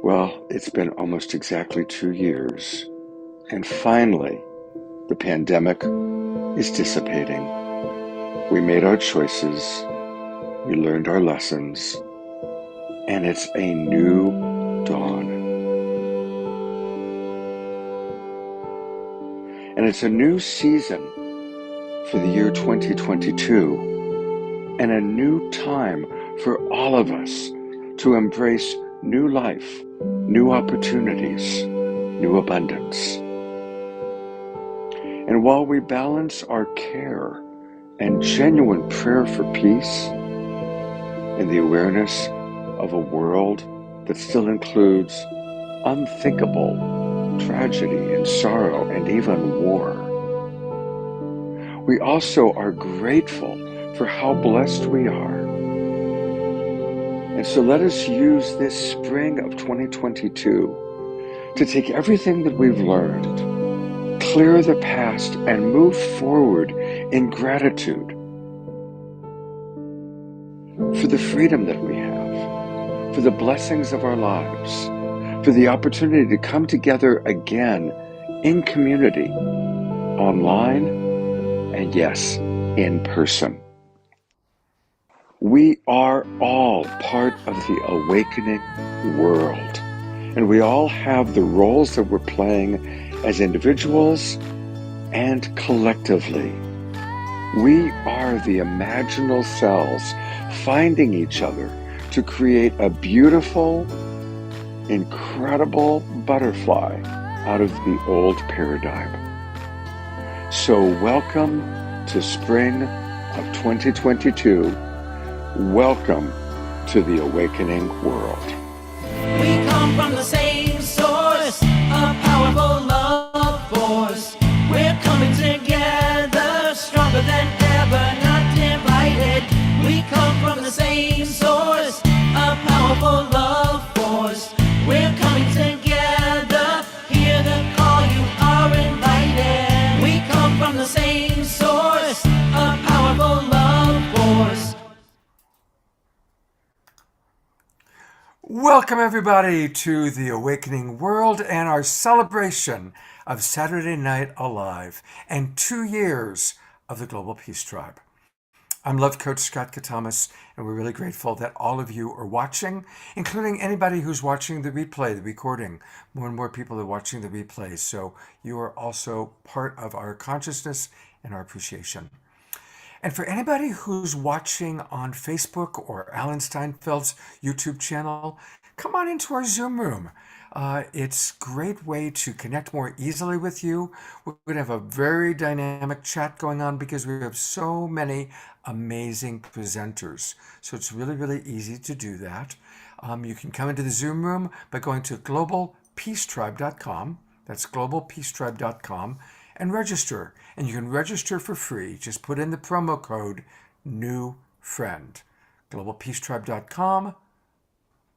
Well, it's been almost exactly 2 years, and finally, the pandemic is dissipating. We made our choices, we learned our lessons, and it's a new dawn. And it's a new season for the year 2022, and a new time for all of us to embrace new life, new opportunities, new abundance. And while we balance our care and genuine prayer for peace in the awareness of a world that still includes unthinkable tragedy and sorrow and even war, we also are grateful for how blessed we are. And so let us use this spring of 2022 to take everything that we've learned, clear the past, and move forward in gratitude for the freedom that we have, for the blessings of our lives, for the opportunity to come together again in community, online, and yes, in person. We are all part of the awakening world, and we all have the roles that we're playing as individuals and collectively. We are the imaginal cells finding each other to create a beautiful, incredible butterfly out of the old paradigm. So welcome to spring of 2022. Welcome to the awakening world. We come from the same source, a powerful love force. We're coming together, stronger than ever, not divided. We come from the same source, a powerful love force. We're coming together, hear the call, you are invited. We come from the same source, a powerful love force. Welcome everybody to the Awakening World and our celebration of Saturday Night Alive and 2 years of the Global Peace Tribe. I'm Love Coach Scott Katamas, and we're really grateful that all of you are watching, including anybody who's watching the replay, the recording. More and more people are watching the replay, so you are also part of our consciousness and our appreciation. And for anybody who's watching on Facebook or Alan Steinfeld's YouTube channel, come on into our Zoom room. It's a great way to connect more easily with you. We're going to have a very dynamic chat going on because we have so many amazing presenters. So it's really, really easy to do that. You can come into the Zoom room by going to globalpeacetribe.com. That's globalpeacetribe.com. And register. And you can register for free. Just put in the promo code New Friend. globalpeacetribe.com,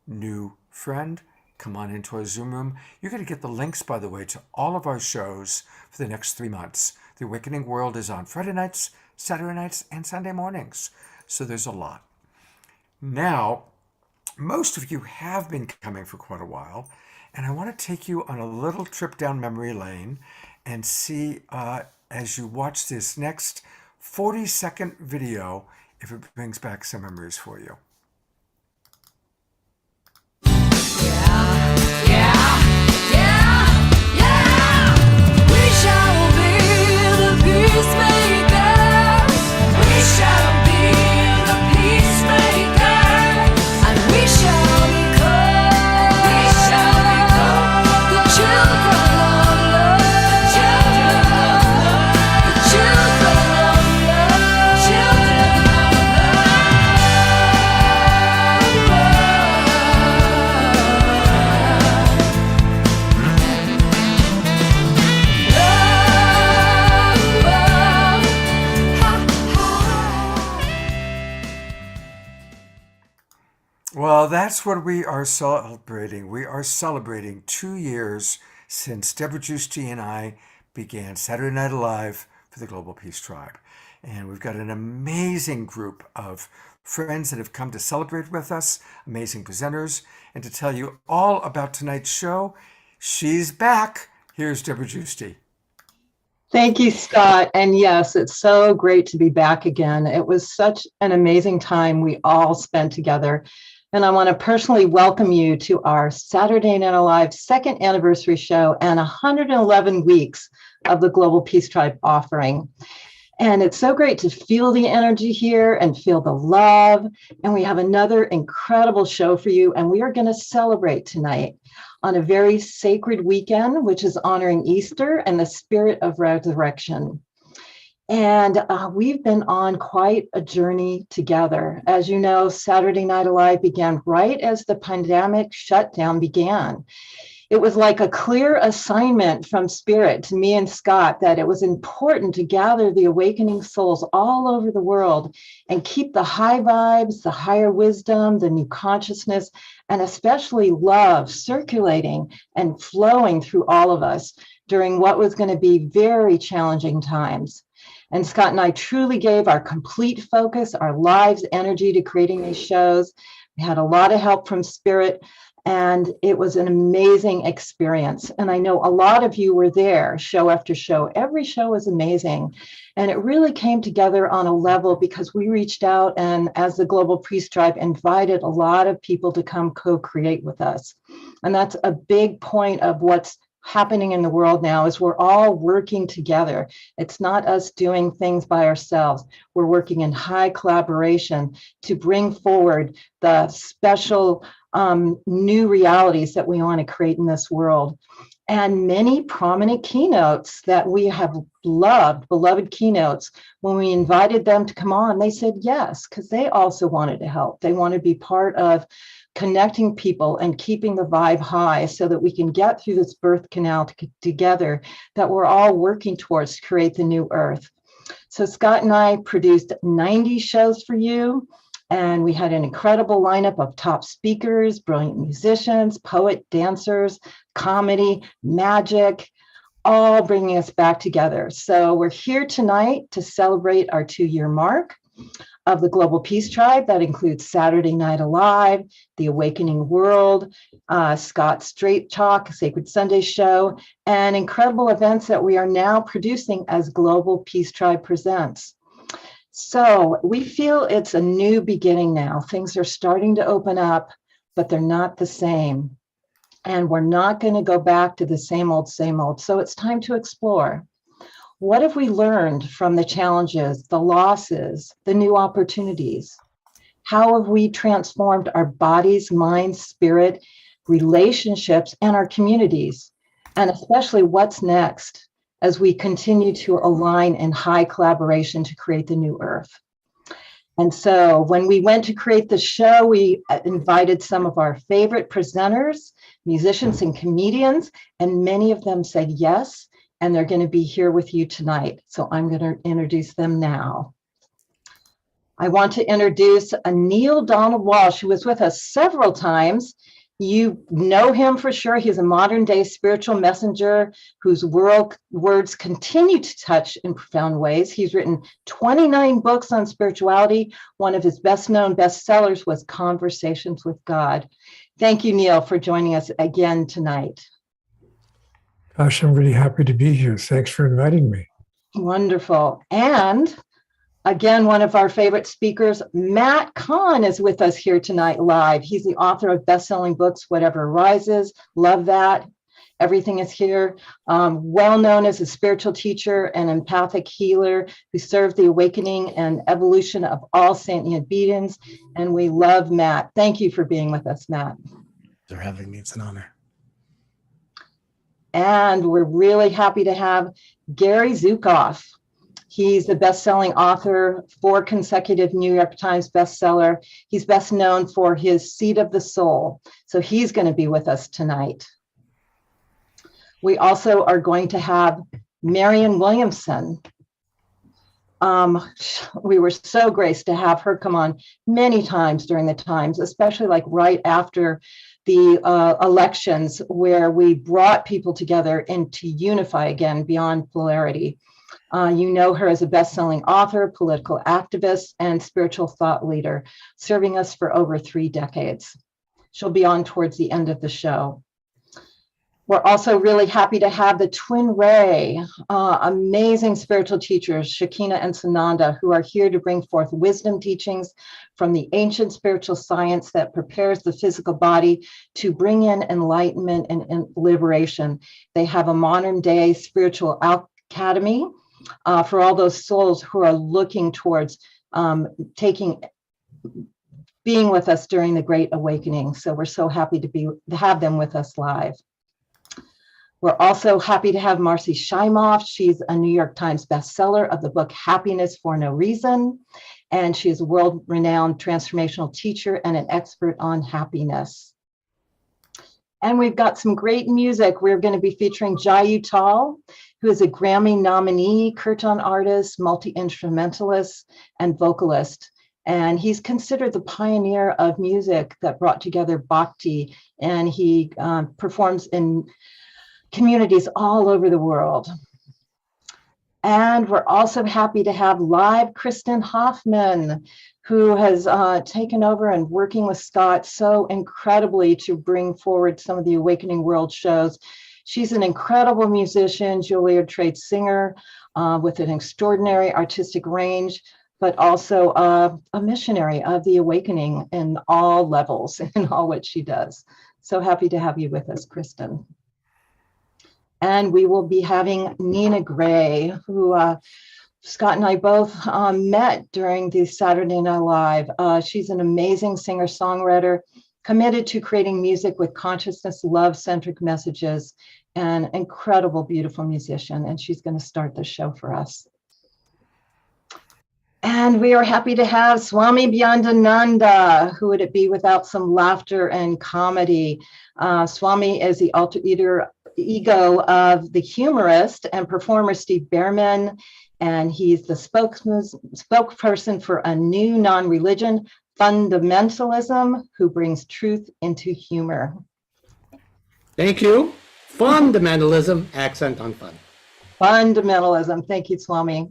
New Friend. Come on into our Zoom room. You're going to get the links, by the way, to all of our shows for the next 3 months. The Awakening World is on Friday nights, Saturday nights, and Sunday mornings. So there's a lot. Now, most of you have been coming for quite a while, and I want to take you on a little trip down memory lane and see as you watch this next 40-second video if it brings back some memories for you. Well, that's what we are celebrating. We are celebrating 2 years since Deborah Giusti and I began Saturday Night Alive for the Global Peace Tribe. And we've got an amazing group of friends that have come to celebrate with us, amazing presenters, and to tell you all about tonight's show. She's back. Here's Deborah Giusti. Thank you, Scott. And yes, it's so great to be back again. It was such an amazing time we all spent together. And I want to personally welcome you to our Saturday Night Alive second anniversary show and 111 weeks of the Global Peace Tribe offering. And it's so great to feel the energy here and feel the love. And we have another incredible show for you. And we are going to celebrate tonight on a very sacred weekend, which is honoring Easter and the spirit of resurrection. And we've been on quite a journey together. As you know, Saturday Night Alive began right as the pandemic shutdown began. It was like a clear assignment from Spirit to me and Scott that it was important to gather the awakening souls all over the world and keep the high vibes, the higher wisdom, the new consciousness, and especially love circulating and flowing through all of us during what was going to be very challenging times. And Scott and I truly gave our complete focus, our lives, energy to creating these shows. We had a lot of help from Spirit. And it was an amazing experience. And I know a lot of you were there show after show. Every show was amazing. And it really came together on a level because we reached out and as the Global Peace Tribe invited a lot of people to come co-create with us. And that's a big point of what's happening in the world now is we're all working together. It's not us doing things by ourselves. We're working in high collaboration to bring forward the special new realities that we want to create in this world. And many prominent keynotes that we have loved, beloved keynotes, when we invited them to come on, they said yes, because they also wanted to help. They want to be part of connecting people and keeping the vibe high so that we can get through this birth canal together that we're all working towards to create the new earth. So Scott and I produced 90 shows for you. And we had an incredible lineup of top speakers, brilliant musicians, poet, dancers, comedy, magic, all bringing us back together. So we're here tonight to celebrate our 2-year mark of the Global Peace Tribe. That includes Saturday Night Alive, The Awakening World, Scott's Straight Talk, Sacred Sunday Show, and incredible events that we are now producing as Global Peace Tribe Presents. So we feel it's a new beginning now. Things are starting to open up, but they're not the same. And we're not going to go back to the same old, same old. So it's time to explore. What have we learned from the challenges, the losses, the new opportunities? How have we transformed our bodies, minds, spirit, relationships, and our communities? And especially what's next as we continue to align in high collaboration to create the new earth. And so when we went to create the show, we invited some of our favorite presenters, musicians and comedians, and many of them said yes, and they're going to be here with you tonight. So I'm going to introduce them now. I want to introduce Neale Donald Walsch, who was with us several times. You know him for sure. He's a modern day spiritual messenger whose words continue to touch in profound ways. He's written 29 books on spirituality. One of his best known bestsellers was Conversations with God. Thank you, Neale, for joining us again tonight. Gosh, I'm really happy to be here. Thanks for inviting me. Wonderful. And again, one of our favorite speakers, Matt Kahn, is with us here tonight live. He's the author of best-selling books, Whatever Arises, love that. Everything is here. Well known as a spiritual teacher and empathic healer who served the awakening and evolution of all sentient beings. And we love Matt. Thank you for being with us, Matt. For having me. It's an honor. And we're really happy to have Gary Zukav. He's the best-selling author, 4 consecutive New York Times bestseller. He's best known for his Seed of the Soul. So he's going to be with us tonight. We also are going to have Marianne Williamson. We were so graced to have her come on many times during the times, especially like right after the elections, where we brought people together and to unify again beyond polarity. You know her as a best-selling author, political activist, and spiritual thought leader, serving us for over 3 decades. She'll be on towards the end of the show. We're also really happy to have the Twin Ray, amazing spiritual teachers, Shakina and Sananda, who are here to bring forth wisdom teachings from the ancient spiritual science that prepares the physical body to bring in enlightenment and liberation. They have a modern day spiritual academy for all those souls who are looking towards being with us during the Great Awakening. So we're so happy to have them with us live. We're also happy to have Marcy Shimoff. She's a New York Times bestseller of the book Happiness for No Reason. And she is a world-renowned transformational teacher and an expert on happiness. And we've got some great music. We're going to be featuring Jai Uttal, who is a Grammy nominee, kirtan artist, multi-instrumentalist, and vocalist. And he's considered the pioneer of music that brought together bhakti. And he performs in communities all over the world. And we're also happy to have live Kristen Hoffman, who has taken over and working with Scott so incredibly to bring forward some of the Awakening World shows. She's an incredible musician, Juilliard trained singer with an extraordinary artistic range, but also a missionary of the Awakening in all levels, in all what she does. So happy to have you with us, Kristen. And we will be having Nina Gray, who Scott and I both met during the Saturday Night Live. She's an amazing singer-songwriter, committed to creating music with consciousness, love-centric messages, and incredible, beautiful musician. And she's going to start the show for us. And we are happy to have Swami Byandananda. Who would it be without some laughter and comedy? Swami is the alter ego of the humorist and performer Steve Behrman, and he's the spokesperson for a new non-religion, fundamentalism, who brings truth into humor. Thank you. Fundamentalism, accent on fun. Fundamentalism. Thank you, Swami.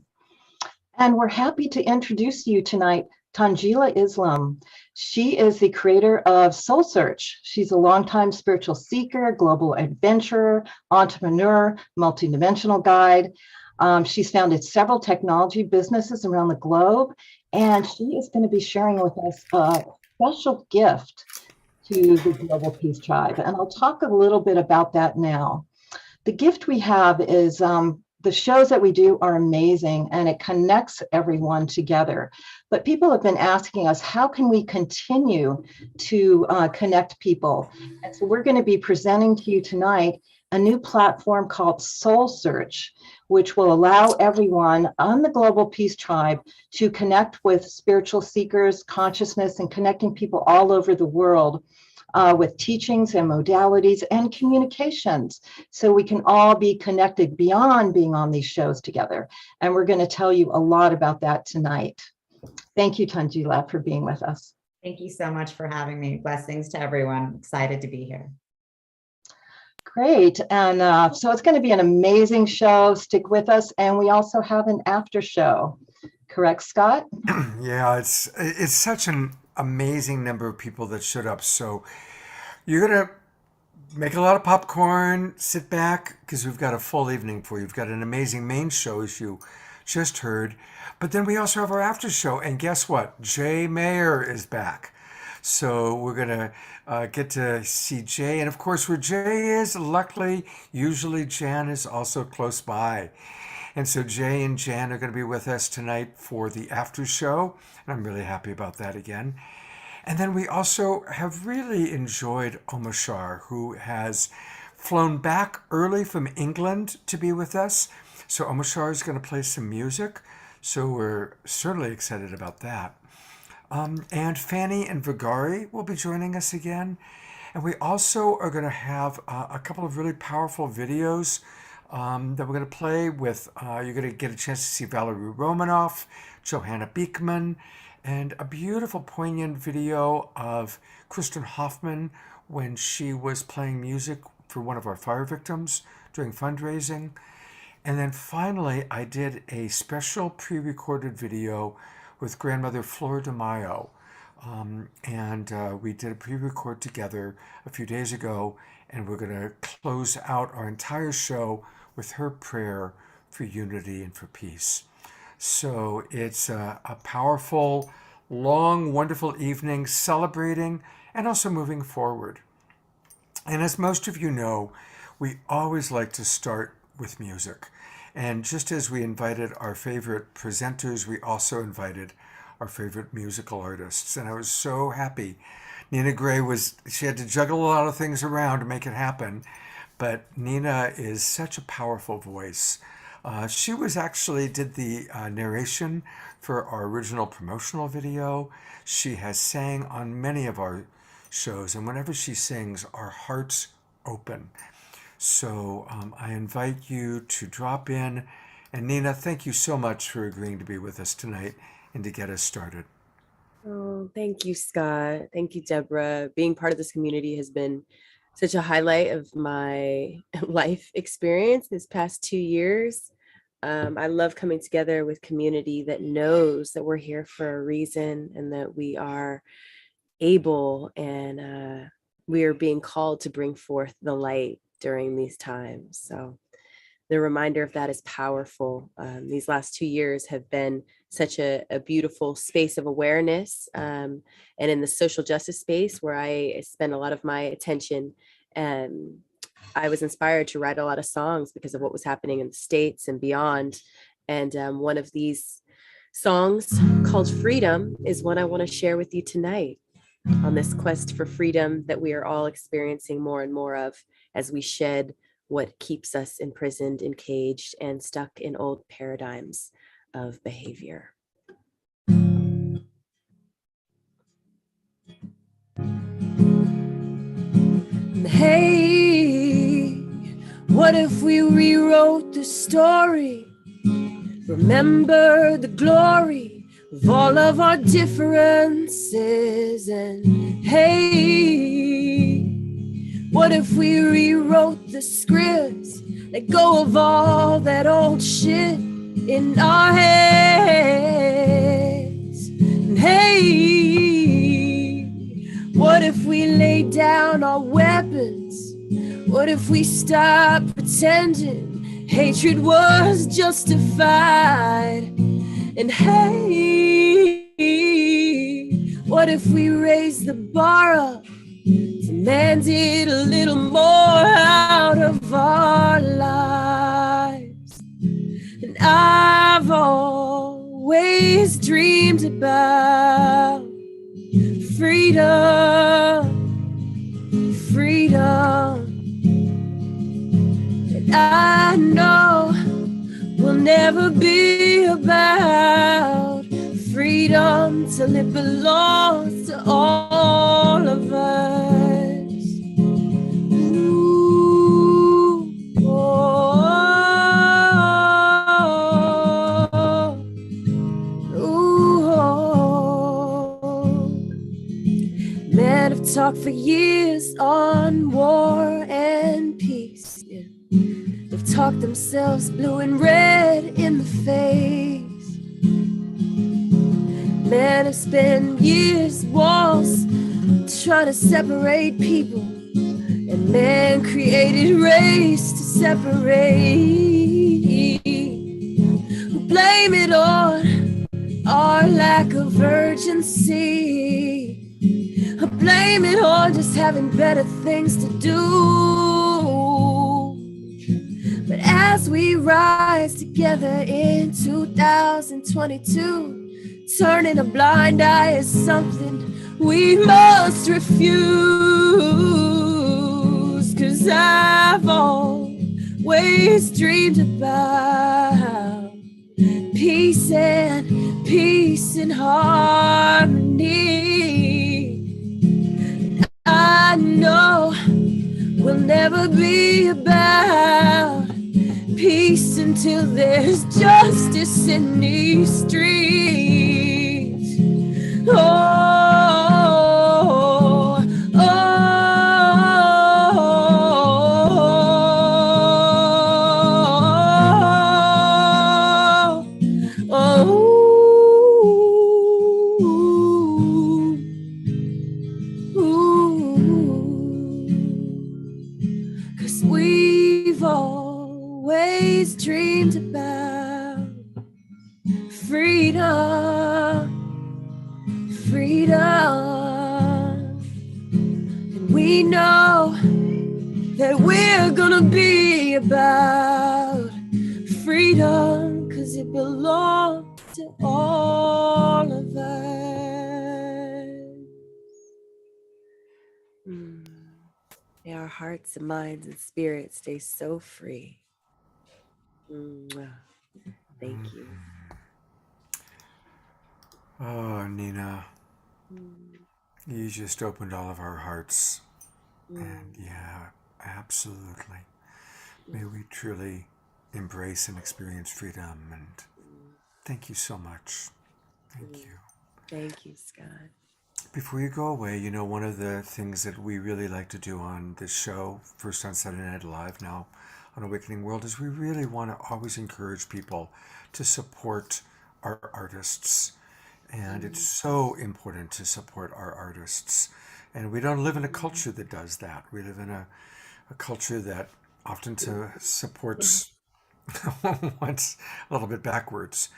And we're happy to introduce you tonight, Tanjila Islam. She is the creator of Soul Search. She's a longtime spiritual seeker, global adventurer, entrepreneur, multidimensional guide. She's founded several technology businesses around the globe, and she is going to be sharing with us a special gift to the Global Peace Tribe. And I'll talk a little bit about that now. The gift we have is the shows that we do are amazing, and it connects everyone together. But people have been asking us, how can we continue to connect people? And so we're going to be presenting to you tonight a new platform called Soul Search, which will allow everyone on the Global Peace Tribe to connect with spiritual seekers, consciousness, and connecting people all over the world with teachings and modalities and communications, so we can all be connected beyond being on these shows together. And we're going to tell you a lot about that tonight. Thank you, Tanjila, for being with us. Thank you so much for having me. Blessings to everyone. Excited to be here. Great. And so it's going to be an amazing show. Stick with us. And we also have an after show. Correct, Scott? Yeah, it's such an amazing number of people that showed up. So you're going to make a lot of popcorn, sit back, because we've got a full evening for you. We've got an amazing main show, as you just heard. But then we also have our after show. And guess what? Jay Mayer is back. So we're going to get to see Jay. And of course, where Jay is, luckily, usually Jan is also close by. And so Jay and Jan are going to be with us tonight for the after show. And I'm really happy about that again. And then we also have really enjoyed Omashar, who has flown back early from England to be with us. So Omashar is going to play some music. So we're certainly excited about that. And Fanny and Vigari will be joining us again. And we also are going to have a couple of really powerful videos that we're going to play with. You're going to get a chance to see Valerie Romanoff, Johanna Beekman, and a beautiful, poignant video of Kristen Hoffman when she was playing music for one of our fire victims during fundraising. And then finally, I did a special pre-recorded video with grandmother Flor de Mayo. And we did a pre-record together a few days ago, and we're going to close out our entire show with her prayer for unity and for peace. So it's a powerful, long, wonderful evening celebrating and also moving forward. And as most of you know, we always like to start with music. And just as we invited our favorite presenters, we also invited our favorite musical artists. And I was so happy. Nina Gray she had to juggle a lot of things around to make it happen. But Nina is such a powerful voice. She did the narration for our original promotional video. She has sang on many of our shows, and whenever she sings, our hearts open. So I invite you to drop in. And Nina, thank you so much for agreeing to be with us tonight and to get us started. Oh, thank you, Scott. Thank you, Deborah. Being part of this community has been such a highlight of my life experience this past 2 years. I love coming together with community that knows that we're here for a reason and that we are able and we are being called to bring forth the light during these times. So the reminder of that is powerful. These last 2 years have been such a beautiful space of awareness. And in the social justice space where I spend a lot of my attention, I was inspired to write a lot of songs because of what was happening in the States and beyond. And one of these songs called Freedom is one I want to share with you tonight on this quest for freedom that we are all experiencing more and more of as we shed what keeps us imprisoned, encaged, and stuck in old paradigms of behavior. Hey, what if we rewrote the story? Remember the glory of all of our differences. And hey, what if we rewrote the scripts? Let go of all that old shit in our heads. And hey, what if we laid down our weapons? What if we stopped pretending hatred was justified? And hey, what if we raised the bar up, demanded a little more out of our lives? And I've always dreamed about freedom, freedom. And I know will never be about freedom till it belongs to all of us. Ooh, oh, ooh, oh. Men have talked for years on war and peace. Yeah. They've talked themselves blue and red in the face. Men have spent years walls trying to separate people, and man created race to separate. Blame it on our lack of urgency. Blame it on just having better things to do. But as we rise together in 2022, turning a blind eye is something we must refuse. 'Cause I've always dreamed about peace and harmony. I know will never be about peace until there's justice in these streets. Oh, oh, oh, always dreamed about. Freedom, freedom. And we know that we're gonna be about freedom, 'cause it belongs to all of us. May our hearts and minds and spirits stay so free. Mwah. Thank you. Oh, Nina, you just opened all of our hearts. And yeah, absolutely. May we truly embrace and experience freedom. And thank you so much. Thank you. Thank you, Scott. Before you go away, you know, one of the things that we really like to do on this show, first on Saturday Night Live, now on Awakening World, is we really want to always encourage people to support our artists. And it's so important to support our artists. And we don't live in a culture that does that. We live in a culture that often supports what's a little bit backwards.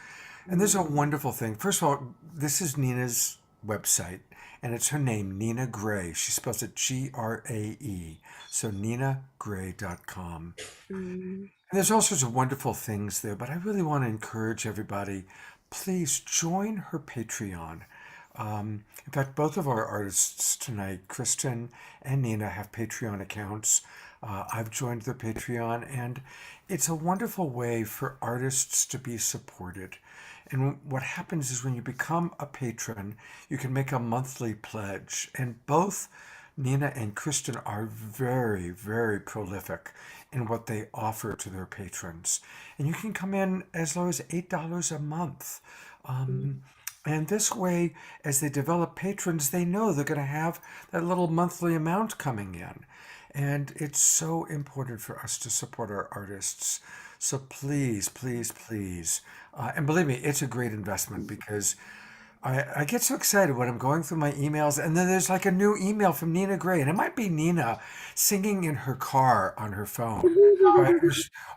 And there's a wonderful thing. First of all, this is Nina's website, and it's her name, Nina Gray. She spells it Grae. So ninagray.com. And there's all sorts of wonderful things there, but I really want to encourage everybody, please join her Patreon. In fact, both of our artists tonight, Kristen and Nina, have Patreon accounts. I've joined their Patreon, and it's a wonderful way for artists to be supported. And what happens is when you become a patron, you can make a monthly pledge. And both Nina and Kristen are very, very prolific in what they offer to their patrons. And you can come in as low as $8 a month. And this way, as they develop patrons, they know they're going to have that little monthly amount coming in. And it's so important for us to support our artists. So please, please, please. And believe me, it's a great investment, because I get so excited when I'm going through my emails, and then there's like a new email from Nina Gray, and it might be Nina singing in her car on her phone, right?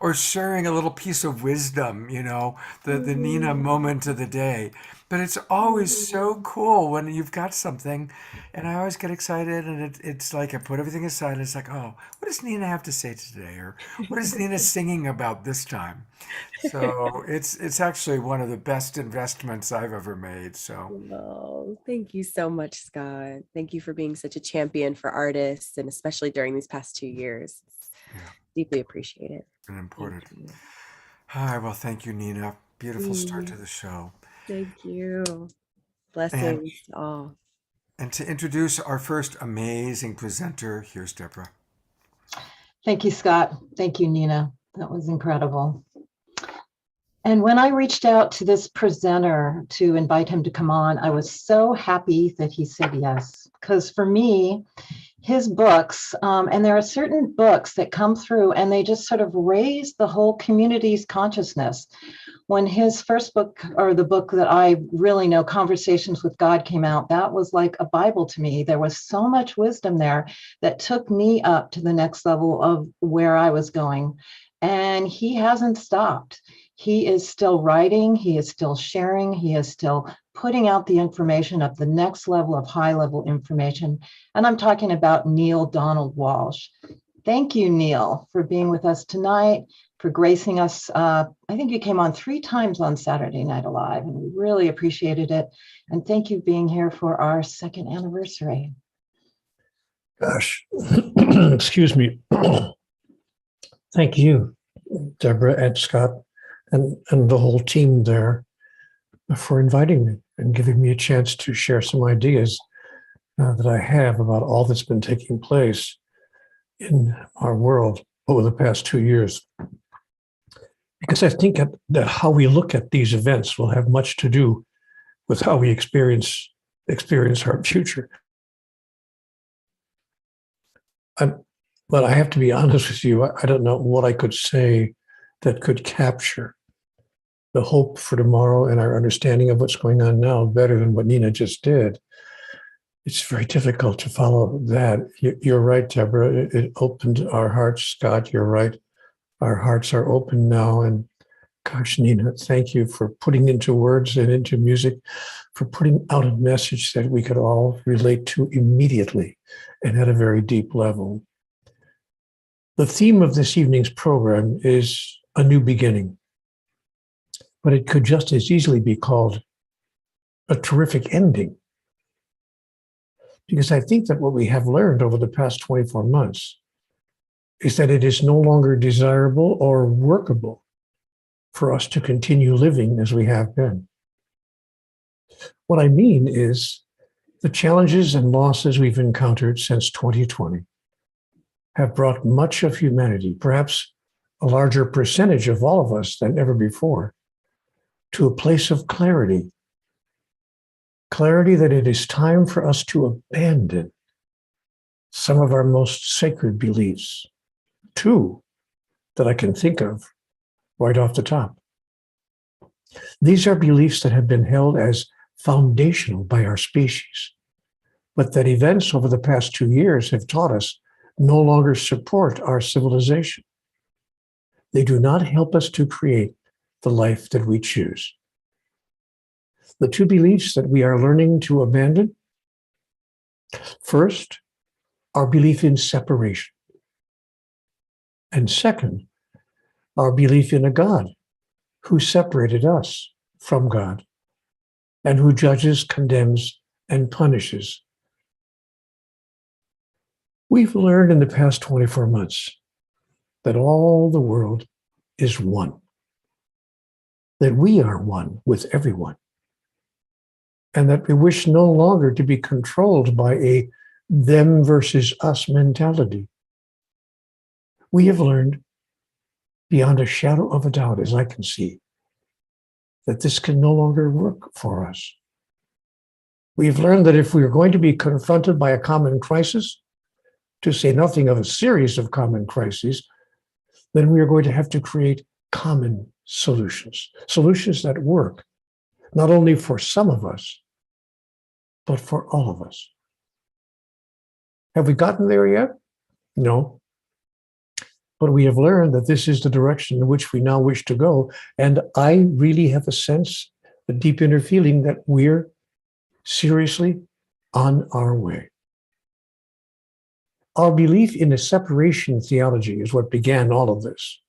Or sharing a little piece of wisdom, you know, the Nina moment of the day. But it's always so cool when you've got something, and I always get excited, and it's like I put everything aside, and it's like, oh, what does Nina have to say today? Or what is Nina singing about this time? So it's actually one of the best investments I've ever made. So Oh, thank you so much, Scott. Thank you for being such a champion for artists, and especially during these past 2 years. yeah, Deeply appreciate it. it's been important. Thank you. Hi, well, thank you, Nina. Beautiful start to the show. Thank you. Blessings to all. And to introduce our first amazing presenter, here's Deborah. Thank you, Scott. Thank you, Nina. That was incredible. And when I reached out to this presenter to invite him to come on, I was so happy that he said yes. Because for me, his books, and there are certain books that come through and they just sort of raise the whole community's consciousness. When his first book, or the book that I really know, Conversations with God, came out, that was like a Bible to me. There was so much wisdom there that took me up to the next level of where I was going. And he hasn't stopped. He is still writing, he is still sharing, he is still putting out the information of the next level of high level information. And I'm talking about Neale Donald Walsch. Thank you, Neale, for being with us tonight, for gracing us. I think you came on 3 times on Saturday Night Alive, and we really appreciated it. And thank you for being here for our 2nd anniversary. Gosh, excuse me. Thank you, Deborah and Scott, and the whole team there for inviting me and giving me a chance to share some ideas that I have about all that's been taking place in our world over the past 2 years. Because I think that how we look at these events will have much to do with how we experience our future. But I have to be honest with you, I don't know what I could say that could capture the hope for tomorrow and our understanding of what's going on now better than what Nina just did. It's very difficult to follow that. You're right, Deborah. It opened our hearts. Scott, you're right. Our hearts are open now. And gosh, Nina, thank you for putting into words and into music, for putting out a message that we could all relate to immediately and at a very deep level. The theme of this evening's program is a new beginning, but it could just as easily be called a terrific ending. Because I think that what we have learned over the past 24 months is that it is no longer desirable or workable for us to continue living as we have been. What I mean is the challenges and losses we've encountered since 2020 have brought much of humanity, perhaps a larger percentage of all of us than ever before, to a place of clarity. Clarity that it is time for us to abandon some of our most sacred beliefs. Two that I can think of right off the top. These are beliefs that have been held as foundational by our species, but that events over the past 2 years have taught us no longer support our civilization. They do not help us to create the life that we choose. The two beliefs that we are learning to abandon: first, our belief in separation. And second, our belief in a God who separated us from God and who judges, condemns, and punishes. We've learned in the past 24 months that all the world is one, that we are one with everyone, and that we wish no longer to be controlled by a them versus us mentality. We have learned beyond a shadow of a doubt, as I can see, that this can no longer work for us. We've learned that if we are going to be confronted by a common crisis, to say nothing of a series of common crises, then we are going to have to create common solutions, solutions that work, not only for some of us, but for all of us. Have we gotten there yet? No. But we have learned that this is the direction in which we now wish to go. And I really have a sense, a deep inner feeling that we're seriously on our way. Our belief in a separation theology is what began all of this,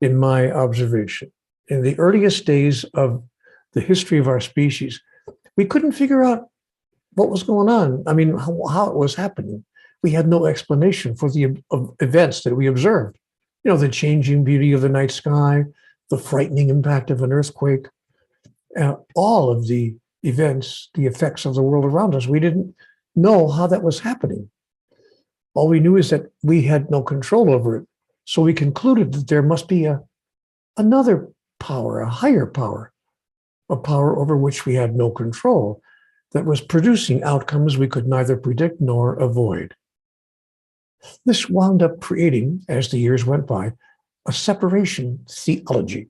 in my observation. In the earliest days of the history of our species, we couldn't figure out what was going on. I mean, how it was happening. We had no explanation for the events that we observed. You know, the changing beauty of the night sky, the frightening impact of an earthquake, all of the events, the effects of the world around us. We didn't know how that was happening. All we knew is that we had no control over it. So we concluded that there must be another power, a higher power, a power over which we had no control, that was producing outcomes we could neither predict nor avoid. This wound up creating, as the years went by, a separation theology.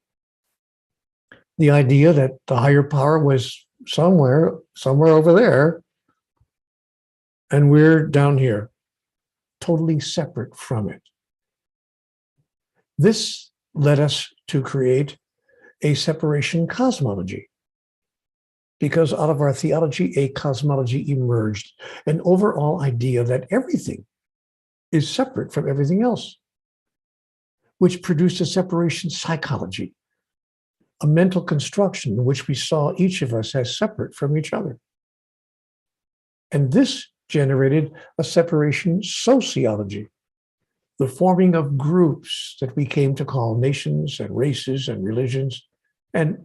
The idea that the higher power was somewhere over there, and we're down here, totally separate from it. This led us to create a separation cosmology, because out of our theology, a cosmology emerged, an overall idea that everything is separate from everything else, which produced a separation psychology, a mental construction in which we saw each of us as separate from each other. And this generated a separation sociology, the forming of groups that we came to call nations and races and religions, and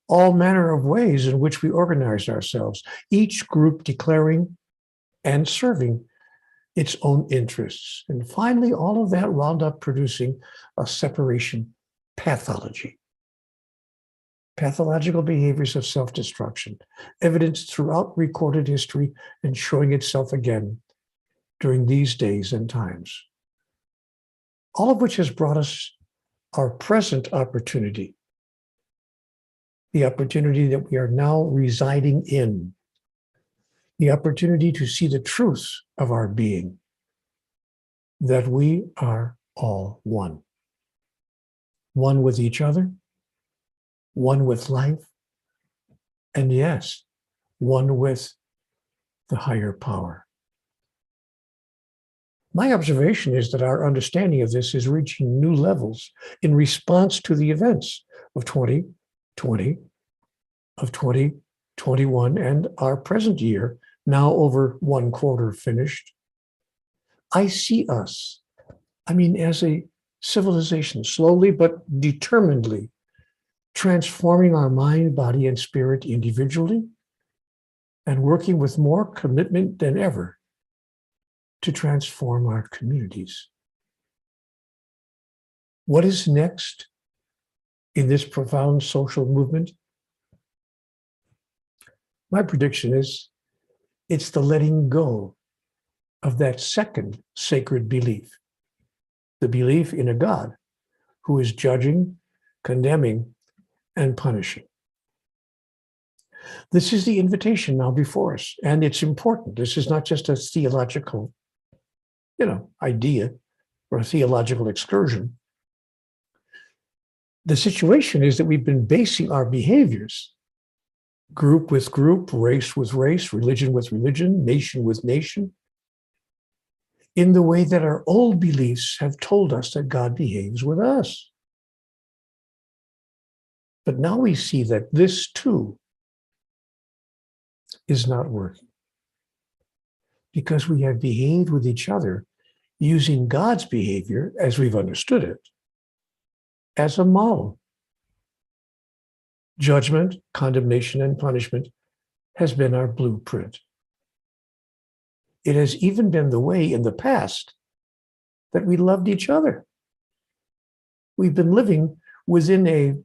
all manner of ways in which we organized ourselves, each group declaring and serving its own interests. And finally, all of that wound up producing a separation pathology. Pathological behaviors of self-destruction, evidenced throughout recorded history and showing itself again during these days and times. All of which has brought us our present opportunity, the opportunity that we are now residing in, the opportunity to see the truth of our being, that we are all one. one with each other, one with life, and yes, one with the higher power. My observation is that our understanding of this is reaching new levels in response to the events of 2020, of 2021, and our present year, now over one quarter finished. I see us, as a civilization, slowly but determinedly transforming our mind, body, and spirit individually, and working with more commitment than ever to transform our communities. What is next in this profound social movement? My prediction is it's the letting go of that second sacred belief, the belief in a God who is judging, condemning, and punishing. This is the invitation now before us, and it's important. This is not just a theological, idea or a theological excursion. The situation is that we've been basing our behaviors, group with group, race with race, religion with religion, nation with nation, in the way that our old beliefs have told us that God behaves with us. But now we see that this too is not working, because we have behaved with each other using God's behavior as we've understood it as a model. Judgment, condemnation, and punishment has been our blueprint. It has even been the way in the past that we loved each other. We've been living within a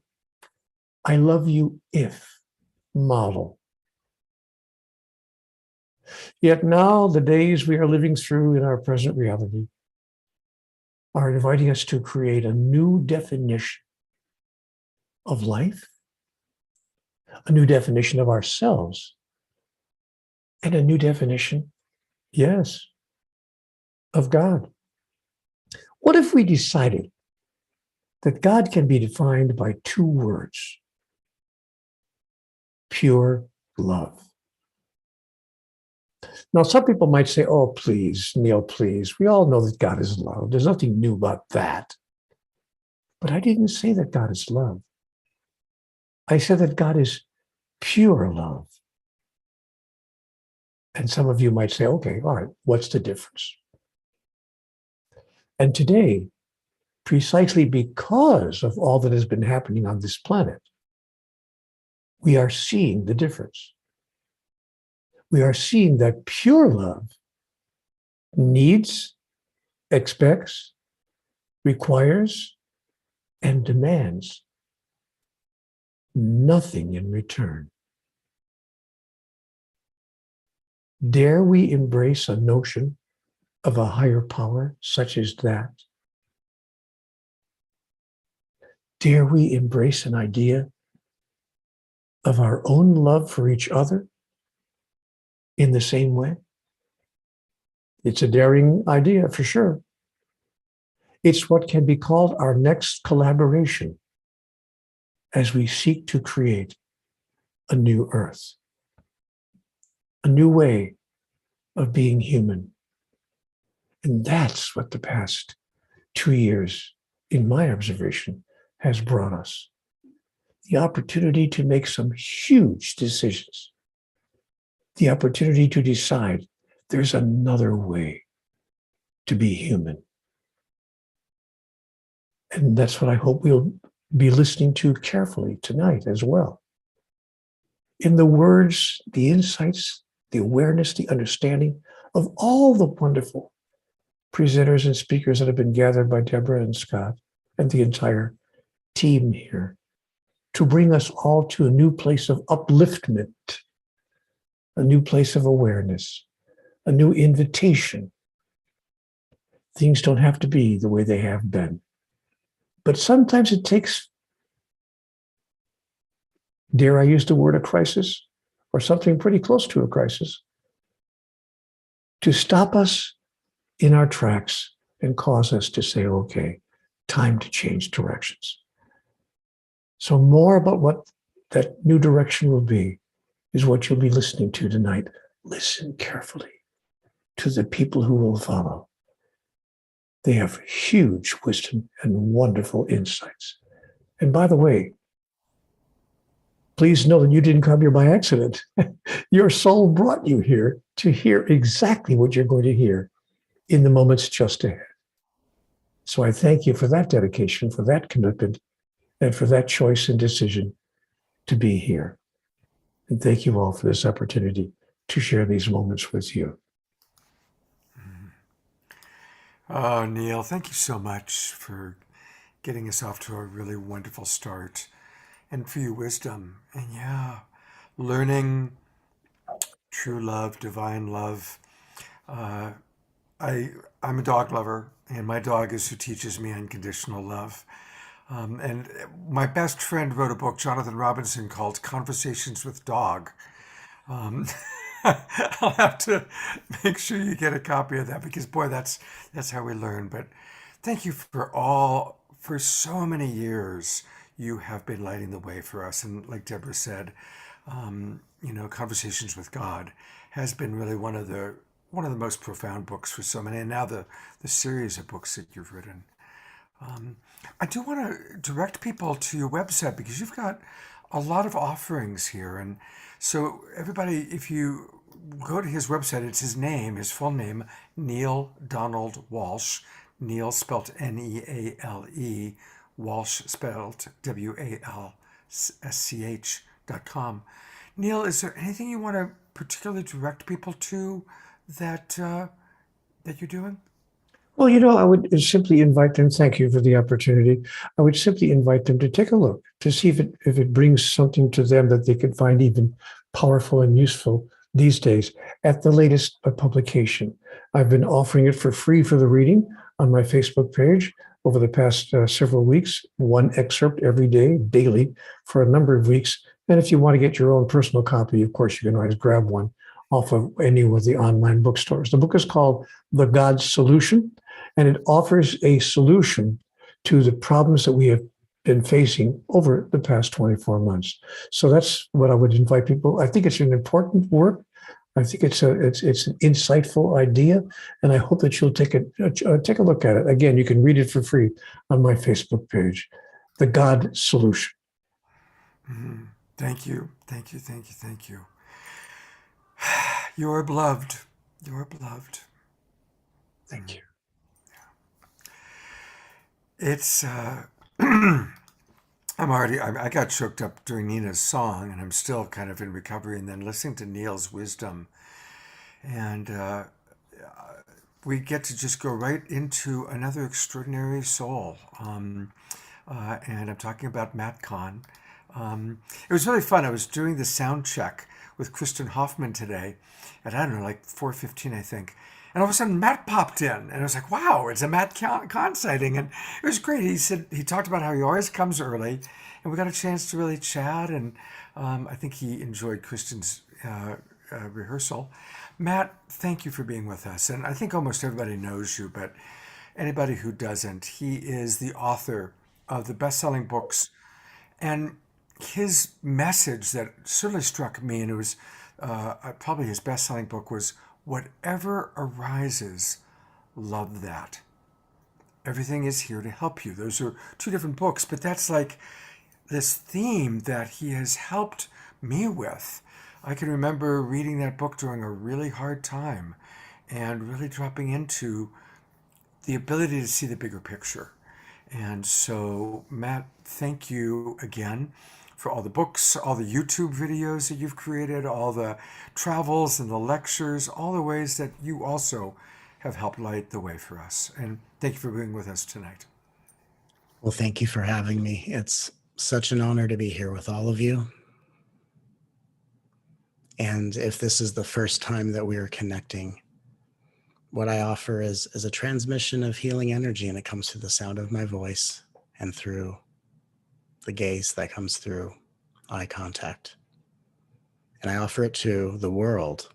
I love you if model. Yet now the days we are living through in our present reality are inviting us to create a new definition of life, a new definition of ourselves, and a new definition, yes, of God. What if we decided that God can be defined by two words? Pure love. Now, some people might say, oh, please, Neil, please. We all know that God is love. There's nothing new about that. But I didn't say that God is love. I said that God is pure love. And some of you might say, okay, all right, what's the difference? And today, precisely because of all that has been happening on this planet, we are seeing the difference. We are seeing that pure love needs, expects, requires, and demands nothing in return. Dare we embrace a notion of a higher power such as that? Dare we embrace an idea of our own love for each other in the same way? It's a daring idea for sure. It's what can be called our next collaboration as we seek to create a new earth, a new way of being human. And that's what the past 2 years, in my observation, has brought us. The opportunity to make some huge decisions. The opportunity to decide there's another way to be human. And that's what I hope we'll be listening to carefully tonight as well. In the words, the insights, the awareness, the understanding of all the wonderful presenters and speakers that have been gathered by Deborah and Scott and the entire team here to bring us all to a new place of upliftment, a new place of awareness, a new invitation. Things don't have to be the way they have been. But sometimes it takes, dare I use the word a crisis, or something pretty close to a crisis, to stop us in our tracks and cause us to say, okay, time to change directions. So more about what that new direction will be is what you'll be listening to tonight. Listen carefully to the people who will follow. They have huge wisdom and wonderful insights. And by the way, please know that you didn't come here by accident. Your soul brought you here to hear exactly what you're going to hear in the moments just ahead. So I thank you for that dedication, for that commitment, and for that choice and decision to be here. And thank you all for this opportunity to share these moments with you. Oh, Neil, thank you so much for getting us off to a really wonderful start and for your wisdom. And yeah, learning true love, divine love. I'm a dog lover, and my dog is who teaches me unconditional love. And my best friend wrote a book, Jonathan Robinson, called Conversations with Dog. I'll have to make sure you get a copy of that because, boy, that's how we learn. But thank you for so many years. You have been lighting the way for us, and like Deborah said, Conversations with God has been really one of the most profound books for so many, and now the series of books that you've written. I do want to direct people to your website because you've got a lot of offerings here. And so everybody, if you go to his website, it's his name, his full name, Neale Donald Walsch, Neale spelled Neale, Walsch spelled WALSCH.com. Neale, is there anything you want to particularly direct people to that you're doing? Well, I would simply invite them, thank you for the opportunity. I would simply invite them to take a look to see if it brings something to them that they can find even powerful and useful these days at the latest publication. I've been offering it for free for the reading on my Facebook page over the past several weeks, one excerpt every day, daily, for a number of weeks. And if you want to get your own personal copy, of course, you can always grab one off of any of the online bookstores. The book is called The God Solution, and it offers a solution to the problems that we have been facing over the past 24 months. So that's what I would invite people. I think it's an important work. I think it's an insightful idea, and I hope that you'll take a look at it. Again, you can read it for free on my Facebook page, The God Solution. Mm-hmm. Thank you. You are beloved. Thank you. It's I got choked up during Nina's song, and I'm still kind of in recovery, and then listening to Neale's wisdom. And we get to just go right into another extraordinary soul. And I'm talking about Matt Kahn. It was really fun. I was doing the sound check with Kristen Hoffman today at, 4:15, I think. And all of a sudden, Matt popped in, and I was like, wow, it's a Matt Kahn sighting. And it was great. He talked about how he always comes early, and we got a chance to really chat, and I think he enjoyed Kristen's rehearsal. Matt, thank you for being with us. And I think almost everybody knows you, but anybody who doesn't, he is the author of the best-selling books. And his message that certainly struck me, and it was probably his best-selling book, was whatever arises, love that. Everything is here to help you. Those are two different books, but that's like this theme that he has helped me with. I can remember reading that book during a really hard time and really dropping into the ability to see the bigger picture. And so, Matt, thank you again for all the books, all the YouTube videos that you've created, all the travels and the lectures, all the ways that you also have helped light the way for us. And thank you for being with us tonight. Well, thank you for having me. It's such an honor to be here with all of you. And if this is the first time that we are connecting, what I offer is a transmission of healing energy, and it comes through the sound of my voice and through the gaze that comes through eye contact. And I offer it to the world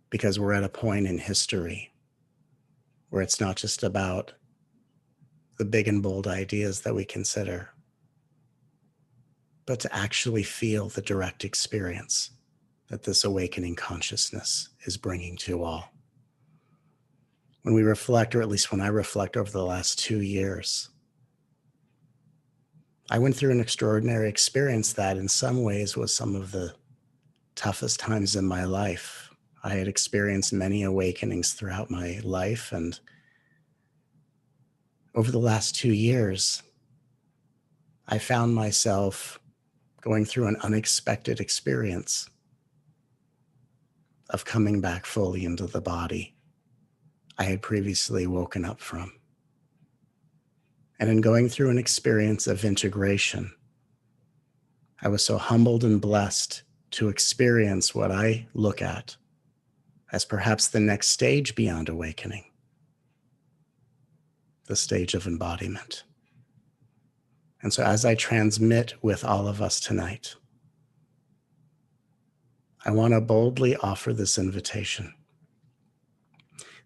because we're at a point in history where it's not just about the big and bold ideas that we consider, but to actually feel the direct experience that this awakening consciousness is bringing to all. When we reflect, or at least when I reflect over the last 2 years, I went through an extraordinary experience that in some ways was some of the toughest times in my life. I had experienced many awakenings throughout my life, and over the last 2 years, I found myself going through an unexpected experience of coming back fully into the body I had previously woken up from. And in going through an experience of integration, I was so humbled and blessed to experience what I look at as perhaps the next stage beyond awakening, the stage of embodiment. And so as I transmit with all of us tonight, I want to boldly offer this invitation.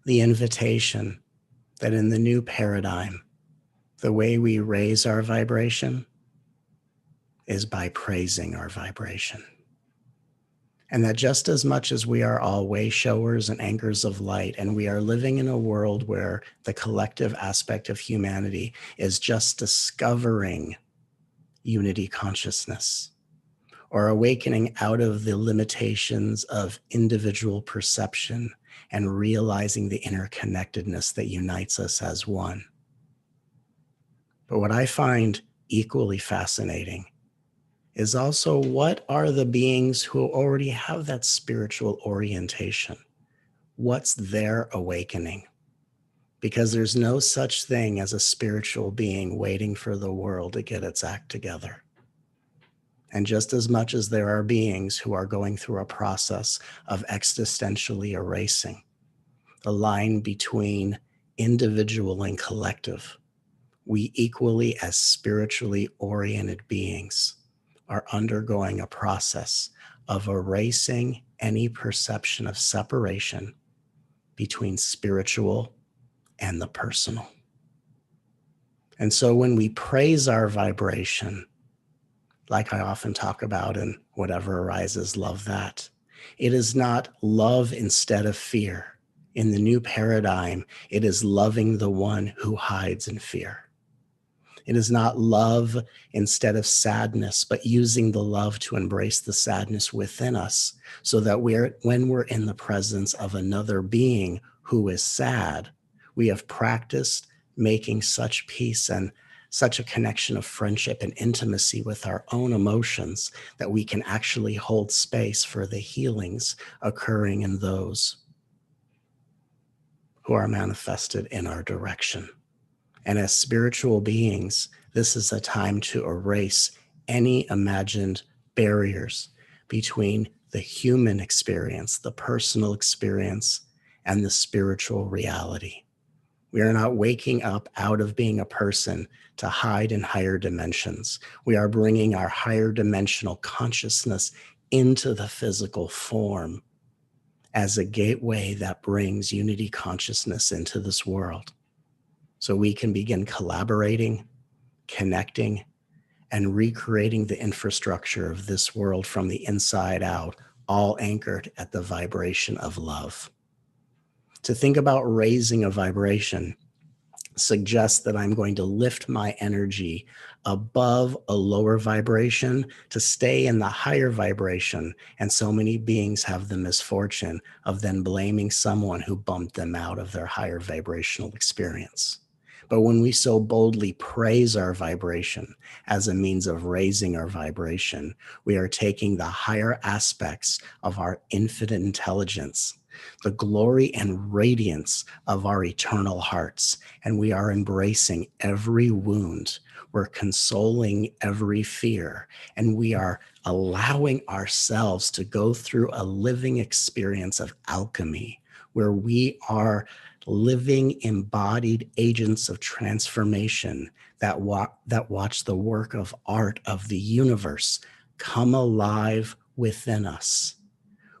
The invitation that in the new paradigm, the way we raise our vibration is by praising our vibration. And that just as much as we are all way showers and anchors of light, and we are living in a world where the collective aspect of humanity is just discovering unity consciousness, or awakening out of the limitations of individual perception and realizing the interconnectedness that unites us as one. But what I find equally fascinating is also, what are the beings who already have that spiritual orientation? What's their awakening? Because there's no such thing as a spiritual being waiting for the world to get its act together. And just as much as there are beings who are going through a process of existentially erasing the line between individual and collective, we equally, as spiritually oriented beings, are undergoing a process of erasing any perception of separation between spiritual and the personal. And so when we praise our vibration, like I often talk about in Whatever Arises, Love That, it is not love instead of fear. In the new paradigm, it is loving the one who hides in fear. It is not love instead of sadness, but using the love to embrace the sadness within us, so that when we're in the presence of another being who is sad, we have practiced making such peace and such a connection of friendship and intimacy with our own emotions that we can actually hold space for the healings occurring in those who are manifested in our direction. And as spiritual beings, this is a time to erase any imagined barriers between the human experience, the personal experience, and the spiritual reality. We are not waking up out of being a person to hide in higher dimensions. We are bringing our higher dimensional consciousness into the physical form as a gateway that brings unity consciousness into this world, so we can begin collaborating, connecting, and recreating the infrastructure of this world from the inside out, all anchored at the vibration of love. To think about raising a vibration suggests that I'm going to lift my energy above a lower vibration to stay in the higher vibration. And so many beings have the misfortune of then blaming someone who bumped them out of their higher vibrational experience. But when we so boldly praise our vibration as a means of raising our vibration, we are taking the higher aspects of our infinite intelligence, the glory and radiance of our eternal hearts, and we are embracing every wound. We're consoling every fear, and we are allowing ourselves to go through a living experience of alchemy, where we are living embodied agents of transformation that watch the work of art of the universe come alive within us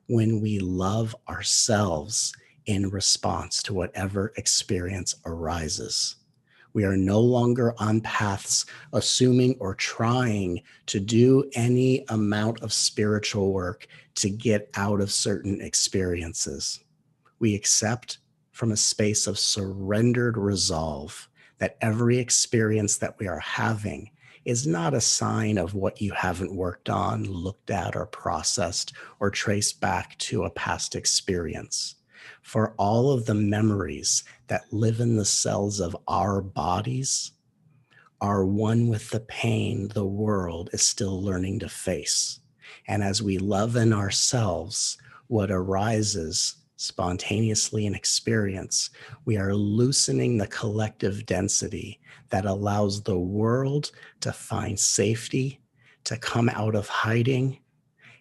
when we love ourselves in response to whatever experience arises. We are no longer on paths assuming or trying to do any amount of spiritual work to get out of certain experiences. We accept from a space of surrendered resolve that every experience that we are having is not a sign of what you haven't worked on, looked at, or processed, or traced back to a past experience. For all of the memories that live in the cells of our bodies are one with the pain the world is still learning to face. And as we love in ourselves what arises spontaneously in experience, we are loosening the collective density that allows the world to find safety, to come out of hiding,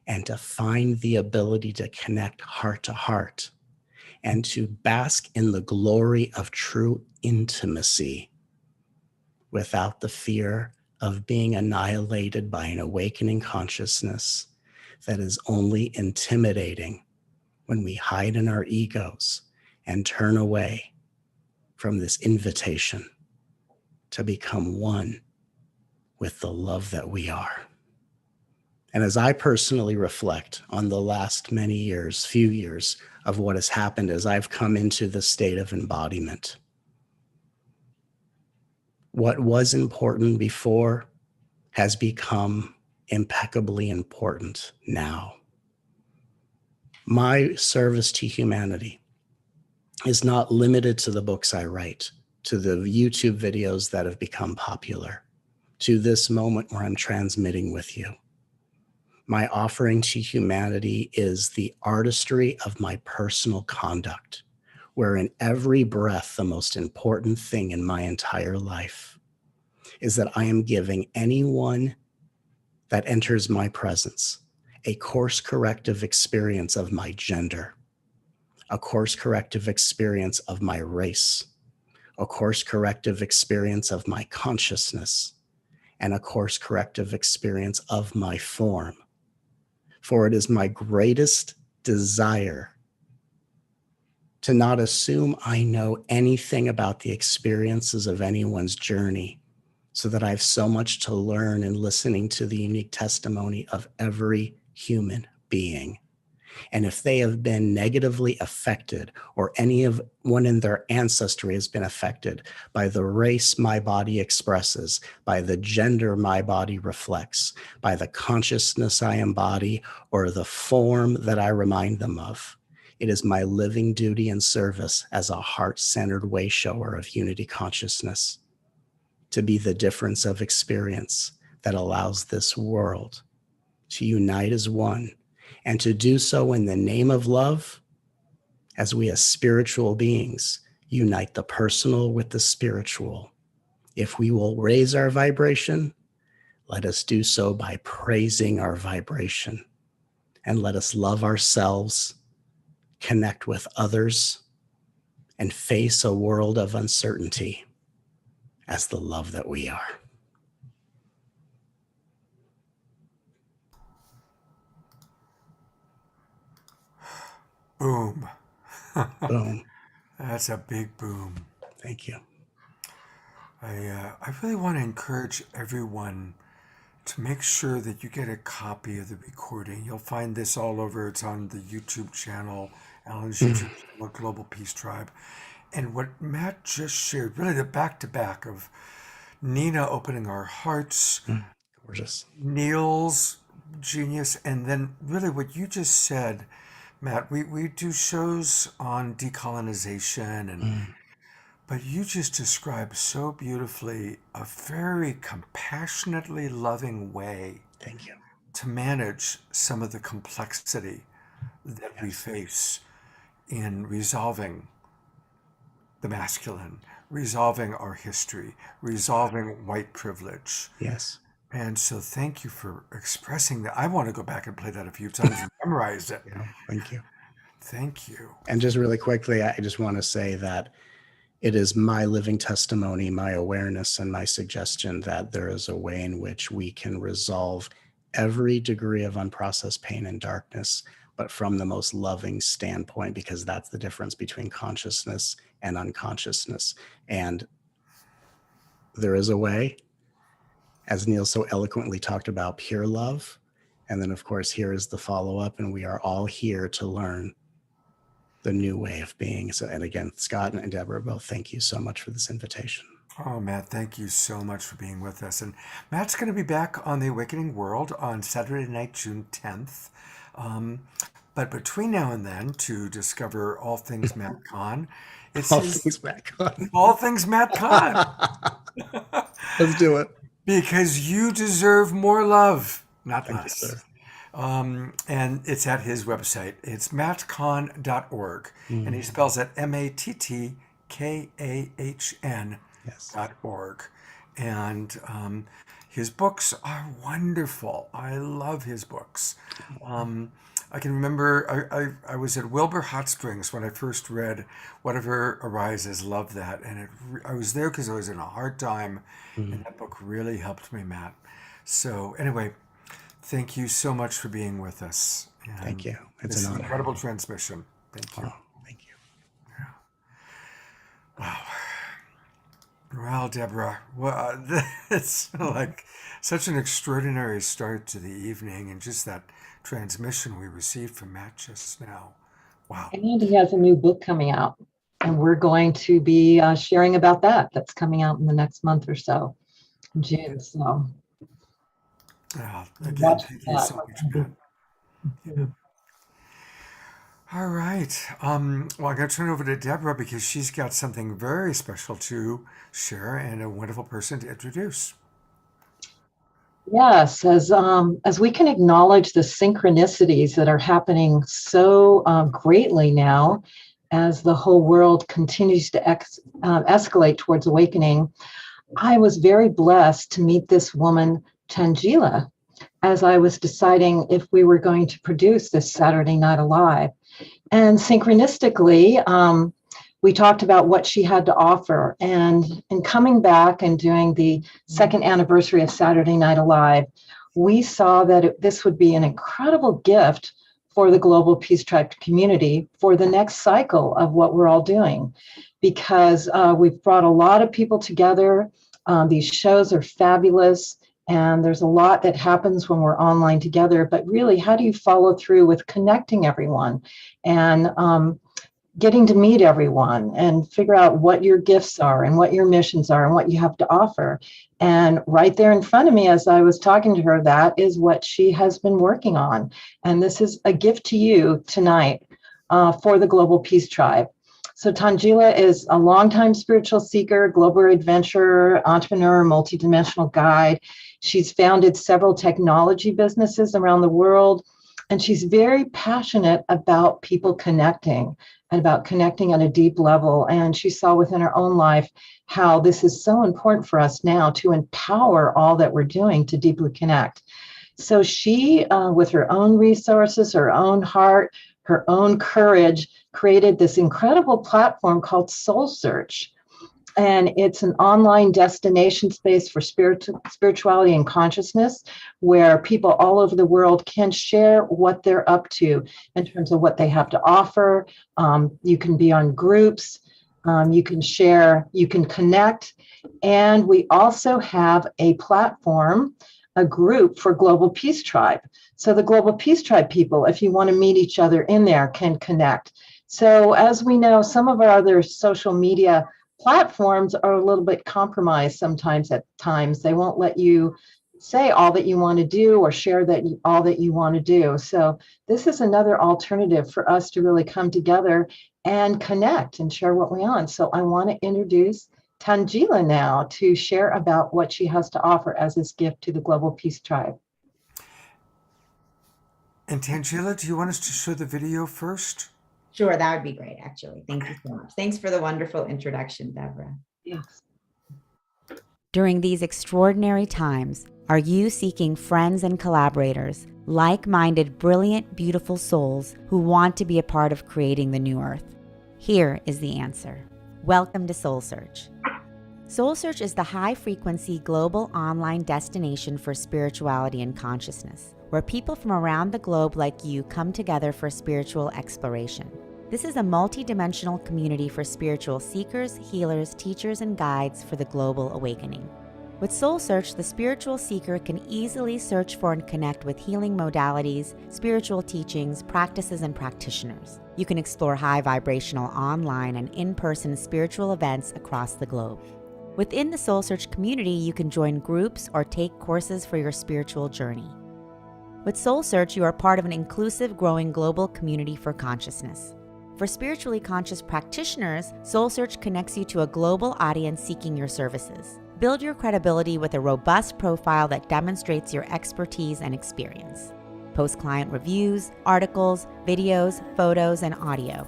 and to find the ability to connect heart to heart, and to bask in the glory of true intimacy without the fear of being annihilated by an awakening consciousness that is only intimidating when we hide in our egos and turn away from this invitation to become one with the love that we are. And as I personally reflect on the last few years of what has happened as I've come into the state of embodiment, what was important before has become impeccably important now. My service to humanity is not limited to the books I write, to the YouTube videos that have become popular, to this moment where I'm transmitting with you. My offering to humanity is the artistry of my personal conduct, where in every breath, the most important thing in my entire life is that I am giving anyone that enters my presence a course corrective experience of my gender, a course corrective experience of my race, a course corrective experience of my consciousness, and a course corrective experience of my form. For it is my greatest desire to not assume I know anything about the experiences of anyone's journey, so that I have so much to learn in listening to the unique testimony of every human being. And if they have been negatively affected, or anyone in their ancestry has been affected by the race my body expresses, by the gender my body reflects, by the consciousness I embody, or the form that I remind them of, it is my living duty and service as a heart-centered way shower of unity consciousness to be the difference of experience that allows this world to unite as one, and to do so in the name of love, as we as spiritual beings unite the personal with the spiritual. If we will raise our vibration, let us do so by praising our vibration, and let us love ourselves, connect with others, and face a world of uncertainty as the love that we are. Boom. Boom. That's a big boom. Thank you. I really want to encourage everyone to make sure that you get a copy of the recording. You'll find this all over. It's on the YouTube channel, Alan's YouTube channel, Global Peace Tribe. And what Matt just shared, really the back-to-back of Nina opening our hearts, Gorgeous. Neil's genius, and then really what you just said, Matt, we do shows on decolonization, and but you just described so beautifully a very compassionately loving way Thank you. to manage some of the complexity that we face in resolving the masculine, resolving our history, resolving white privilege. Yes. And so thank you for expressing that. I want to go back and play that a few times and memorize it. Yeah. Thank you. Thank you. And just really quickly, I just want to say that it is my living testimony, my awareness, and my suggestion that there is a way in which we can resolve every degree of unprocessed pain and darkness, but from the most loving standpoint, because that's the difference between consciousness and unconsciousness. And there is a way, as Neil so eloquently talked about, pure love. And then, of course, here is the follow-up, and we are all here to learn the new way of being. So, and again, Scott and Deborah, both thank you so much for this invitation. Oh, Matt, thank you so much for being with us. And Matt's going to be back on The Awakening World on Saturday night, June 10th. But between now and then, to discover all things Matt Kahn, it's All things Matt Kahn. all things Matt Kahn, Let's do it. because you deserve more love, not Thank you, less. sir. And it's at his website. It's mattkahn.org. And he spells it MATTKAHN. Yes. .org. And his books are wonderful. I love his books. I can remember I was at Wilbur Hot Springs when I first read Whatever Arises. Love that. And I was there because I was in a hard time. And that book really helped me, Matt. So anyway, thank you so much for being with us. And Thank you. It's this an honor. incredible transmission. Thank you. Oh, thank you. Well, Deborah, well, it's like such an extraordinary start to the evening, and just that transmission we received from Matt just now. Wow. And he has a new book coming out, and we're going to be sharing about that. That's coming out in the next month or so, in June. So Again, watch thank you that. so much, Matt. Yeah. All right. Well, I'm going to turn it over to Deborah because she's got something very special to share and a wonderful person to introduce. Yes, as we can acknowledge the synchronicities that are happening so greatly now, as the whole world continues to escalate towards awakening, I was very blessed to meet this woman, Tangela, as I was deciding if we were going to produce this Saturday Night Alive. And synchronistically, we talked about what she had to offer. And in coming back and doing the second anniversary of Saturday Night Alive, we saw that this would be an incredible gift for the Global Peace Tribe community for the next cycle of what we're all doing. Because we've brought a lot of people together. These shows are fabulous. And there's a lot that happens when we're online together, but really, how do you follow through with connecting everyone and getting to meet everyone and figure out what your gifts are and what your missions are and what you have to offer? And right there in front of me, as I was talking to her, that is what she has been working on. And this is a gift to you tonight for the Global Peace Tribe. So Tangela is a longtime spiritual seeker, global adventurer, entrepreneur, multidimensional guide. She's founded several technology businesses around the world, and she's very passionate about people connecting and about connecting at a deep level. And she saw within her own life how this is so important for us now to empower all that we're doing to deeply connect. So she, with her own resources, her own heart, her own courage, created this incredible platform called Soul Search. And it's an online destination space for spirituality and consciousness, where people all over the world can share what they're up to in terms of what they have to offer. You can be on groups, you can share, you can connect. And we also have a platform, a group for Global Peace Tribe. So the Global Peace Tribe people, if you want to meet each other in there, can connect. So as we know, some of our other social media platforms are a little bit compromised sometimes. At times they won't let you say all that you want to do or share all that you want to do. So this is another alternative for us to really come together and connect and share what we want. So I want to introduce Tangela now to share about what she has to offer as this gift to the Global Peace Tribe. And Tangela, do you want us to show the video first? Sure, that would be great, actually. Thank you so much. Thanks for the wonderful introduction, Deborah. Yes. During these extraordinary times, are you seeking friends and collaborators, like-minded, brilliant, beautiful souls who want to be a part of creating the new earth? Here is the answer. Welcome to Soul Search. Soul Search is the high-frequency global online destination for spirituality and consciousness, where people from around the globe like you come together for spiritual exploration. This is a multi-dimensional community for spiritual seekers, healers, teachers, and guides for the global awakening. With Soul Search, the spiritual seeker can easily search for and connect with healing modalities, spiritual teachings, practices, and practitioners. You can explore high vibrational online and in-person spiritual events across the globe. Within the Soul Search community, you can join groups or take courses for your spiritual journey. With Soul Search, you are part of an inclusive, growing global community for consciousness. For spiritually conscious practitioners, Soul Search connects you to a global audience seeking your services. Build your credibility with a robust profile that demonstrates your expertise and experience. Post client reviews, articles, videos, photos, and audio.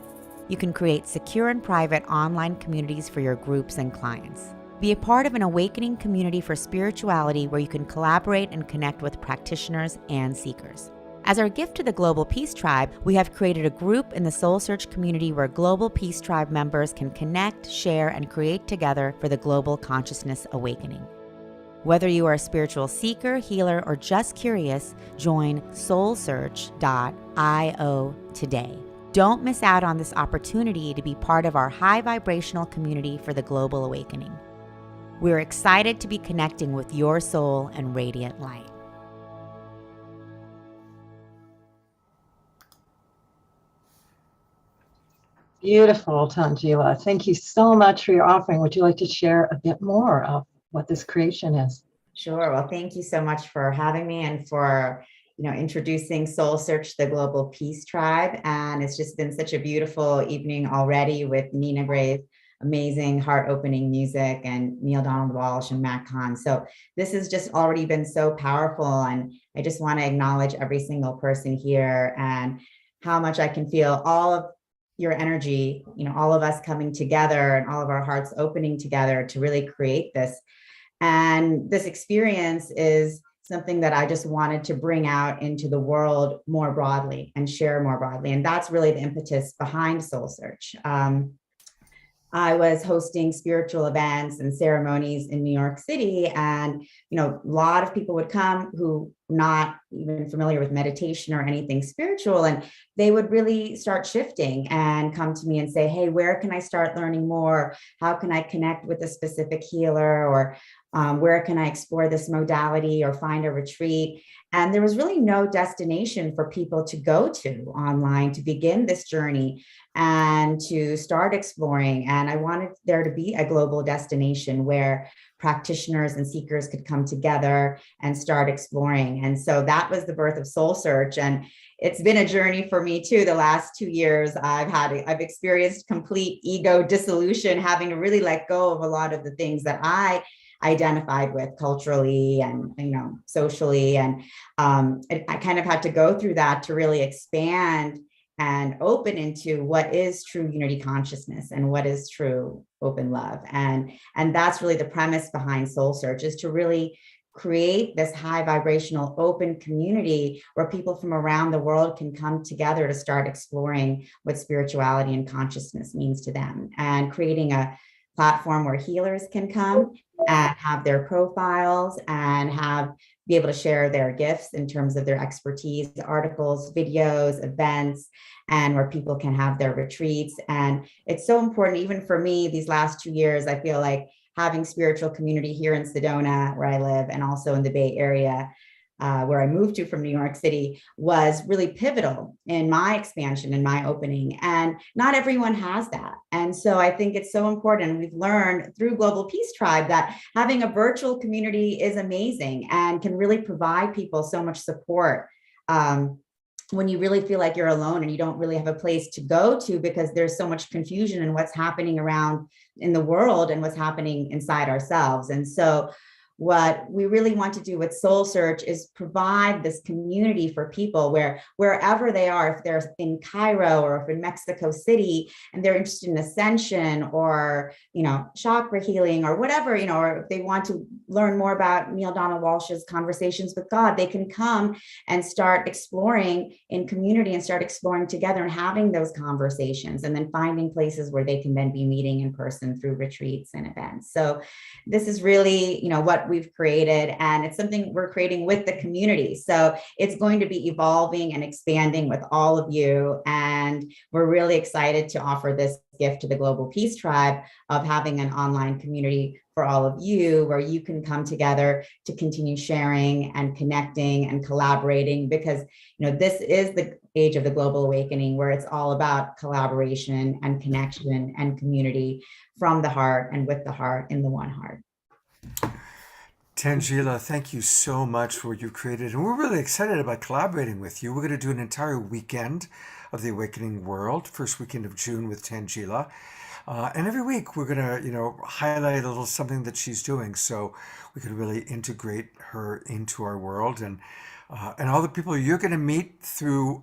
You can create secure and private online communities for your groups and clients. Be a part of an awakening community for spirituality where you can collaborate and connect with practitioners and seekers. As our gift to the Global Peace Tribe, we have created a group in the Soul Search community where Global Peace Tribe members can connect, share, and create together for the global consciousness awakening. Whether you are a spiritual seeker, healer, or just curious, join soulsearch.io today. Don't miss out on this opportunity to be part of our high vibrational community for the global awakening. We're excited to be connecting with your soul and radiant light. Beautiful, Tangela. Thank you so much for your offering. Would you like to share a bit more of what this creation is? Sure. Well, thank you so much for having me and for introducing Soul Search, the Global Peace Tribe. And it's just been such a beautiful evening already with Nina Gray's amazing heart-opening music and Neil Donald Walsh and Matt Kahn. So this has just already been so powerful. And I just want to acknowledge every single person here and how much I can feel all of your energy, all of us coming together and all of our hearts opening together to really create this. And this experience is something that I just wanted to bring out into the world more broadly and share more broadly. And that's really the impetus behind Soul Search. I was hosting spiritual events and ceremonies in New York City, and a lot of people would come who not even familiar with meditation or anything spiritual, and they would really start shifting and come to me and say, hey, where can I start learning more? How can I connect with a specific healer? Or where can I explore this modality or find a retreat? And there was really no destination for people to go to online to begin this journey and to start exploring. And I wanted there to be a global destination where practitioners and seekers could come together and start exploring. And so that was the birth of Soul Search. And it's been a journey for me too. The last 2 years I've experienced complete ego dissolution, having to really let go of a lot of the things that I identified with culturally and socially. And I kind of had to go through that to really expand and open into what is true unity consciousness and what is true open love. And that's really the premise behind Soul Search, is to really create this high vibrational open community where people from around the world can come together to start exploring what spirituality and consciousness means to them, and creating a platform where healers can come and have their profiles and be able to share their gifts in terms of their expertise, articles, videos, events, and where people can have their retreats. And it's so important, even for me, these last 2 years, I feel like having spiritual community here in Sedona, where I live, and also in the Bay Area, where I moved to from New York City, was really pivotal in my expansion and my opening. And not everyone has that. And so I think it's so important. We've learned through Global Peace Tribe that having a virtual community is amazing and can really provide people so much support when you really feel like you're alone and you don't really have a place to go to, because there's so much confusion in what's happening around in the world and what's happening inside ourselves. And so what we really want to do with Soul Search is provide this community for people wherever they are, if they're in Cairo or if in Mexico City and they're interested in ascension or, chakra healing or whatever, or if they want to learn more about Neil Donald Walsh's Conversations with God, they can come and start exploring in community and start exploring together and having those conversations, and then finding places where they can then be meeting in person through retreats and events. So this is really, what what we've created, and it's something we're creating with the community. So it's going to be evolving and expanding with all of you. And we're really excited to offer this gift to the Global Peace Tribe of having an online community for all of you, where you can come together to continue sharing and connecting and collaborating, because this is the age of the global awakening, where it's all about collaboration and connection and community from the heart and with the heart in the one heart. Tangela, thank you so much for what you've created. And we're really excited about collaborating with you. We're going to do an entire weekend of the Awakening World, first weekend of June with Tangela. And every week we're going to, highlight a little something that she's doing so we can really integrate her into our world. And all the people you're going to meet through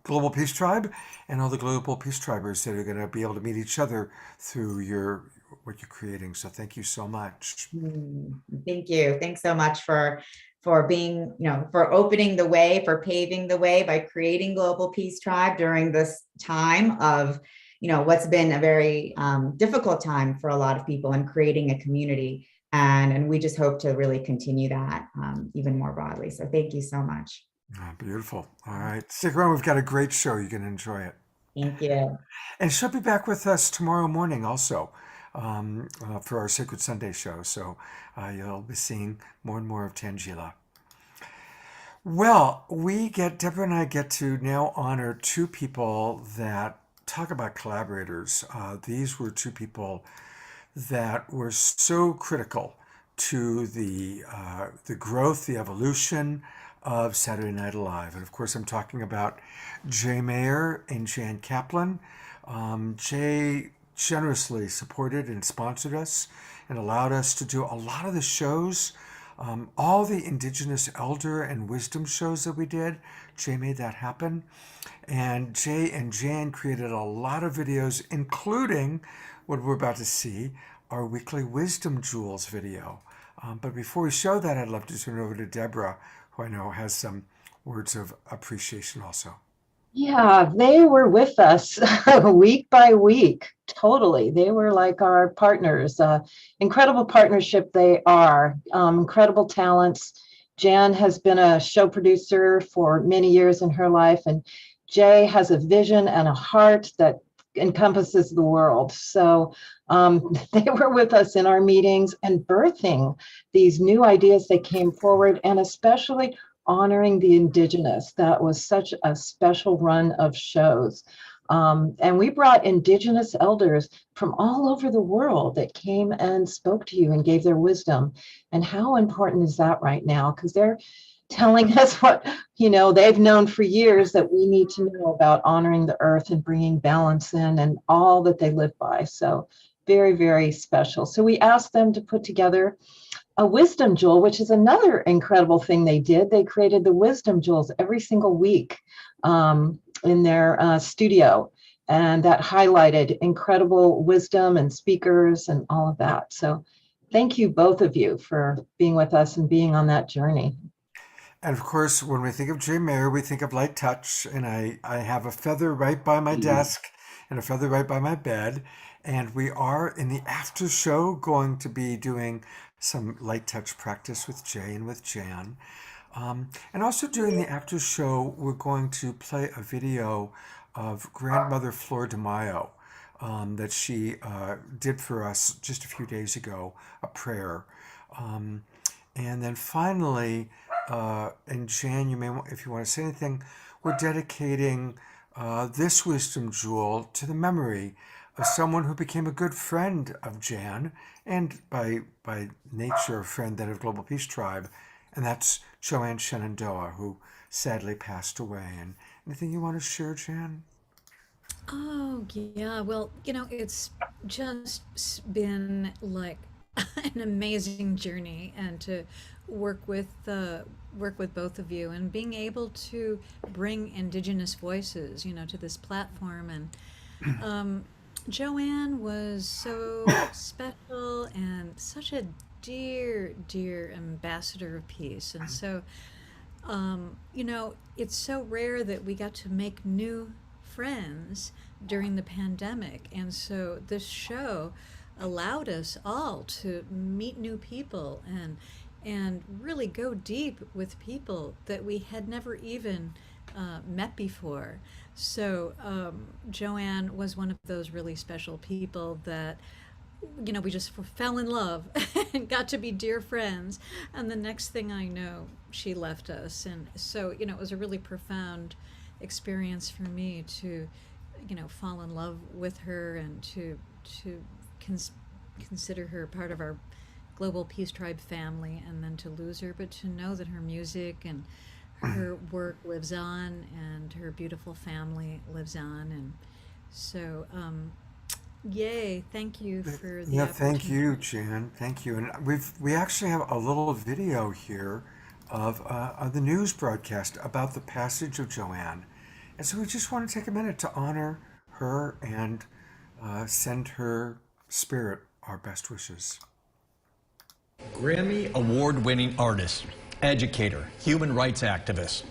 Global Peace Tribe, and all the Global Peace Tribers that are going to be able to meet each other through what you're creating. So thank you so much. Thank you. Thanks so much for being, for opening the way, for paving the way by creating Global Peace Tribe during this time of, what's been a very difficult time for a lot of people, and creating a community. And we just hope to really continue that even more broadly. So thank you so much. Oh, beautiful. All right. Stick around. We've got a great show. You're going to enjoy it. Thank you. And she'll be back with us tomorrow morning also for our Sacred Sunday show. So you'll be seeing more and more of Tangela. Well, Deborah and I get to now honor two people that talk about collaborators. These were two people that were so critical to the growth, the evolution of Saturday Night Alive. And of course, I'm talking about Jay Mayer and Jan Kaplan. Jay generously supported and sponsored us and allowed us to do a lot of the shows. All the Indigenous elder and wisdom shows that we did, Jay made that happen. And Jay and Jan created a lot of videos, including what we're about to see, our weekly Wisdom Jewels video. But before we show that, I'd love to turn it over to Deborah, who I know has some words of appreciation also. Yeah, they were with us week by week. Totally. They were like our partners. Incredible partnership they are. Incredible talents. Jan has been a show producer for many years in her life, and Jay has a vision and a heart that encompasses the world. So they were with us in our meetings and birthing these new ideas that came forward, and especially honoring the Indigenous. That was such a special run of shows. And we brought Indigenous elders from all over the world that came and spoke to you and gave their wisdom. And how important is that right now? Because they're telling us what, they've known for years that we need to know about honoring the earth and bringing balance in and all that they live by. So very, very special. So we asked them to put together a wisdom jewel, which is another incredible thing they did. They created the wisdom jewels every single week in their studio, and that highlighted incredible wisdom and speakers and all of that. So thank you, both of you, for being with us and being on that journey. And of course, when we think of Jay Mayer, we think of light touch. And I have a feather right by my desk and a feather right by my bed. And we are in the after show going to be doing some light touch practice with Jay and with Jan. And also during the after show, we're going to play a video of Grandmother Flor de Mayo that she did for us just a few days ago, a prayer. And then finally, and Jan, you may, if you want to say anything, we're dedicating this wisdom jewel to the memory of someone who became a good friend of Jan, and by nature a friend then of Global Peace Tribe, and that's Joanne Shenandoah, who sadly passed away. And anything you want to share, Jan? Oh, yeah. Well, it's just been like an amazing journey, and to work with both of you and being able to bring Indigenous voices, to this platform. And Joanne was so special and such a dear, dear ambassador of peace. And so, it's so rare that we got to make new friends during the pandemic. And so this show allowed us all to meet new people and really go deep with people that we had never even met before. So Joanne was one of those really special people that, you know, we just fell in love and got to be dear friends. And the next thing I know, she left us. And so, you know, it was a really profound experience for me to, you know, fall in love with her and to consider her part of our Global Peace Tribe family, and then to lose her, but to know that her music and her work lives on and her beautiful family lives on. And so, yay, thank you for the Yeah, thank opportunity. you, Jan. Thank you. And we actually have a little video here of the news broadcast about the passage of Joanne. And so we just want to take a minute to honor her and send her spirit our best wishes. Grammy award-winning artist, educator, human rights activist.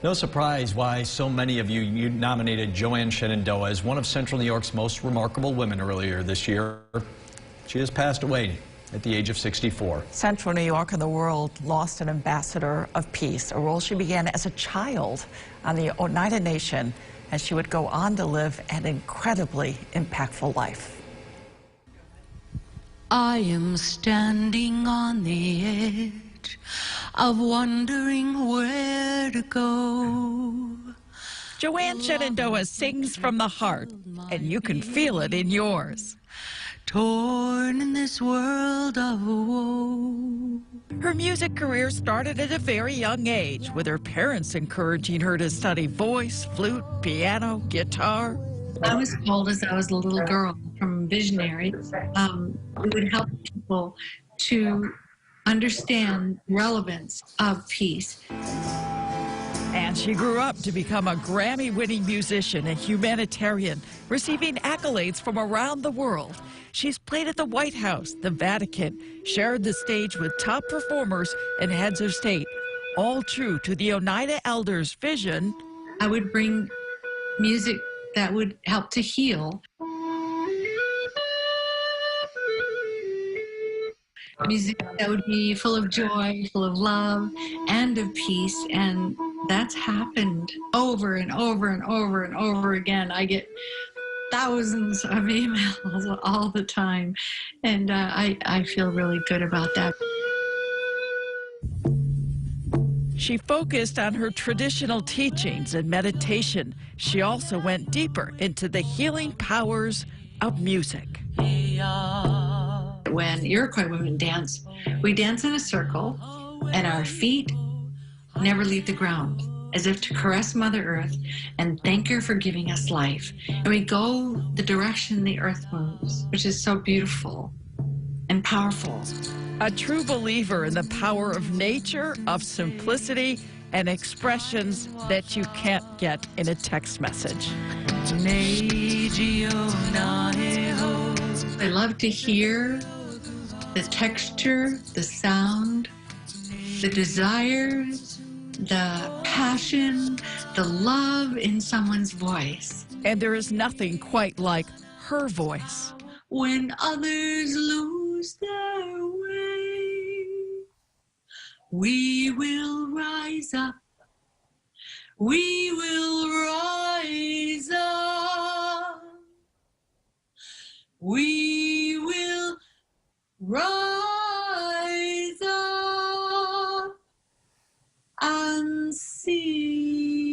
No surprise why so many of you nominated Joanne Shenandoah as one of Central New York's most remarkable women earlier this year. She has passed away at the age of 64. Central New York and the world lost an ambassador of peace, a role she began as a child on the Oneida Nation, as she would go on to live an incredibly impactful life. I am standing on the edge of wondering where to go. Joanne Shenandoah sings from the heart, and you can feel it in yours. Torn in this world of woe. Her music career started at a very young age, with her parents encouraging her to study voice, flute, piano, guitar. I was told as I was a little girl from Visionary, it would help people to understand relevance of peace. And she grew up to become a Grammy-winning musician and humanitarian, receiving accolades from around the world. She's played at the White House, the Vatican, shared the stage with top performers and heads of state, all true to the Oneida Elders' vision. I would bring music that would help to heal. Music that would be full of joy, full of love, and of peace. And that's happened over and over and over and over again. I get thousands of emails all the time, and I feel really good about that. She focused on her traditional teachings and meditation. She also went deeper into the healing powers of music. When Iroquois women dance, we dance in a circle, and our feet never leave the ground, as if to caress Mother Earth and thank her for giving us life. And we go the direction the earth moves, which is so beautiful and powerful. A true believer in the power of nature, of simplicity, and expressions that you can't get in a text message. I love to hear the texture, the sound, the desires, the passion, the love in someone's voice. And there is nothing quite like her voice. When others lose their way, we will rise up. We will rise up. We will rise up and see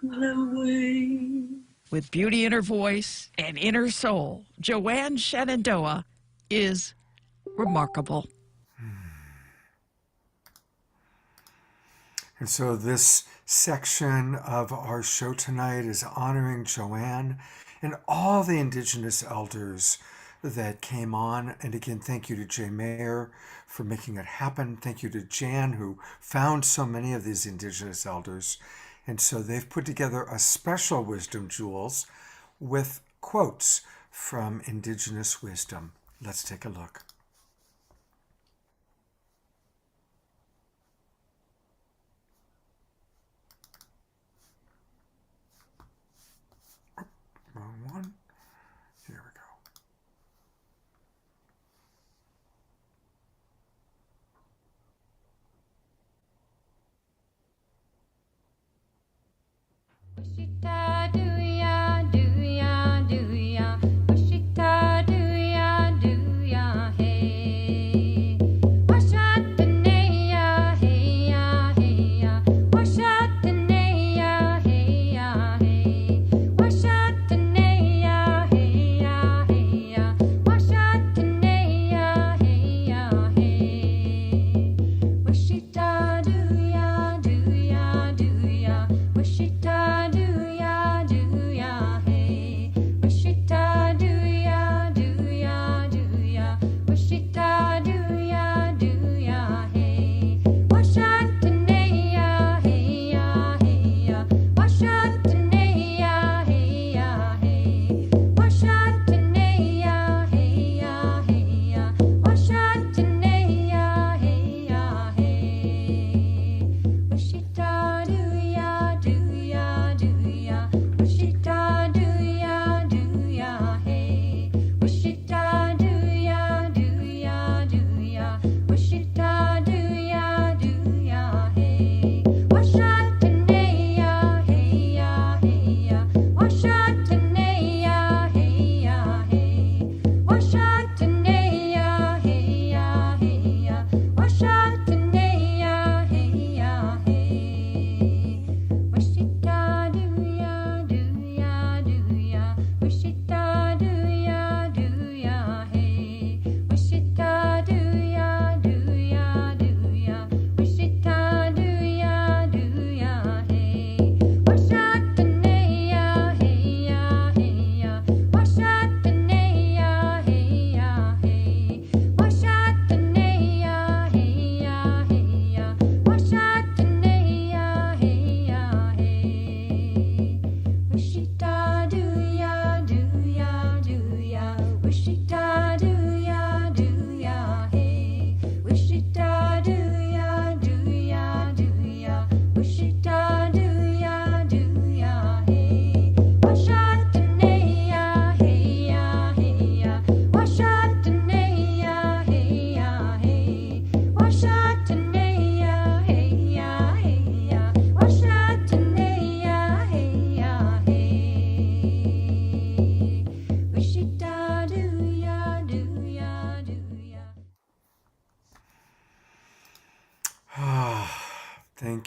the way. With beauty in her voice and in her soul, Joanne Shenandoah is remarkable. And so this section of our show tonight is honoring Joanne and all the Indigenous elders that came on. And again, thank you to Jay Mayer for making it happen. Thank you to Jan, who found so many of these Indigenous elders. And so they've put together a special wisdom jewels with quotes from Indigenous wisdom. Let's take a look. Wrong one.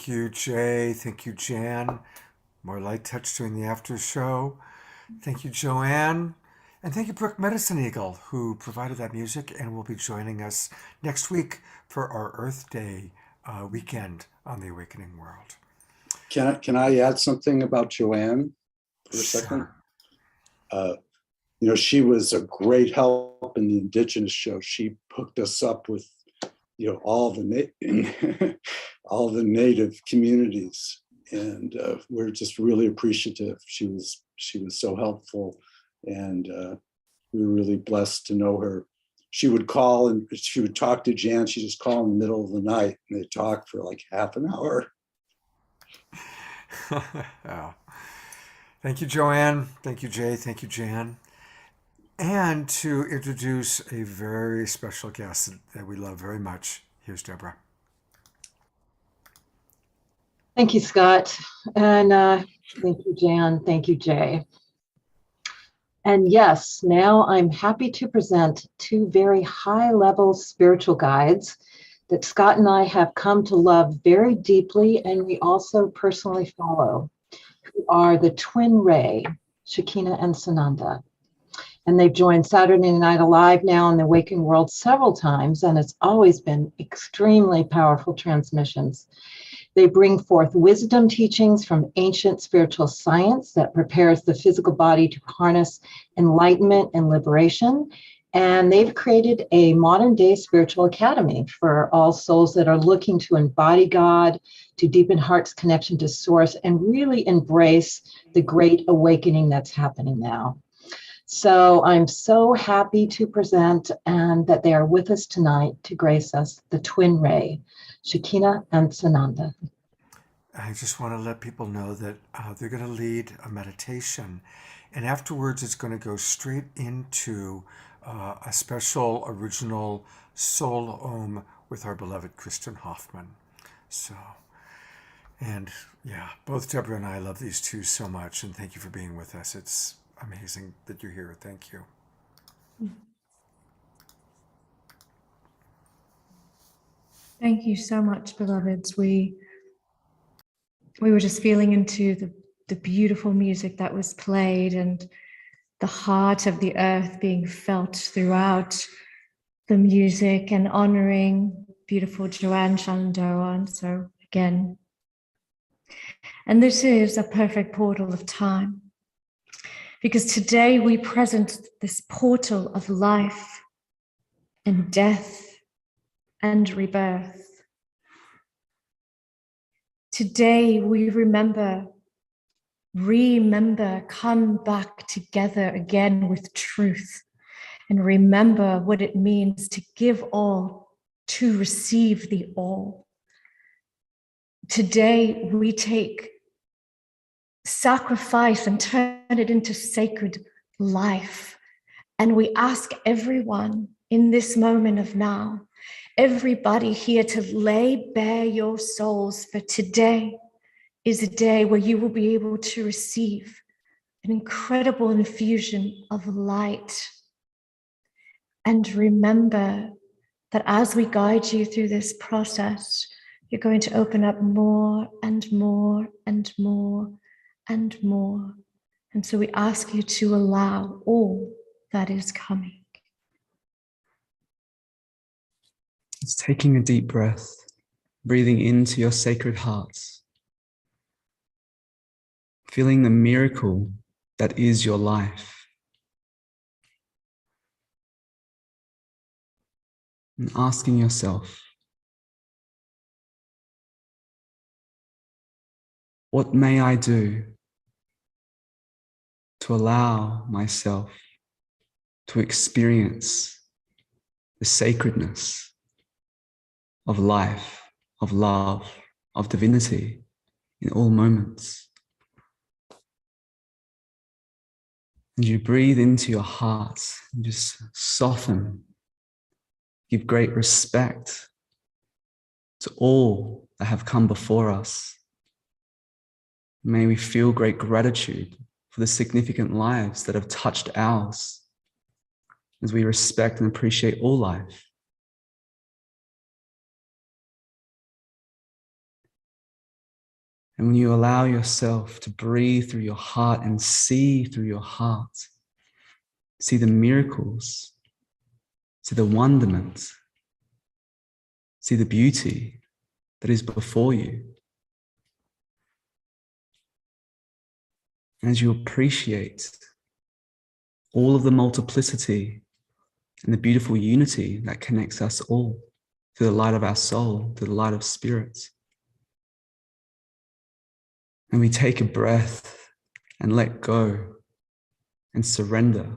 Thank you, Jay. Thank you, Jan. More light touch during the after show. Thank you, Joanne. And thank you, Brooke Medicine Eagle, who provided that music and will be joining us next week for our Earth Day weekend on the Awakening World. Can I add something about Joanne for a second? She was a great help in the Indigenous show. She hooked us up with, all the all the Native communities, and we're just really appreciative. She was so helpful, and we were really blessed to know her. She would call and she would talk to Jan. She'd just call in the middle of the night, and they'd talk for like half an hour. Oh. Thank you, Joanne. Thank you, Jay. Thank you, Jan. And to introduce a very special guest that we love very much, here's Deborah. Thank you, Scott. And thank you, Jan. Thank you, Jay. And yes, now I'm happy to present two very high-level spiritual guides that Scott and I have come to love very deeply, and we also personally follow, who are the twin ray, Shekinah and Sananda. And they've joined Saturday Night Alive now in the Waking World several times, and it's always been extremely powerful transmissions. They bring forth wisdom teachings from ancient spiritual science that prepares the physical body to harness enlightenment and liberation. And they've created a modern day spiritual academy for all souls that are looking to embody God, to deepen heart's connection to source, and really embrace the great awakening that's happening now. So I'm so happy to present and that they are with us tonight to grace us, the twin ray, Shekinah and Sananda. I just want to let people know that they're going to lead a meditation, and afterwards it's going to go straight into a special original soul om with our beloved Kristen Hoffman. So, And yeah, both Deborah and I love these two so much. And thank you for being with us. It's amazing that you're here. Thank you. Thank you so much, beloveds. We were just feeling into the beautiful music that was played and the heart of the earth being felt throughout the music and honoring beautiful Joanne Shenandoah. And so again, and this is a perfect portal of time because today we present this portal of life and death and rebirth. Today we remember, come back together again with truth and remember what it means to give all, to receive the all. Today we take sacrifice and turn it into sacred life. And we ask everyone in this moment of now, everybody here to lay bare your souls, for today is a day where you will be able to receive an incredible infusion of light. And remember that as we guide you through this process, you're going to open up more and more and more and more. And so we ask you to allow all that is coming. It's taking a deep breath, breathing into your sacred hearts, feeling the miracle that is your life, and asking yourself, what may I do to allow myself to experience the sacredness of life, of love, of divinity in all moments? And you breathe into your heart and just soften, give great respect to all that have come before us. May we feel great gratitude for the significant lives that have touched ours, as we respect and appreciate all life. And when you allow yourself to breathe through your heart and see through your heart, see the miracles, see the wonderment, see the beauty that is before you. And as you appreciate all of the multiplicity and the beautiful unity that connects us all to the light of our soul, to the light of spirit, and we take a breath and let go and surrender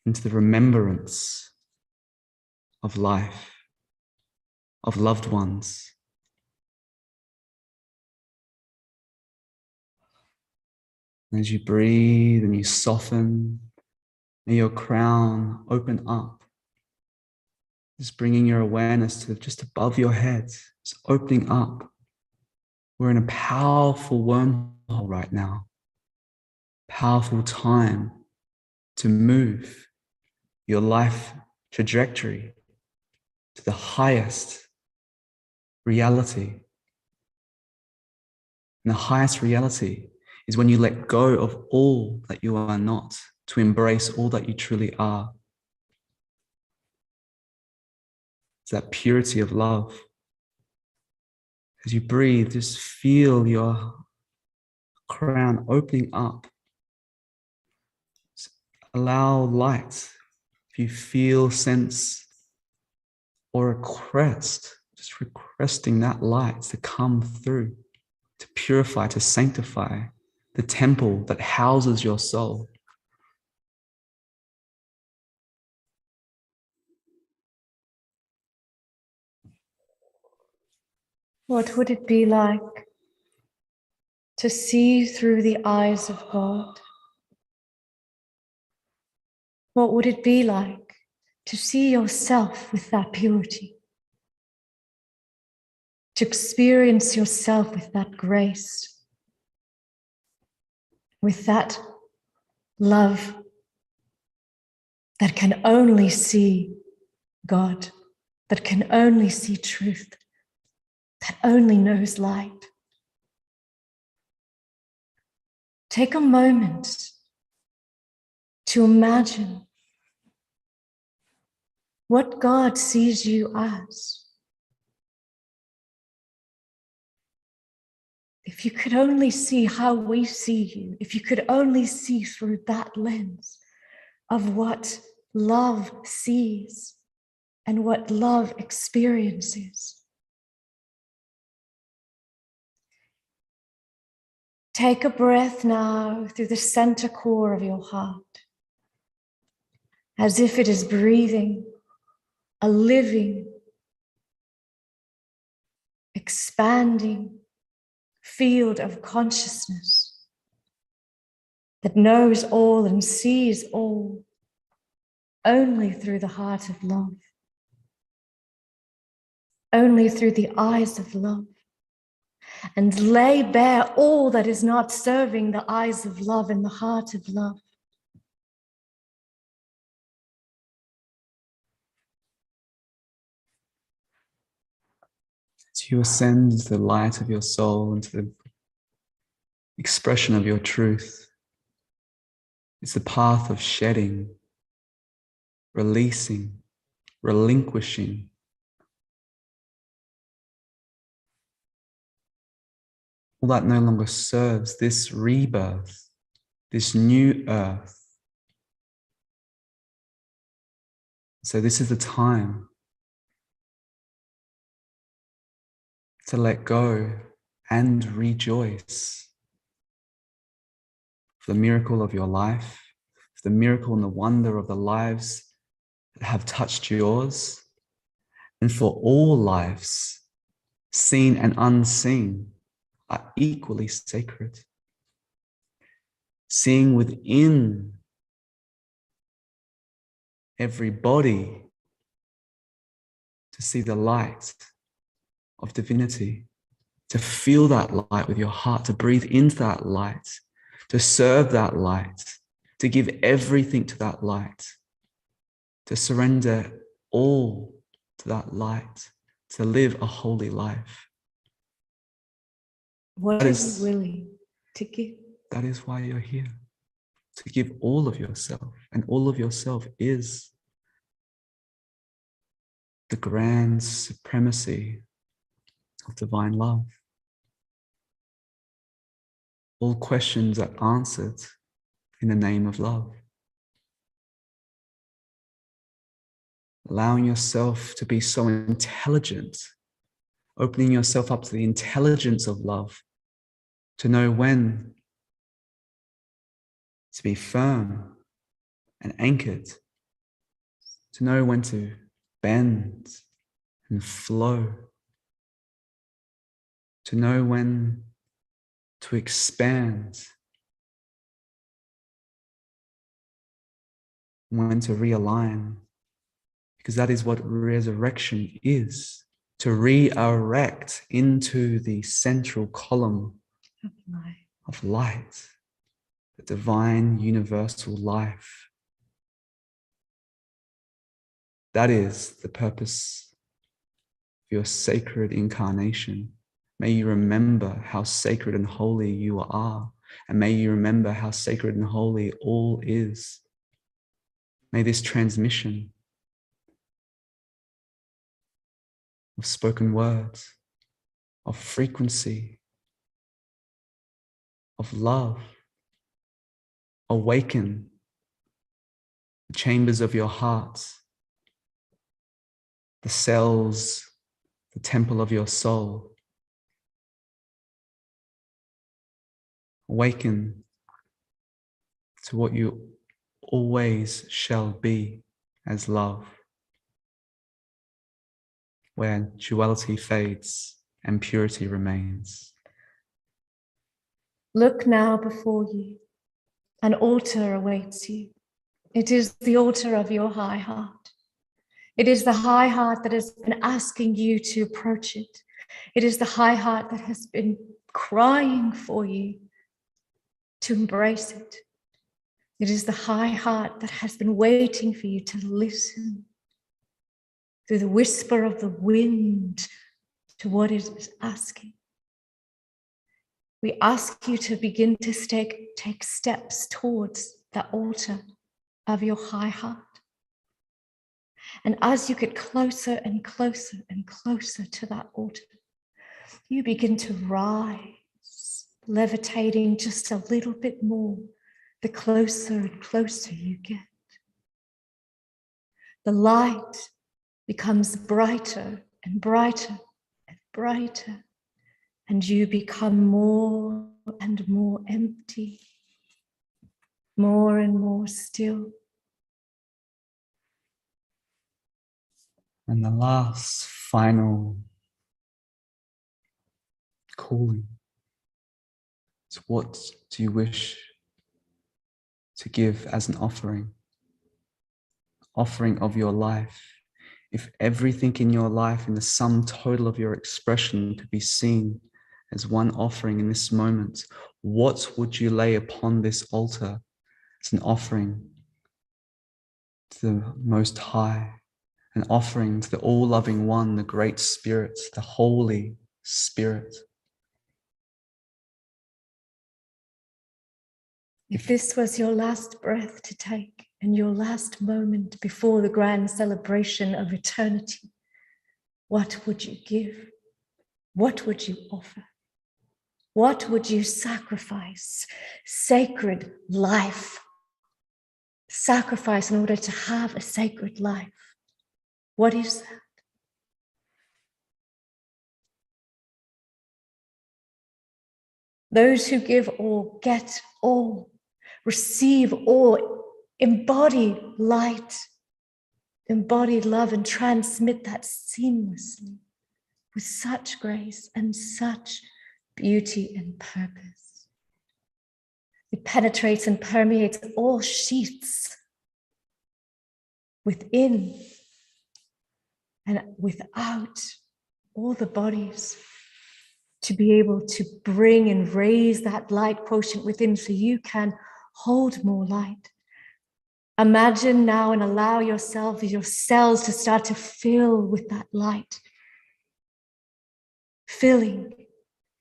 into the remembrance of life, of loved ones. As you breathe and you soften, may your crown open up, just bringing your awareness to just above your head, just opening up. We're in a powerful wormhole right now, powerful time to move your life trajectory to the highest reality. And the highest reality is when you let go of all that you are not, to embrace all that you truly are. It's that purity of love. As you breathe, just feel your crown opening up. Just allow light. If you feel, sense, or request, just requesting that light to come through, to purify, to sanctify the temple that houses your soul. What would it be like to see through the eyes of God? What would it be like to see yourself with that purity? to experience yourself with that grace, with that love that can only see God, that can only see truth, that only knows light. Take a moment to imagine what God sees you as. If you could only see how we see you, if you could only see through that lens of what love sees and what love experiences. Take a breath now through the center core of your heart, as if it is breathing a living, expanding field of consciousness that knows all and sees all only through the heart of love, only through the eyes of love, and lay bare all that is not serving the eyes of love and the heart of love. As you ascend into the light of your soul, into the expression of your truth, it's the path of shedding, releasing, relinquishing. All that no longer serves this rebirth, this new earth. So this is the time to let go and rejoice for the miracle of your life, for the miracle and the wonder of the lives that have touched yours, and for all lives, seen and unseen, are equally sacred. Seeing within every body to see the light of divinity, to feel that light with your heart, to breathe into that light, to serve that light, to give everything to that light, to surrender all to that light, to live a holy life. What is willing to give? That is why you're here, to give all of yourself, and all of yourself is the grand supremacy of divine love. All questions are answered in the name of love. Allowing yourself to be so intelligent, opening yourself up to the intelligence of love, to know when to be firm and anchored, to know when to bend and flow, to know when to expand, when to realign, because that is what resurrection is, to re-erect into the central column of light, the divine universal life. That is the purpose of your sacred incarnation. May you remember how sacred and holy you are, and may you remember how sacred and holy all is. May this transmission of spoken words, of frequency, of love, awaken the chambers of your heart, the cells, the temple of your soul. Awaken to what you always shall be as love, where duality fades and purity remains. Look now before you. An altar awaits you. It is the altar of your high heart. It is the high heart that has been asking you to approach it, It is the high heart that has been crying for you to embrace it. It is the high heart that has been waiting for you to listen through the whisper of the wind to what it is asking. We ask you to begin to take steps towards the altar of your high heart. And as you get closer and closer and closer to that altar, you begin to rise, levitating just a little bit more the closer and closer you get. The light becomes brighter and brighter and brighter, and you become more and more empty, more and more still. And the last final calling is, what do you wish to give as an offering? Offering of your life. If everything in your life, in the sum total of your expression, could be seen as one offering in this moment, what would you lay upon this altar as an offering to the Most High, an offering to the all-loving one, the Great Spirit, the Holy Spirit? If this was your last breath to take and your last moment before the grand celebration of eternity, what would you give? What would you offer? What would you sacrifice? Sacred life. Sacrifice in order to have a sacred life. What is that? Those who give all get all, receive all, embody light, embody love, and transmit that seamlessly with such grace and such beauty and purpose. It penetrates and permeates all sheaths within and without all the bodies, to be able to bring and raise that light quotient within so you can hold more light. Imagine now and allow yourself, your cells, to start to fill with that light, filling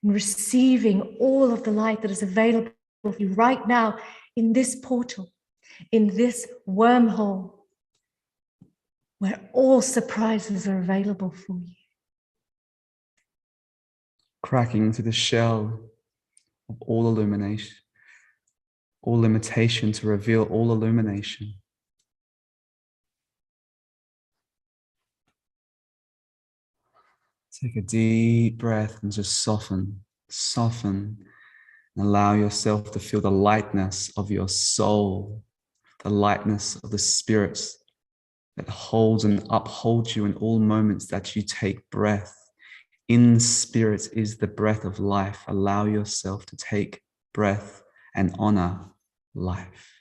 and receiving all of the light that is available for you right now in this portal, in this wormhole, where all surprises are available for you. Cracking into the shell of all illumination, all limitation to reveal all illumination. Take a deep breath and just soften, and allow yourself to feel the lightness of your soul, the lightness of the spirit that holds and upholds you in all moments that you take breath. In spirit is the breath of life. Allow yourself to take breath and honor life.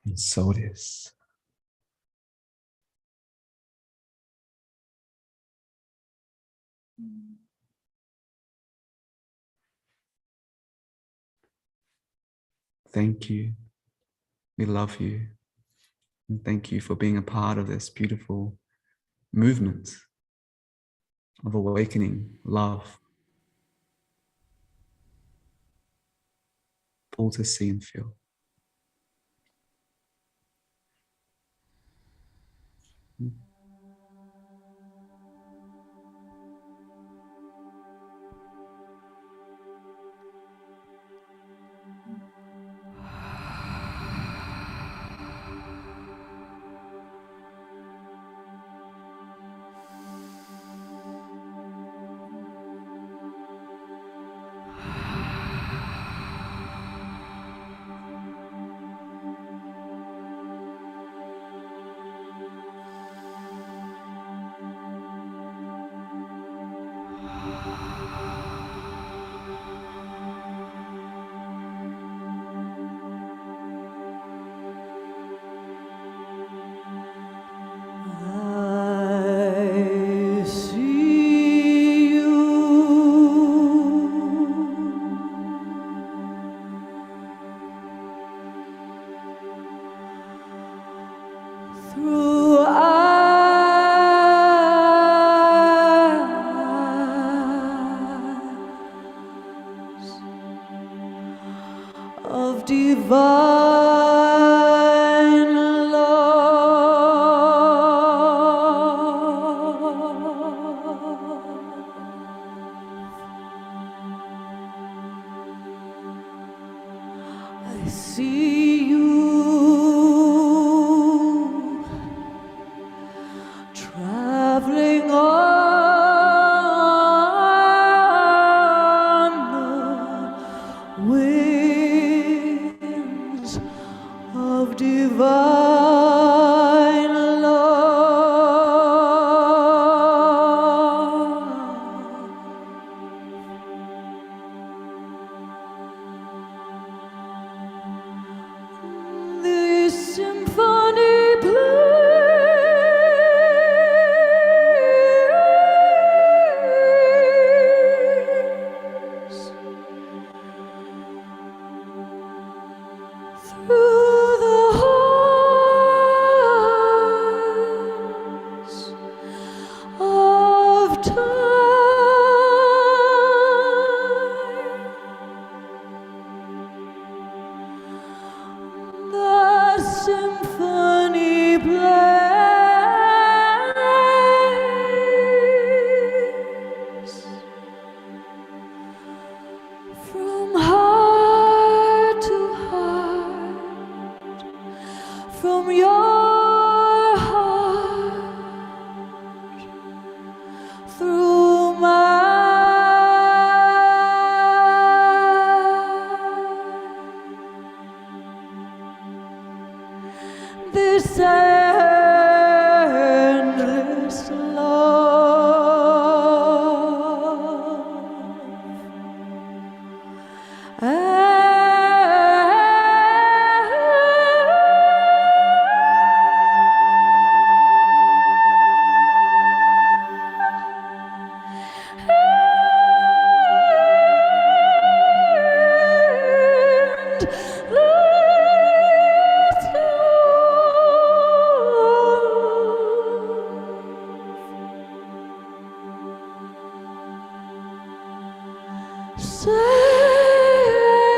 And so it is. Thank you. We love you. And thank you for being a part of this beautiful movement of awakening love. All to see and feel. of divine love. I see you traveling on the wings of divine love. This symphony plays through the hearts of time. The symphony plays from heart to heart, from your heart through mine. This endless love. Say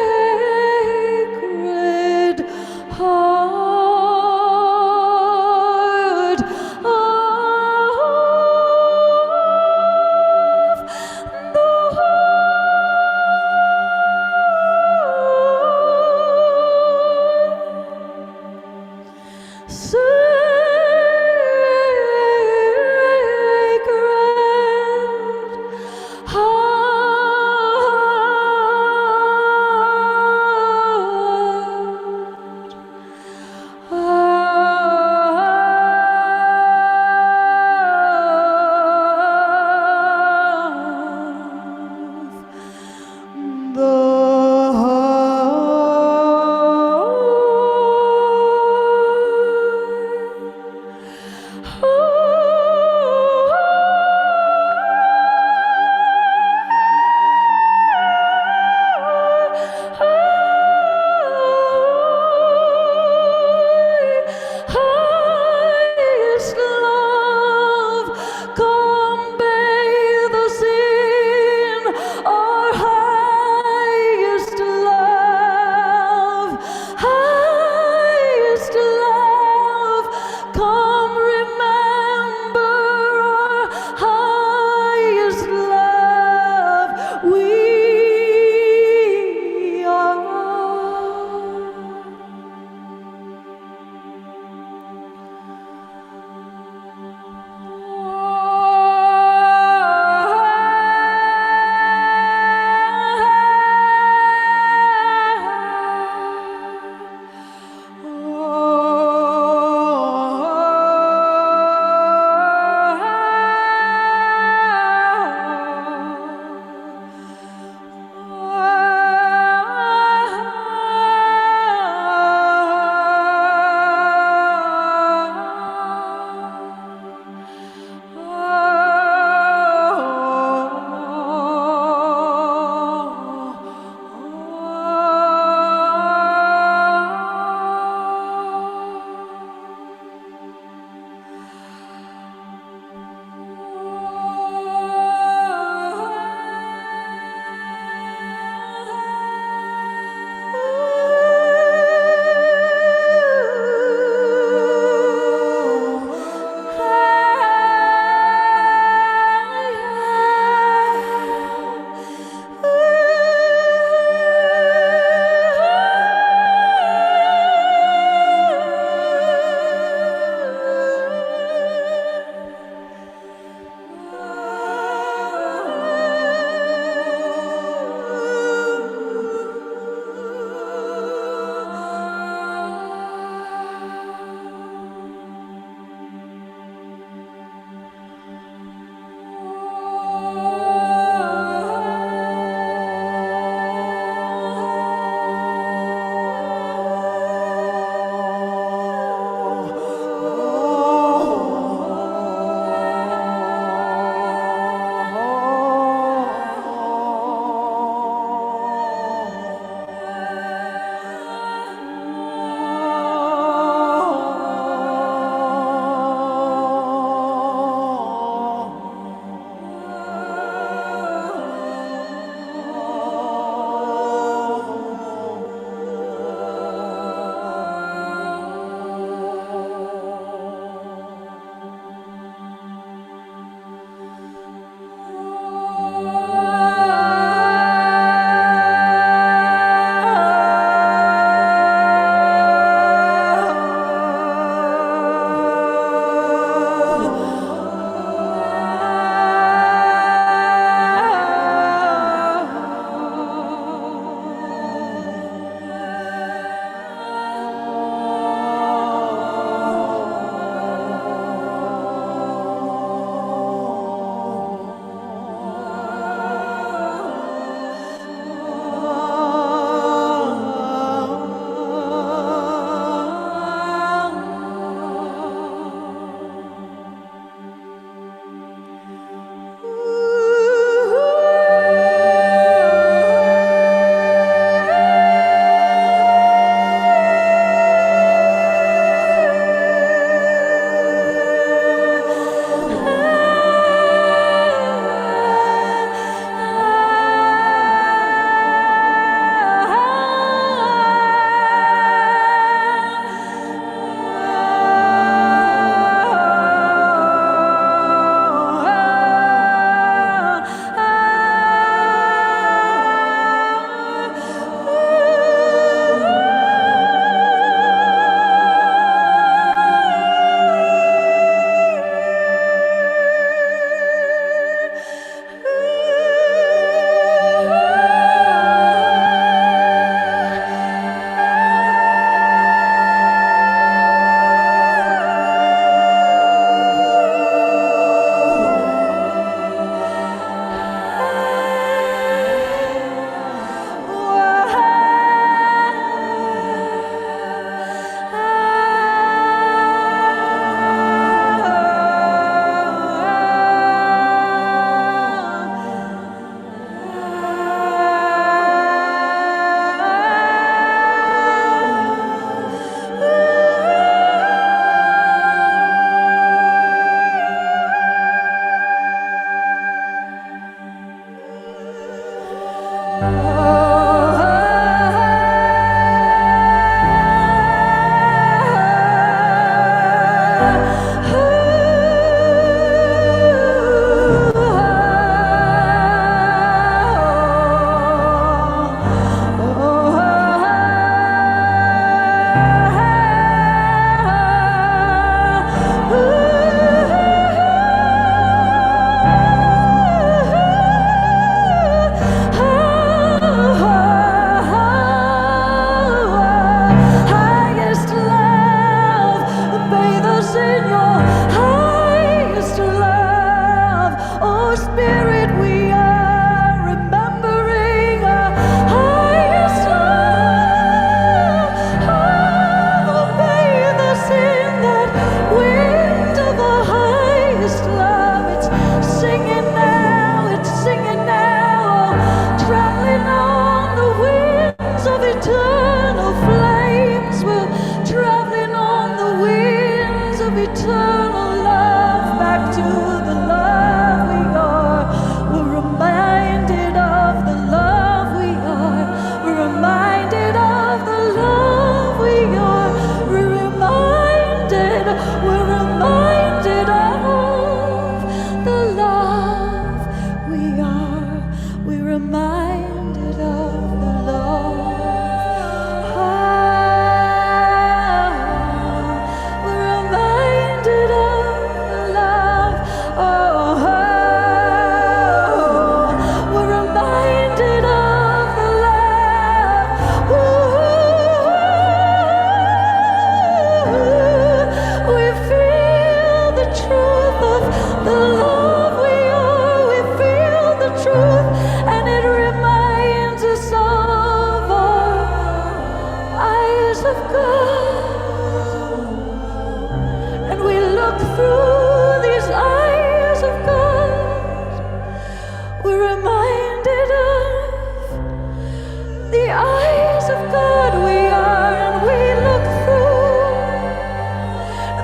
the eyes of God we are, and we look through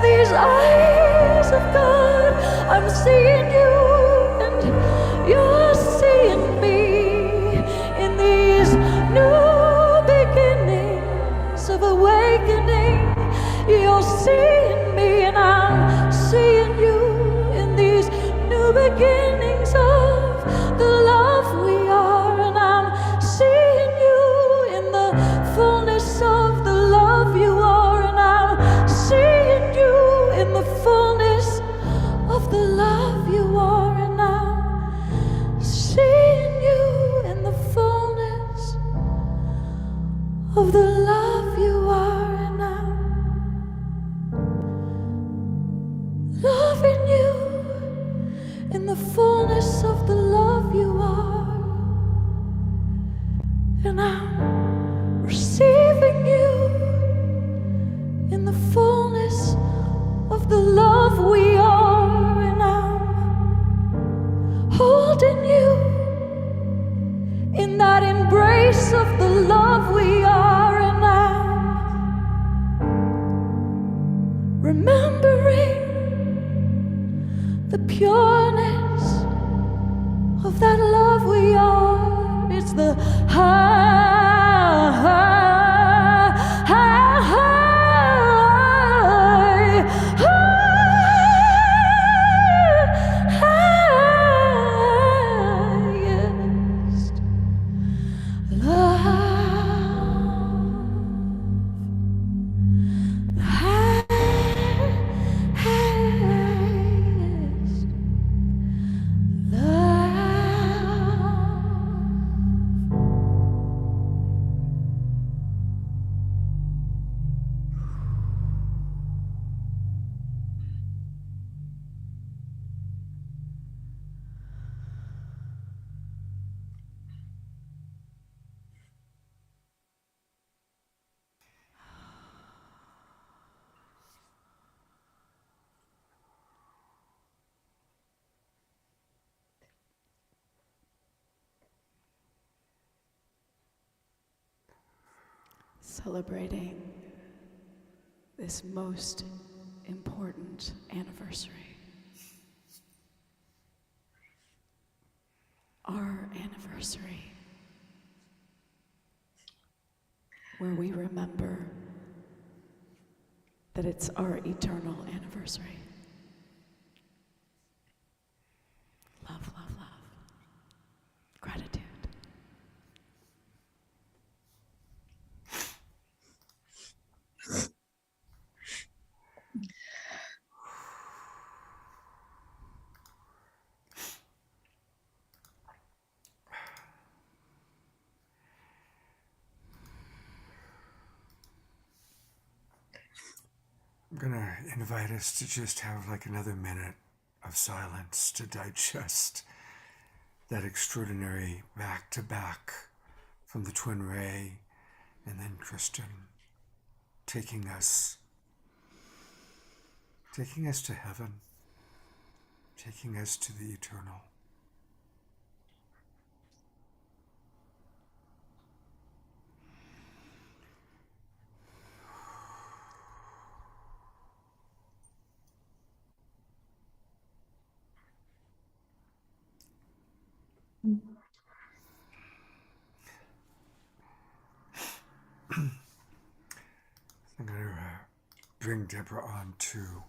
these eyes of God. I'm seeing you, and you're seeing me in these new beginnings of awakening. You're seeing me, and I'm seeing you in these new beginnings of the love we are, and I'm seeing you in the fullness of the love you are, and I'm seeing you in the fullness of the love you are, and I'm seeing you in the fullness of the love you are, and I'm loving you in the fullness of the love you are, and I'm receiving you in the fullness of the love we are, and I'm holding you in that embrace of the love we are, and I'm remembering the pureness of that love we are. It's the highest love, the highest love. Celebrating this most important anniversary. Our anniversary, where we remember that it's our eternal anniversary. Love, love, love. Gratitude. I'm going to invite us to just have like another minute of silence to digest that extraordinary back to back from the Twin Ray and then Kristen taking us to heaven, taking us to the eternal. I'm going to bring Deborah on too.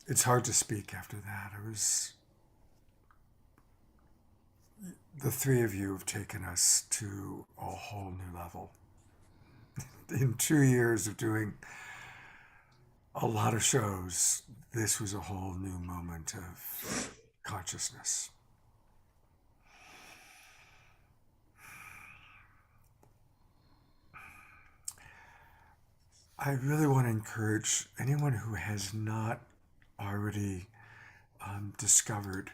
It's hard to speak after that. The three of you have taken us to a whole new level. In 2 years of doing a lot of shows, this was a whole new moment of consciousness. I really want to encourage anyone who has not already discovered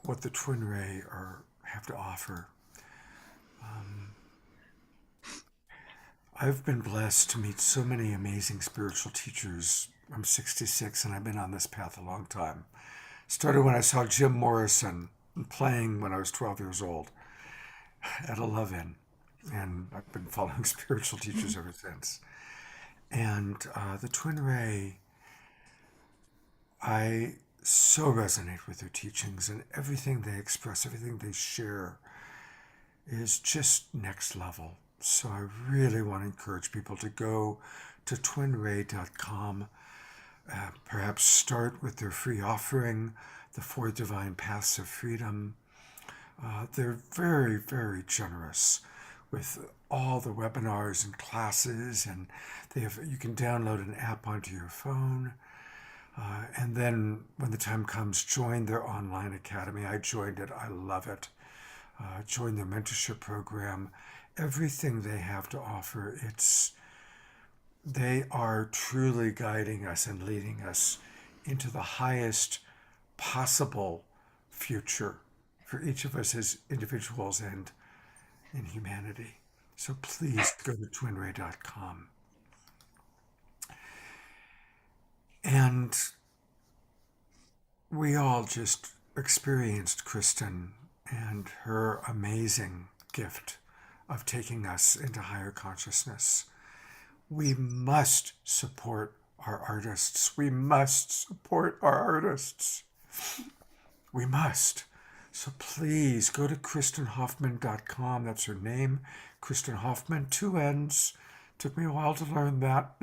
what the Twin Ray have to offer. I've been blessed to meet so many amazing spiritual teachers. I'm 66 and I've been on this path a long time. Started when I saw Jim Morrison playing when I was 12 years old at a Love-In, and I've been following spiritual teachers ever since. And the Twin Ray, I so resonate with their teachings, and everything they express, everything they share is just next level. So I really want to encourage people to go to twinray.com, perhaps start with their free offering, the 4 Divine Paths of Freedom. They're very, very generous with all the webinars and classes, and you can download an app onto your phone. And then when the time comes, join their online academy. I joined it. I love it. Join their mentorship program. Everything they have to offer, they are truly guiding us and leading us into the highest possible future for each of us as individuals and in humanity. So please go to twinray.com. And we all just experienced Kristen and her amazing gift of taking us into higher consciousness. We must support our artists. We must support our artists. We must. So please go to KristenHoffman.com. That's her name, Kristen Hoffman, 2 N's. Took me a while to learn that.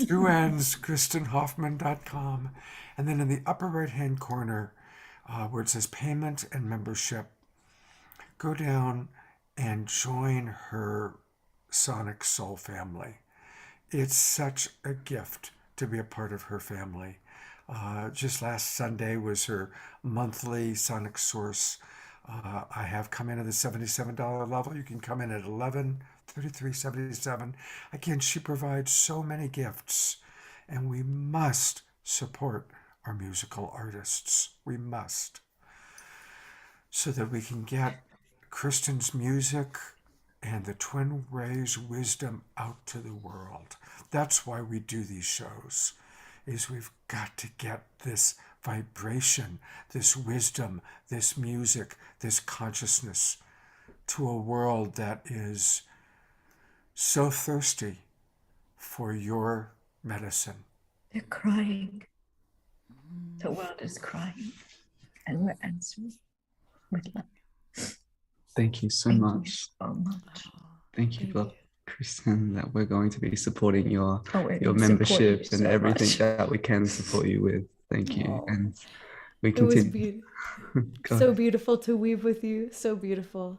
2 N's, KristenHoffman.com. And then in the upper right-hand corner, where it says payment and membership, go down and join her Sonic Soul family. It's such a gift to be a part of her family. Just last Sunday was her monthly Sonic Source. I have come in at the $77 level. You can come in at $11.33.77. Again, she provides so many gifts, and we must support our musical artists. We must, so that we can get Kristen's music and the Twin Rays wisdom out to the world. That's why we do these shows, is we've got to get this vibration, this wisdom, this music, this consciousness to a world that is so thirsty for your medicine. They're crying. The world is crying, and we're answering with love. Thank you so much. Thank you, beloved Kristen, that we're going to be supporting your membership and everything that we can support you with. Thank you. And we It was continue. so beautiful to weave with you. So beautiful.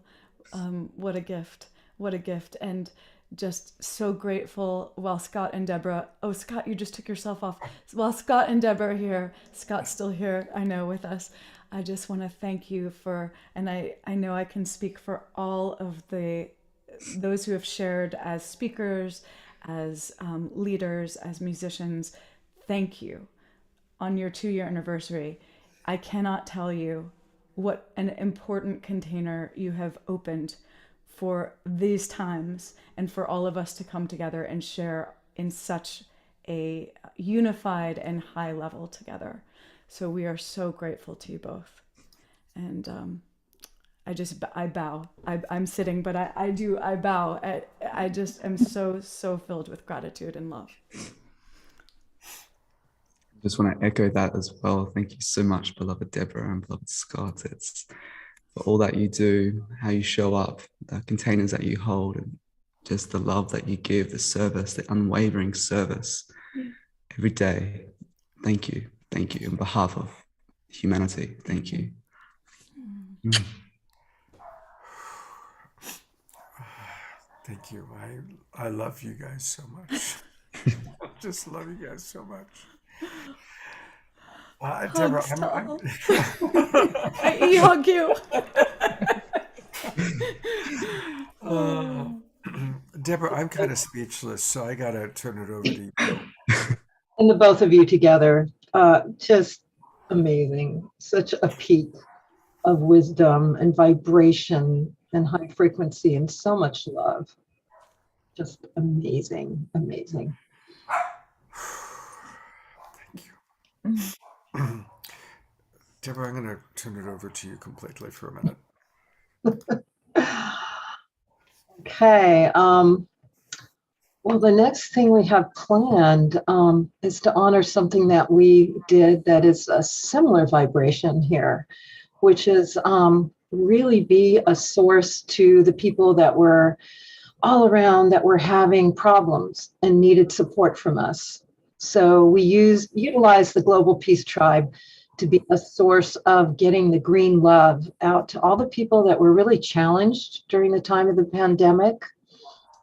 What a gift. What a gift. And just so grateful while Scott and Deborah, Scott, you just took yourself off. While Scott and Deborah are here, Scott's still here, I know, with us. I just want to thank you for, and I know I can speak for all of those who have shared as speakers, as leaders, as musicians. Thank you. On your 2-year anniversary, I cannot tell you what an important container you have opened for these times and for all of us to come together and share in such a unified and high level together. So we are so grateful to you both. And I bow. I'm sitting, but I bow. I just am so filled with gratitude and love. Just want to echo that as well. Thank you so much, beloved Deborah and beloved Scott. It's for all that you do, how you show up, the containers that you hold, and just the love that you give, the service, the unwavering service every day. Thank you. Thank you. On behalf of humanity, thank you. Thank you. I love you guys so much. I just love you guys so much. Deborah, I e-hug you. Deborah, I'm kind of speechless, so I got to turn it over to you. And the both of you together, just amazing. Such a peak of wisdom and vibration and high frequency and so much love. Just amazing, amazing. Deborah, I'm going to turn it over to you completely for a minute. Okay. Well, the next thing we have planned is to honor something that we did that is a similar vibration here, which is really be a source to the people that were all around that were having problems and needed support from us. So we utilized the Global Peace Tribe to be a source of getting the green love out to all the people that were really challenged during the time of the pandemic.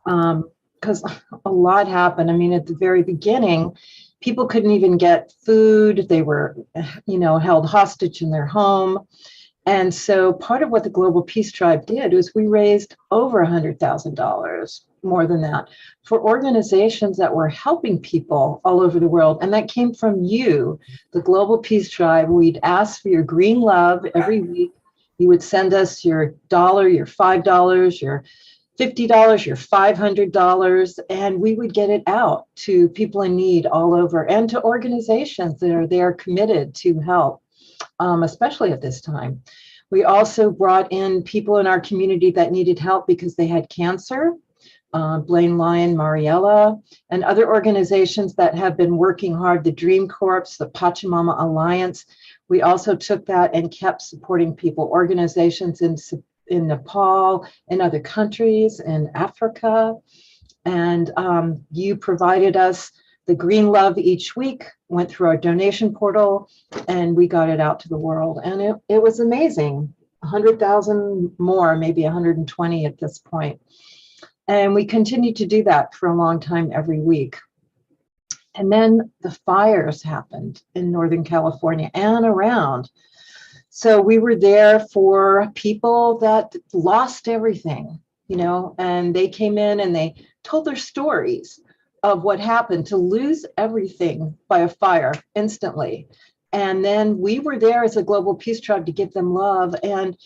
Because a lot happened. I mean, at the very beginning, people couldn't even get food. They were, held hostage in their home. And so part of what the Global Peace Tribe did was we raised over $100,000, more than that, for organizations that were helping people all over the world. And that came from you, the Global Peace Tribe. We'd ask for your green love every week. You would send us your $1, your $5, your $50, your $500, and we would get it out to people in need all over and to organizations that are there committed to help, especially at this time. We also brought in people in our community that needed help because they had cancer, Blaine Lyon, Mariella, and other organizations that have been working hard, the Dream Corps, the Pachamama Alliance. We also took that and kept supporting people, organizations in Nepal, in other countries, in Africa. And you provided us the green love each week, went through our donation portal, and we got it out to the world. And it was amazing. 100,000 more, maybe 120 at this point. And we continued to do that for a long time every week. And then the fires happened in Northern California and around. So we were there for people that lost everything, and they came in and they told their stories of what happened to lose everything by a fire instantly. And then we were there as a Global Peace Tribe to give them love. And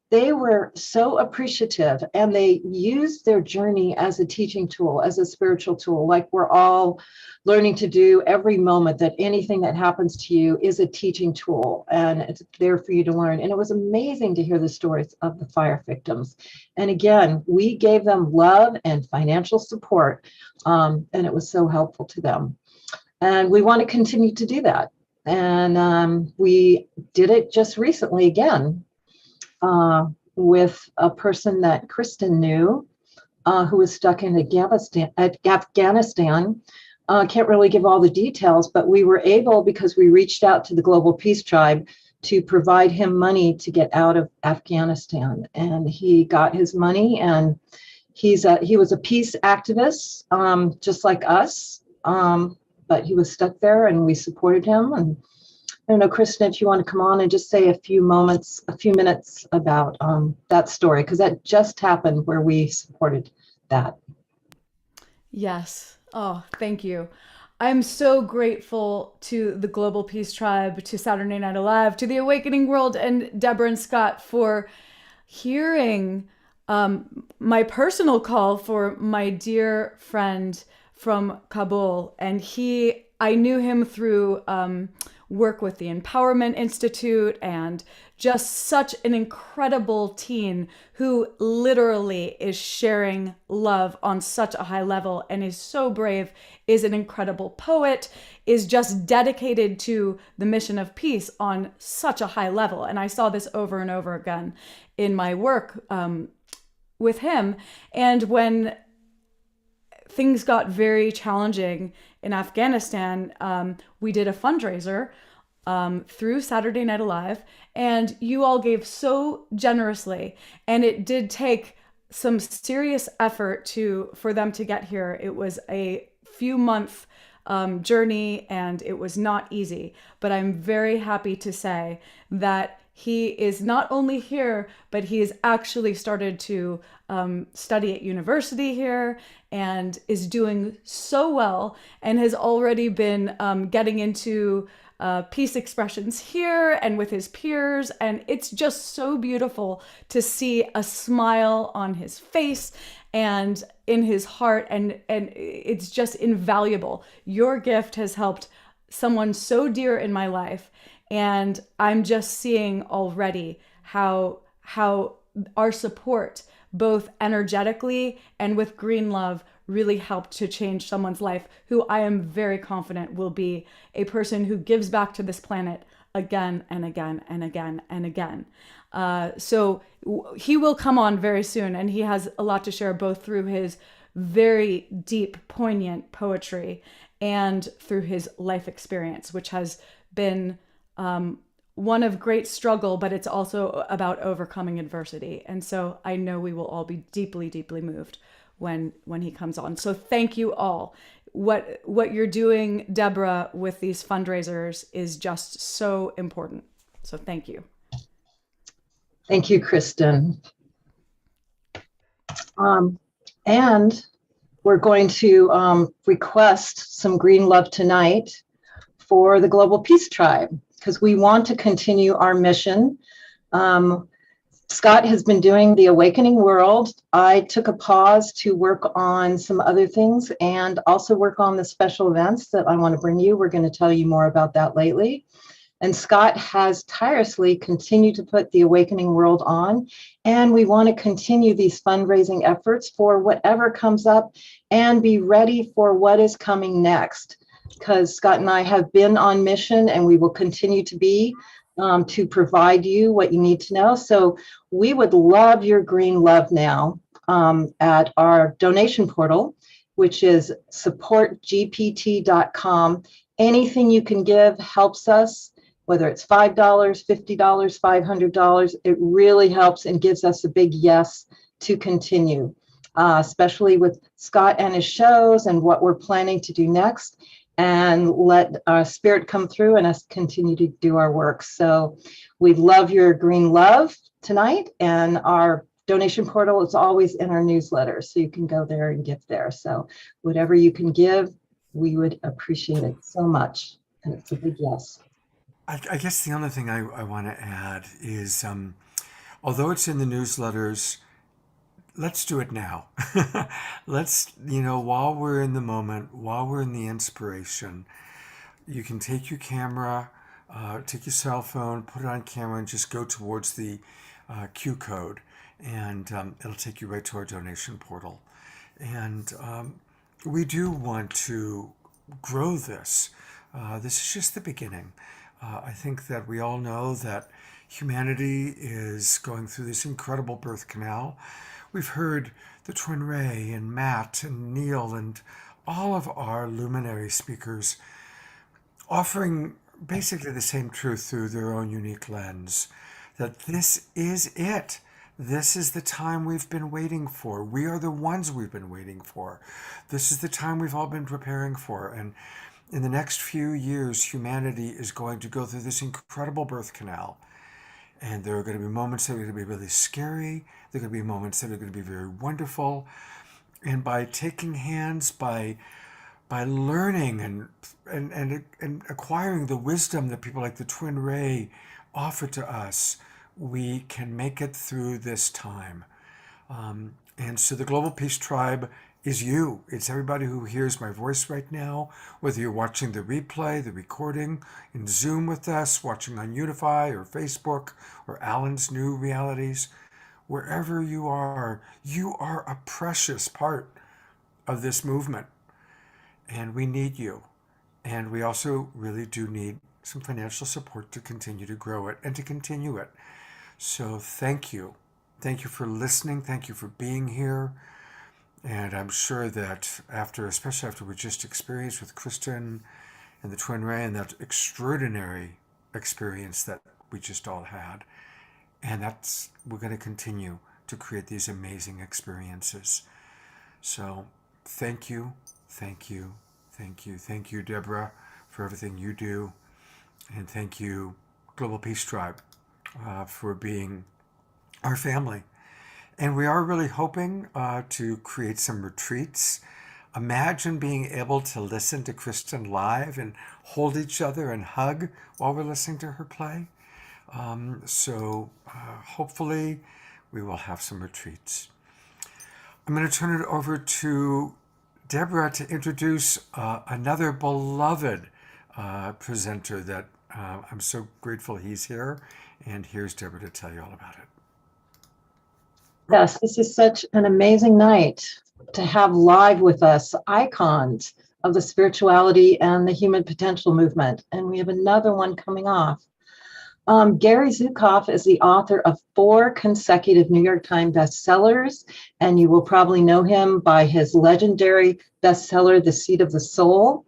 they were so appreciative, and they used their journey as a teaching tool, as a spiritual tool, like we're all learning to do every moment, that anything that happens to you is a teaching tool and it's there for you to learn. And it was amazing to hear the stories of the fire victims. And again, we gave them love and financial support, and it was so helpful to them. And we want to continue to do that. And we did it just recently again, with a person that Kristen knew, who was stuck in Afghanistan. Can't really give all the details, but we were able, because we reached out to the Global Peace Tribe, to provide him money to get out of Afghanistan. And he got his money, and he was a peace activist, just like us, but he was stuck there, and we supported him. And I don't know, Kristen, if you want to come on and just say a few minutes about that story, because that just happened where we supported that. Yes. Oh, thank you. I'm so grateful to the Global Peace Tribe, to Saturday Night Alive, to the Awakening World, and Deborah and Scott for hearing my personal call for my dear friend from Kabul. And I knew him through work with the Empowerment Institute, and just such an incredible teen who literally is sharing love on such a high level and is so brave, is an incredible poet, is just dedicated to the mission of peace on such a high level. And I saw this over and over again in my work with him. And when things got very challenging in Afghanistan, we did a fundraiser through Saturday Night Alive, and you all gave so generously, and it did take some serious effort for them to get here. It was a few month journey, and it was not easy, but I'm very happy to say that he is not only here, but he has actually started to study at university here and is doing so well, and has already been getting into peace expressions here and with his peers. And it's just so beautiful to see a smile on his face and in his heart. And it's just invaluable. Your gift has helped someone so dear in my life. And I'm just seeing already how our support, both energetically and with Green Love, really helped to change someone's life who I am very confident will be a person who gives back to this planet again and again and again and again. So he will come on very soon, and he has a lot to share, both through his very deep, poignant poetry and through his life experience, which has been one of great struggle, but it's also about overcoming adversity. And so I know we will all be deeply, deeply moved when he comes on. So thank you all. What you're doing, Deborah, with these fundraisers is just so important. So thank you. Thank you, Kristen. And we're going to request some Green Love tonight for the Global Peace Tribe, because we want to continue our mission. Scott has been doing the Awakening World. I took a pause to work on some other things and also work on the special events that I want to bring you. We're going to tell you more about that lately. And Scott has tirelessly continued to put the Awakening World on. And we want to continue these fundraising efforts for whatever comes up and be ready for what is coming next. Because Scott and I have been on mission, and we will continue to be, to provide you what you need to know. So we would love your Green Love now at our donation portal, which is supportgpt.com. Anything you can give helps us, whether it's $5, $50, $500. It really helps and gives us a big yes to continue, especially with Scott and his shows and what we're planning to do next. And let our spirit come through and us continue to do our work. So we love your Green Love tonight, and our donation portal is always in our newsletter, so you can go there and give there. So whatever you can give, we would appreciate it so much. And it's a big yes. I guess the only thing I want to add is, although it's in the newsletters, let's do it now. Let's, while we're in the moment, while we're in the inspiration, you can take your camera, take your cell phone, put it on camera, and just go towards the Q code, and it'll take you right to our donation portal. And we do want to grow this. This is just the beginning. I think that we all know that humanity is going through this incredible birth canal. We've heard the Twin Ray and Matt and Neil and all of our luminary speakers offering basically the same truth through their own unique lens, that this is it. This is the time we've been waiting for. We are the ones we've been waiting for. This is the time we've all been preparing for. And in the next few years, humanity is going to go through this incredible birth canal. And there are going to be moments that are going to be really scary. There are going to be moments that are going to be very wonderful. And by taking hands, by learning and acquiring the wisdom that people like the Twin Ray offer to us, we can make it through this time. And so the Global Peace Tribe is you. It's everybody who hears my voice right now, whether you're watching the replay, the recording in Zoom with us, watching on Unify or Facebook or Alan's New Realities. Wherever you are a precious part of this movement. And we need you. And we also really do need some financial support to continue to grow it and to continue it. So thank you. Thank you for listening. Thank you for being here. And I'm sure that especially after we just experienced with Kristen and the Twin Ray and that extraordinary experience that we just all had, and we're going to continue to create these amazing experiences. So thank you, thank you, thank you. Thank you, Deborah, for everything you do. And thank you, Global Peace Tribe, for being our family. And we are really hoping to create some retreats. Imagine being able to listen to Kristen live and hold each other and hug while we're listening to her play. So hopefully we will have some retreats. I'm going to turn it over to Deborah to introduce another beloved presenter that I'm so grateful he's here. And here's Deborah to tell you all about it. Yes, this is such an amazing night to have live with us icons of the spirituality and the human potential movement. And we have another one coming off. Gary Zukav is the author of 4 consecutive New York Times bestsellers, and you will probably know him by his legendary bestseller, The Seat of the Soul.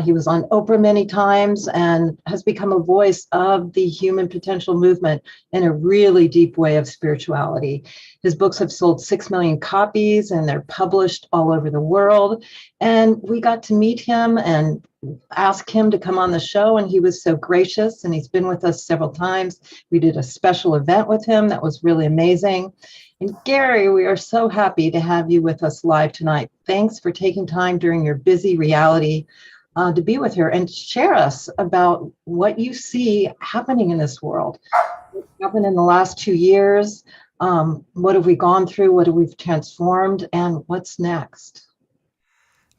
He was on Oprah many times and has become a voice of the human potential movement in a really deep way of spirituality. His books have sold 6 million copies and they're published all over the world. And we got to meet him and ask him to come on the show, and he was so gracious, and he's been with us several times. We did a special event with him that was really amazing. And Gary, we are so happy to have you with us live tonight. Thanks for taking time during your busy reality to be with her and share us about what you see happening in this world. What's happened in the last 2 years? What have we gone through? What have we transformed? And what's next?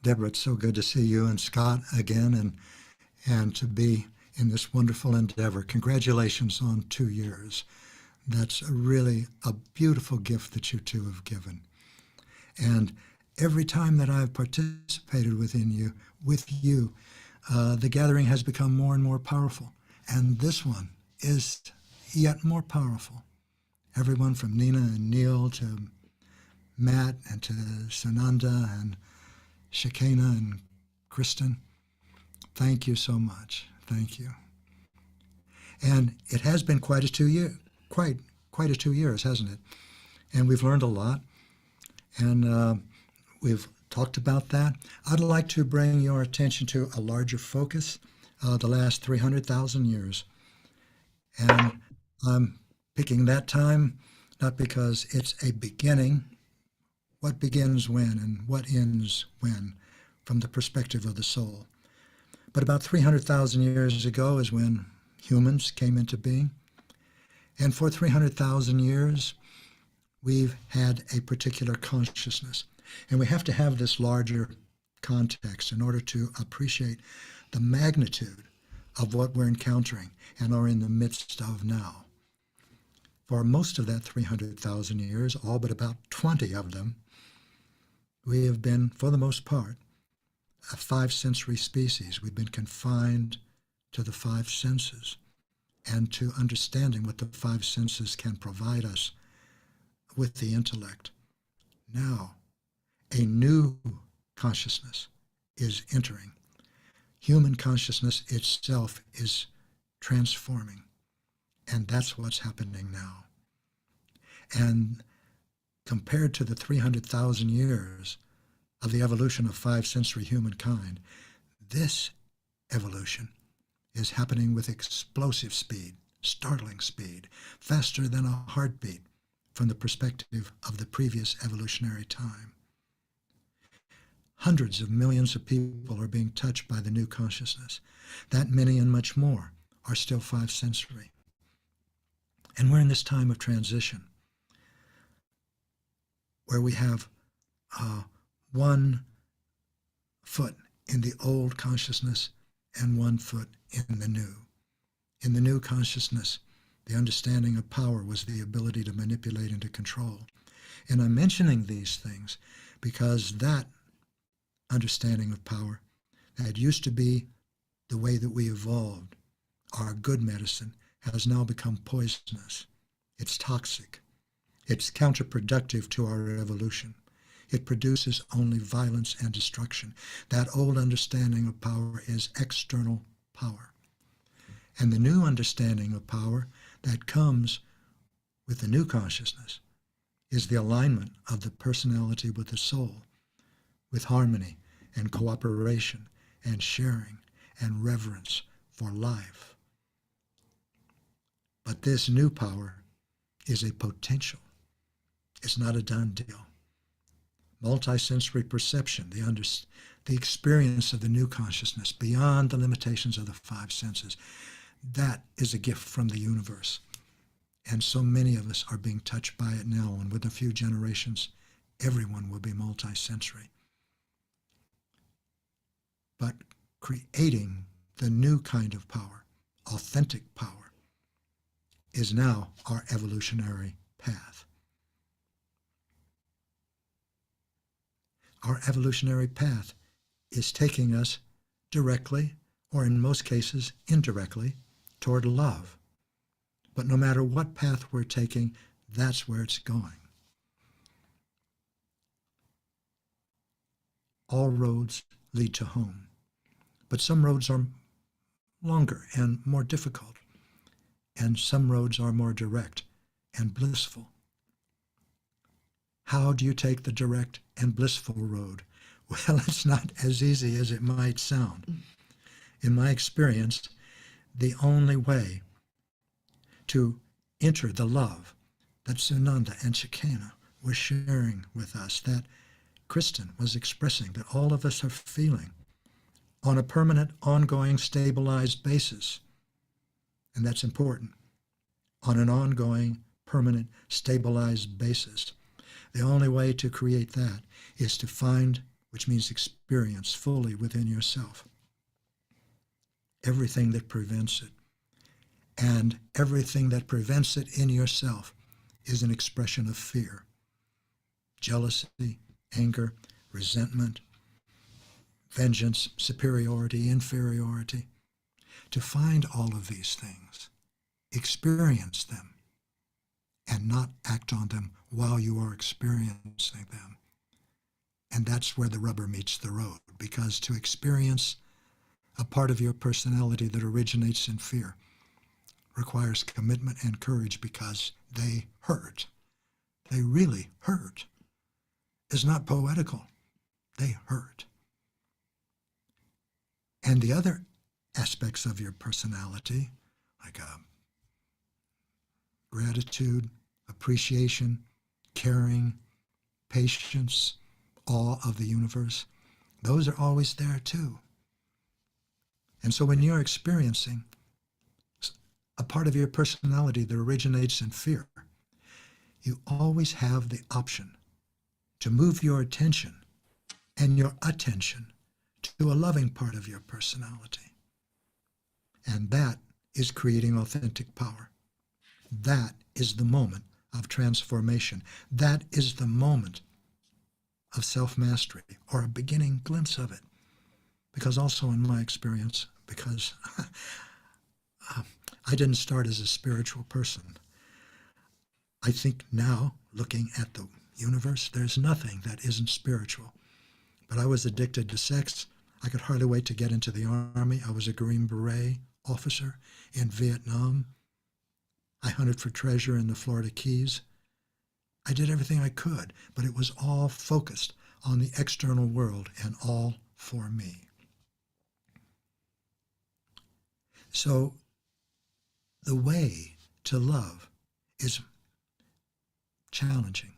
Deborah, it's so good to see you and Scott again and to be in this wonderful endeavor. Congratulations on 2 years. That's really a beautiful gift that you two have given. And every time that I've participated with you, the gathering has become more and more powerful. And this one is yet more powerful. Everyone from Nina and Neil to Matt and to Sananda and Shekinah and Kristen, thank you so much. Thank you. And it has been quite a 2 years, hasn't it? And we've learned a lot, and we've talked about that. I'd like to bring your attention to a larger focus, the last 300,000 years. And I'm picking that time not because it's a beginning, what begins when and what ends when, from the perspective of the soul. But about 300,000 years ago is when humans came into being. And for 300,000 years, we've had a particular consciousness. And we have to have this larger context in order to appreciate the magnitude of what we're encountering and are in the midst of now. For most of that 300,000 years, all but about 20 of them, we have been, for the most part, a 5-sensory species. We've been confined to the 5 senses and to understanding what the 5 senses can provide us with the intellect. Now, a new consciousness is entering. Human consciousness itself is transforming, and that's what's happening now. And compared to the 300,000 years of the evolution of 5-sensory humankind, this evolution is happening with explosive speed, startling speed, faster than a heartbeat from the perspective of the previous evolutionary time. Hundreds of millions of people are being touched by the new consciousness. That many and much more are still 5-sensory. And we're in this time of transition where we have 1 foot in the old consciousness and 1 foot in the new. In the new consciousness, the understanding of power was the ability to manipulate and to control. And I'm mentioning these things because that understanding of power that used to be the way that we evolved, our good medicine, has now become poisonous. It's toxic. It's counterproductive to our evolution. It produces only violence and destruction. That old understanding of power is external power. And the new understanding of power that comes with the new consciousness is the alignment of the personality with the soul, with harmony and cooperation and sharing and reverence for life. But this new power is a potential. It's not a done deal. Multisensory perception, the experience of the new consciousness beyond the limitations of the 5 senses, that is a gift from the universe. And so many of us are being touched by it now, and with a few generations, everyone will be multisensory. But creating the new kind of power authentic power, is now our evolutionary path. Our evolutionary path is taking us directly, or in most cases indirectly, toward love. But no matter what path we're taking, that's where it's going. All roads lead to home, but some roads are longer and more difficult, and some roads are more direct and blissful. How do you take the direct and blissful road? Well, it's not as easy as it might sound. In my experience, the only way to enter the love that Sunanda and Shekinah were sharing with us, that Kristen was expressing, that all of us are feeling on a permanent, ongoing, stabilized basis. And that's important. On an ongoing, permanent, stabilized basis. The only way to create that is to find, which means experience fully within yourself, everything that prevents it. And everything that prevents it in yourself is an expression of fear. Jealousy, anger, resentment, vengeance, superiority, inferiority. To find all of these things, experience them, and not act on them while you are experiencing them. And that's where the rubber meets the road, because to experience a part of your personality that originates in fear requires commitment and courage, because they hurt. They really hurt. It's not poetical. They hurt. And the other aspects of your personality, like gratitude, appreciation, caring, patience, awe of the universe, those are always there too. And so when you're experiencing a part of your personality that originates in fear, you always have the option to move your attention and your attention to a loving part of your personality. And that is creating authentic power. That is the moment of transformation. That is the moment of self-mastery, or a beginning glimpse of it. Because also in my experience, because I didn't start as a spiritual person. I think now, looking at the universe, there's nothing that isn't spiritual. But I was addicted to sex. I could hardly wait to get into the Army. I was a Green Beret officer in Vietnam. I hunted for treasure in the Florida Keys. I did everything I could, but it was all focused on the external world and all for me. So the way to love is challenging.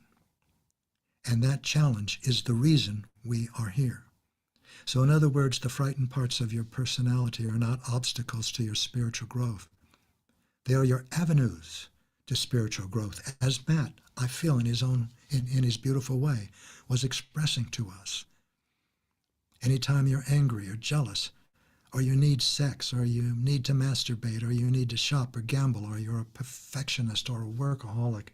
And that challenge is the reason we are here. So in other words, the frightened parts of your personality are not obstacles to your spiritual growth. They are your avenues to spiritual growth, as Matt, I feel in his beautiful way, was expressing to us. Anytime you're angry or jealous, or you need sex, or you need to masturbate, or you need to shop or gamble, or you're a perfectionist or a workaholic,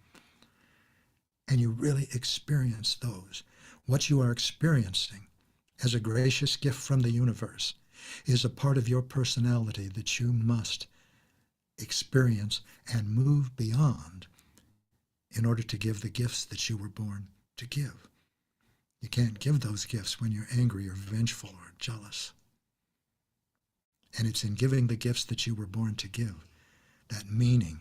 and you really experience those, what you are experiencing as a gracious gift from the universe is a part of your personality that you must experience and move beyond in order to give the gifts that you were born to give. You can't give those gifts when you're angry or vengeful or jealous. And it's in giving the gifts that you were born to give that meaning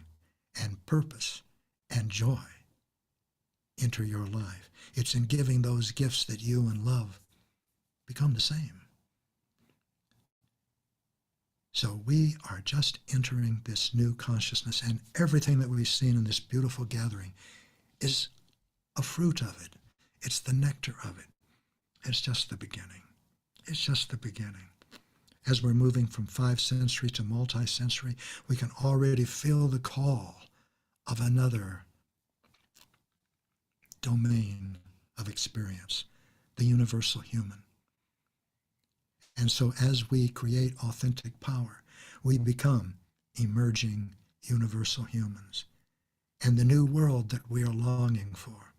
and purpose and joy enter your life. It's in giving those gifts that you and love become the same. So we are just entering this new consciousness, and everything that we've seen in this beautiful gathering is a fruit of it. It's the nectar of it. It's just the beginning. It's just the beginning. As we're moving from 5 sensory to multi-sensory, we can already feel the call of another domain of experience, the universal human. And so as we create authentic power, we become emerging universal humans, and the new world that we are longing for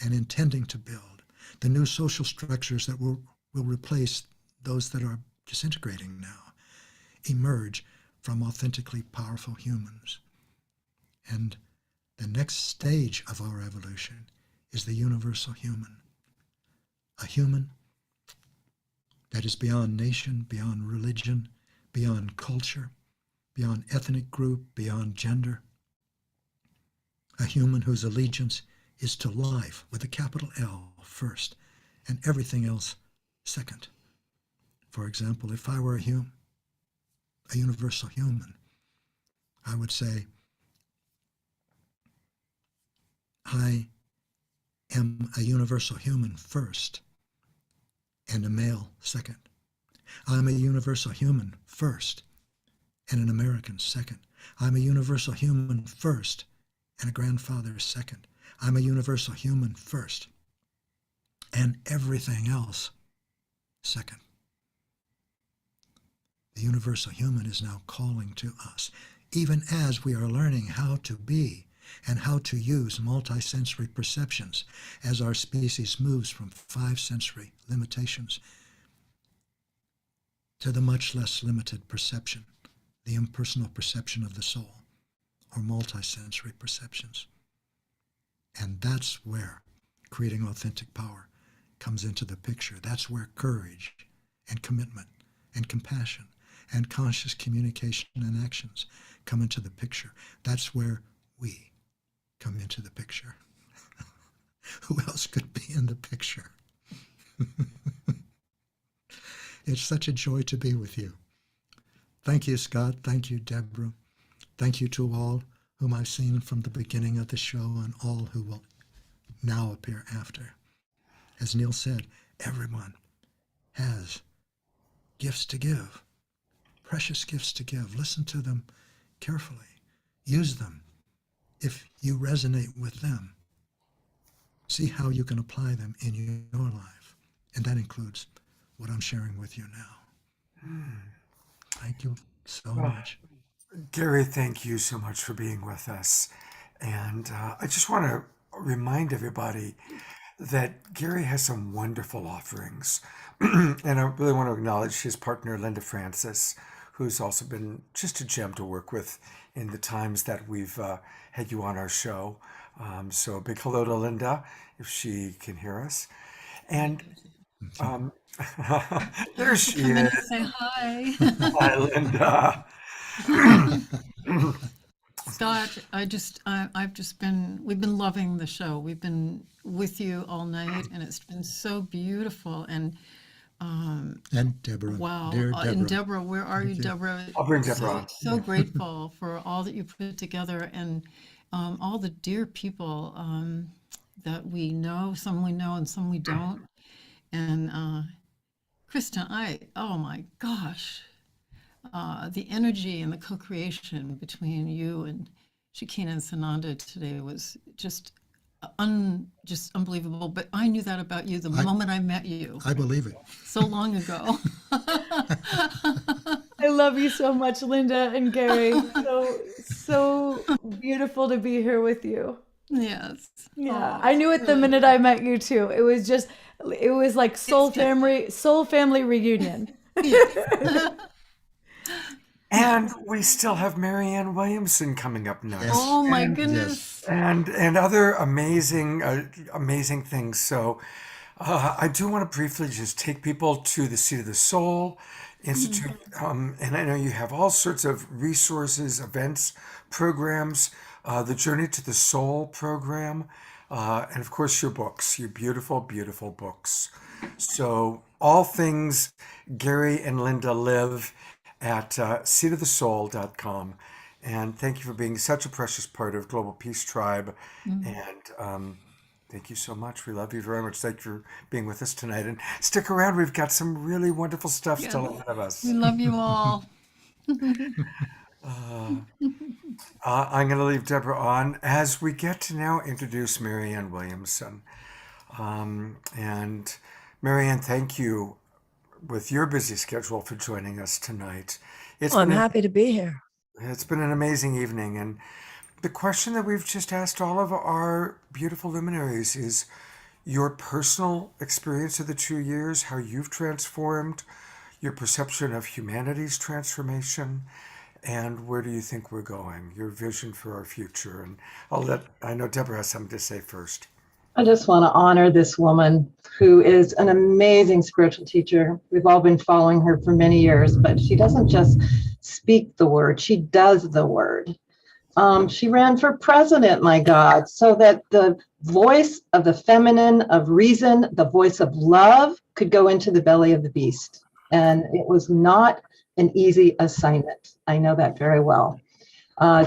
and intending to build, the new social structures that will replace those that are disintegrating now, emerge from authentically powerful humans. And the next stage of our evolution is the universal human, a human that is beyond nation, beyond religion, beyond culture, beyond ethnic group, beyond gender, a human whose allegiance is to life with a capital L first and everything else second. For example, if I were a universal human, I would say, I am a universal human first and a male second. I'm a universal human first and an American second. I'm a universal human first and a grandfather second. I'm a universal human first and everything else second. The universal human is now calling to us, even as we are learning how to be and how to use multisensory perceptions as our species moves from 5 sensory limitations to the much less limited perception, the impersonal perception of the soul, or multisensory perceptions. And that's where creating authentic power comes into the picture. That's where courage and commitment and compassion and conscious communication and actions come into the picture. That's where we come into the picture. Who else could be in the picture? It's such a joy to be with you. Thank you, Scott. Thank you, Deborah. Thank you to all whom I've seen from the beginning of the show and all who will now appear after. As Neil said, everyone has gifts to give, precious gifts to give. Listen to them carefully. Use them if you resonate with them. See how you can apply them in your life. And that includes what I'm sharing with you now. Thank you so much. Gary, thank you so much for being with us. And I just want to remind everybody that Gary has some wonderful offerings. And I really want to acknowledge his partner, Linda Francis, who's also been just a gem to work with in the times that we've had you on our show. So a big hello to Linda, if she can hear us. And there she Come in is. and say hi. Hi, Linda. Scott, we've been loving the show. We've been with you all night, and it's been so beautiful. And Deborah. wow. Dear Deborah. And Deborah, where are you, Deborah? I'll bring Deborah on. So grateful for all that you put together, and all the dear people that we know, some we know and some we don't. And Krista, oh my gosh, the energy and the co-creation between you and Shakina and Sananda today was just unbelievable. But I knew that about you the moment I met you. I believe it. So long ago. I love you so much, Linda and Gary. So beautiful to be here with you. Yes. Yeah, I knew it the minute I met you too. It was like soul family reunion. And we still have Marianne Williamson coming up next. Oh my goodness. And other amazing things. So I do want to briefly just take people to the Seat of the Soul Institute. And I know you have all sorts of resources, events, programs, the Journey to the Soul program, and of course your books, your beautiful, beautiful books. So all things Gary and Linda live at seatofthesoul.com. And thank you for being such a precious part of Global Peace Tribe. And thank you so much. We love you very much. Thank you for being with us tonight. And stick around. We've got some really wonderful stuff still ahead of us. We love you all. I'm going to leave Deborah on as we get to now introduce Marianne Williamson. And Marianne, thank you with your busy schedule for joining us tonight. I'm happy to be here. It's been an amazing evening. And the question that we've just asked all of our beautiful luminaries is your personal experience of the 2 years, how you've transformed, your perception of humanity's transformation, and where do you think we're going, your vision for our future. And I know Deborah has something to say first. I just want to honor this woman who is an amazing spiritual teacher. We've all been following her for many years, but she doesn't just speak the word, she does the word. She ran for president, my God, so that the voice of the feminine, of reason, the voice of love could go into the belly of the beast. And it was not an easy assignment. I know that very well.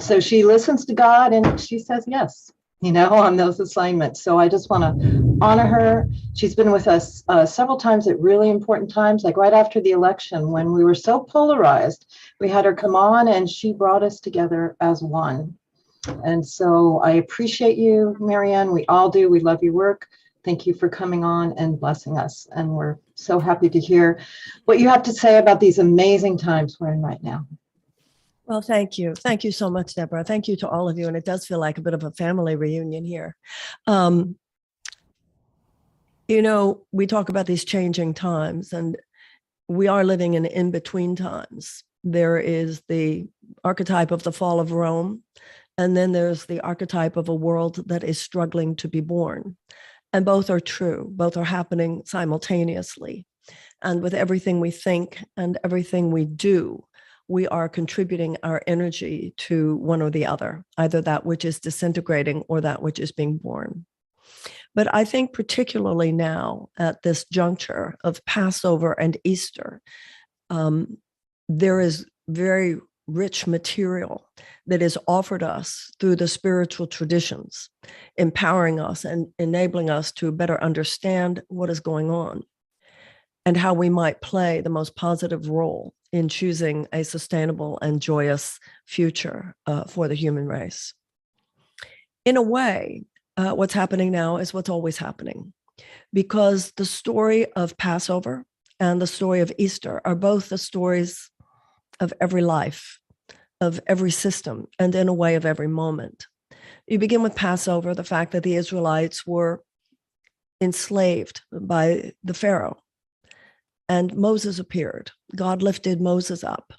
So she listens to God and she says yes, on those assignments. So I just want to honor her. She's been with us several times at really important times, like right after the election when we were so polarized. We had her come on and she brought us together as one. And so I appreciate you, Marianne. We all do. We love your work. Thank you for coming on and blessing us. And we're so happy to hear what you have to say about these amazing times we're in right now. Well, thank you. Thank you so much, Deborah. Thank you to all of you. And it does feel like a bit of a family reunion here. We talk about these changing times, and we are living in in-between times. There is the archetype of the fall of Rome, and then there's the archetype of a world that is struggling to be born. And both are true. Both are happening simultaneously. And with everything we think and everything we do, we are contributing our energy to one or the other, either that which is disintegrating or that which is being born. But I think particularly now at this juncture of Passover and Easter, there is very rich material that is offered us through the spiritual traditions, empowering us and enabling us to better understand what is going on and how we might play the most positive role in choosing a sustainable and joyous future for the human race. In a way, what's happening now is what's always happening, because the story of Passover and the story of Easter are both the stories of every life, of every system, and in a way of every moment. You begin with Passover, the fact that the Israelites were enslaved by the Pharaoh, and Moses appeared. God lifted Moses up,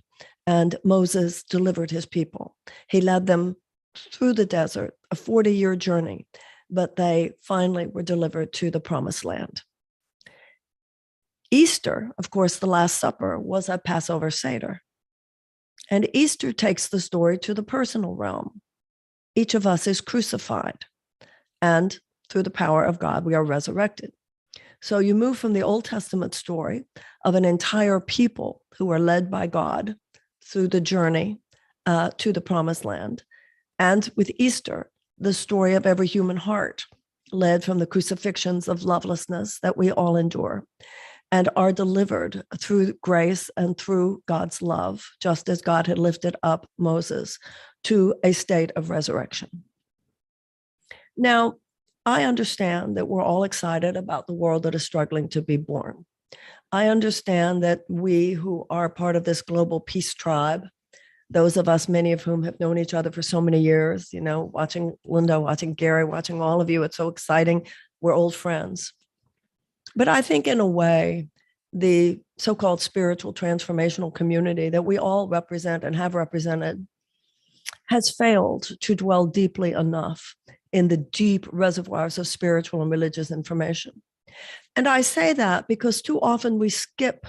and Moses delivered his people. He led them through the desert, a 40-year journey, but they finally were delivered to the promised land. Easter, of course, the Last Supper, was a Passover Seder. And Easter takes the story to the personal realm. Each of us is crucified, and through the power of God, we are resurrected. So you move from the Old Testament story of an entire people who are led by God through the journey to the promised land. And with Easter, the story of every human heart led from the crucifixions of lovelessness that we all endure and are delivered through grace and through God's love, just as God had lifted up Moses to a state of resurrection. Now, I understand that we're all excited about the world that is struggling to be born. I understand that we who are part of this global peace tribe, those of us, many of whom have known each other for so many years, watching Linda, watching Gary, watching all of you, it's so exciting. We're old friends. But I think in a way, the so-called spiritual transformational community that we all represent and have represented has failed to dwell deeply enough in the deep reservoirs of spiritual and religious information. And I say that because too often we skip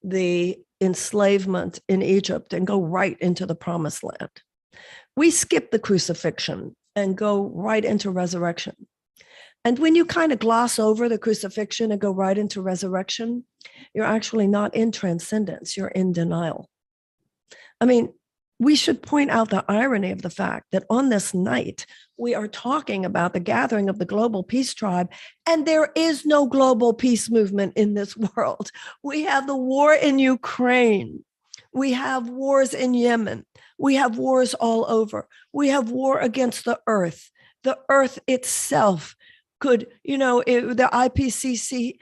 the enslavement in Egypt and go right into the promised land. We skip the crucifixion and go right into resurrection. And when you kind of gloss over the crucifixion and go right into resurrection, you're actually not in transcendence, you're in denial. I mean, we should point out the irony of the fact that on this night, we are talking about the gathering of the global peace tribe, and there is no global peace movement in this world. We have the war in Ukraine. We have wars in Yemen. We have wars all over. We have war against the earth. The earth itself could, the IPCC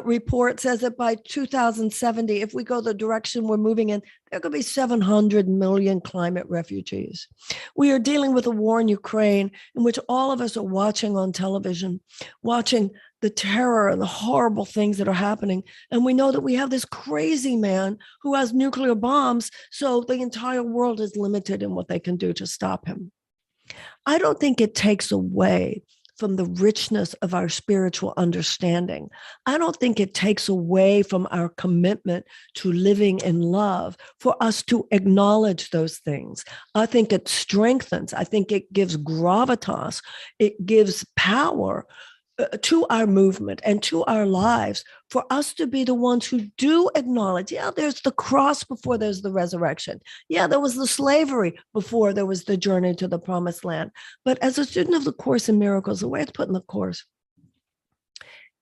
report says that by 2070, if we go the direction we're moving in, there could be 700 million climate refugees. We are dealing with a war in Ukraine in which all of us are watching on television, watching the terror and the horrible things that are happening. And we know that we have this crazy man who has nuclear bombs, so the entire world is limited in what they can do to stop him. I don't think it takes away from the richness of our spiritual understanding. I don't think it takes away from our commitment to living in love for us to acknowledge those things. I think it strengthens, I think it gives gravitas, it gives power to our movement and to our lives for us to be the ones who do acknowledge, yeah, there's the cross before there's the resurrection. Yeah, there was the slavery before there was the journey to the promised land. But as a student of the Course in Miracles, the way it's put in the Course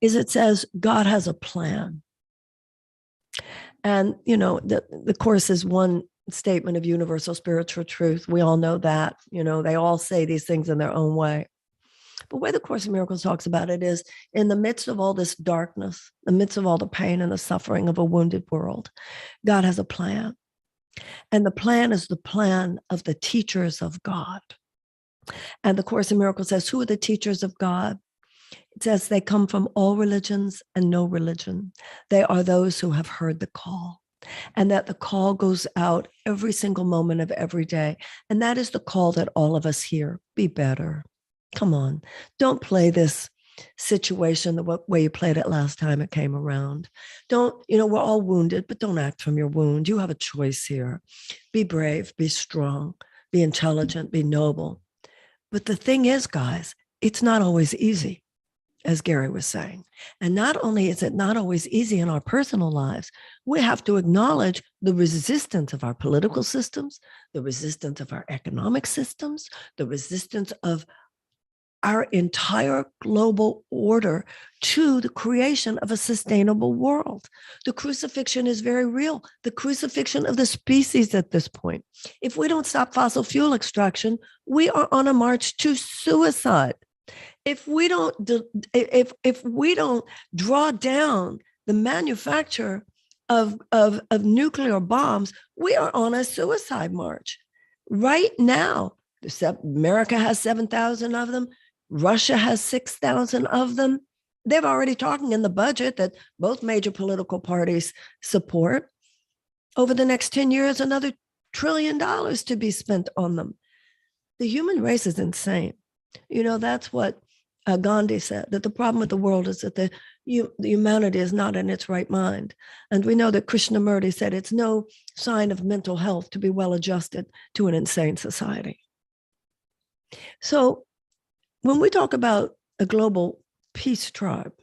is it says God has a plan. And, you know, the Course is one statement of universal spiritual truth. We all know that, you know, they all say these things in their own way. But the way the Course in Miracles talks about it is in the midst of all this darkness, the midst of all the pain and the suffering of a wounded world, God has a plan. And the plan is the plan of the teachers of God. And the Course in Miracles says, who are the teachers of God? It says they come from all religions and no religion. They are those who have heard the call. And that the call goes out every single moment of every day. And that is the call that all of us hear. Be better. Come on, don't play this situation the way you played it last time it came around. Don't, you know, we're all wounded, but don't act from your wound. You have a choice here. Be brave, be strong, be intelligent, be noble. But the thing is, guys, it's not always easy, as Gary was saying. And not only is it not always easy in our personal lives, we have to acknowledge the resistance of our political systems, the resistance of our economic systems, the resistance of our entire global order to the creation of a sustainable world. The crucifixion is very real. The crucifixion of the species at this point. If we don't stop fossil fuel extraction, we are on a march to suicide. If we don't draw down the manufacture of nuclear bombs, we are on a suicide march. Right now, America has 7,000 of them. Russia has 6,000 of them. They're already talking in the budget that both major political parties support. Over the next 10 years, another $1 trillion to be spent on them. The human race is insane. You know, that's what Gandhi said, that the problem with the world is that the humanity is not in its right mind. And we know that Krishnamurti said it's no sign of mental health to be well adjusted to an insane society. So when we talk about a global peace tribe,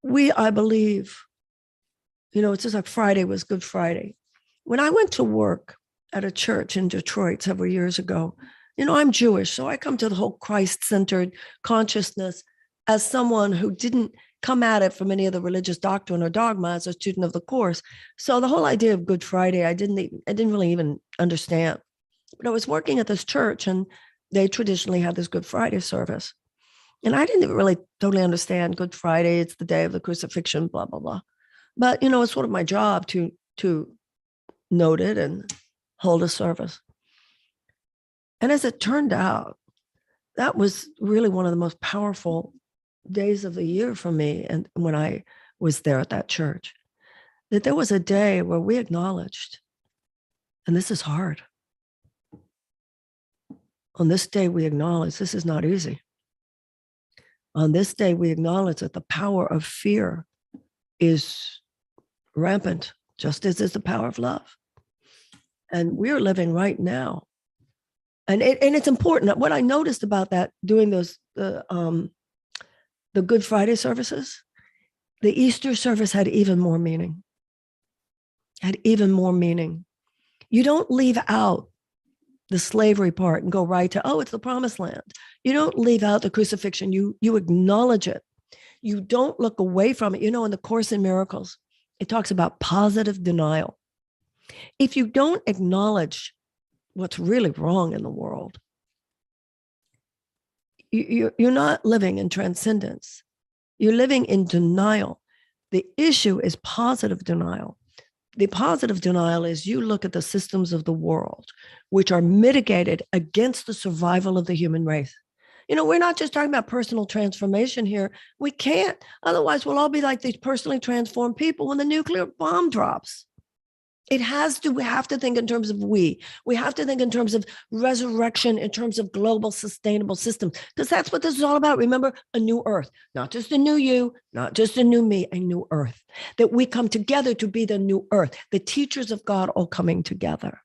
I believe, you know, it's just like Friday was Good Friday. When I went to work at a church in Detroit several years ago, you know, I'm Jewish, so I come to the whole Christ-centered consciousness as someone who didn't come at it from any of the religious doctrine or dogma as a student of the Course. So the whole idea of Good Friday, I didn't really even understand. But I was working at this church, and they traditionally have this Good Friday service. And I didn't really totally understand Good Friday. It's the day of the crucifixion, blah, blah, blah. But, you know, it's sort of my job to note it and hold a service. And as it turned out, that was really one of the most powerful days of the year for me. And when I was there at that church, that there was a day where we acknowledged, and this is hard. On this day, we acknowledge this is not easy. On this day, we acknowledge that the power of fear is rampant, just as is the power of love. And we're living right now. And it's important. What I noticed about that, doing the Good Friday services, the Easter service had even more meaning. Had even more meaning. You don't leave out the slavery part and go right to, oh, it's the promised land. You don't leave out the crucifixion. You acknowledge it. You don't look away from it. You know, in the Course in Miracles, it talks about positive denial. If you don't acknowledge what's really wrong in the world, you're not living in transcendence. You're living in denial. The issue is positive denial. The positive denial is you look at the systems of the world, which are mitigated against the survival of the human race. You know, we're not just talking about personal transformation here. We can't. Otherwise, we'll all be like these personally transformed people when the nuclear bomb drops. We have to think in terms of we have to think in terms of resurrection, in terms of global sustainable systems, because that's what this is all about. Remember, a new earth, not just a new you, not just a new me, a new earth, that we come together to be the new earth, the teachers of God all coming together.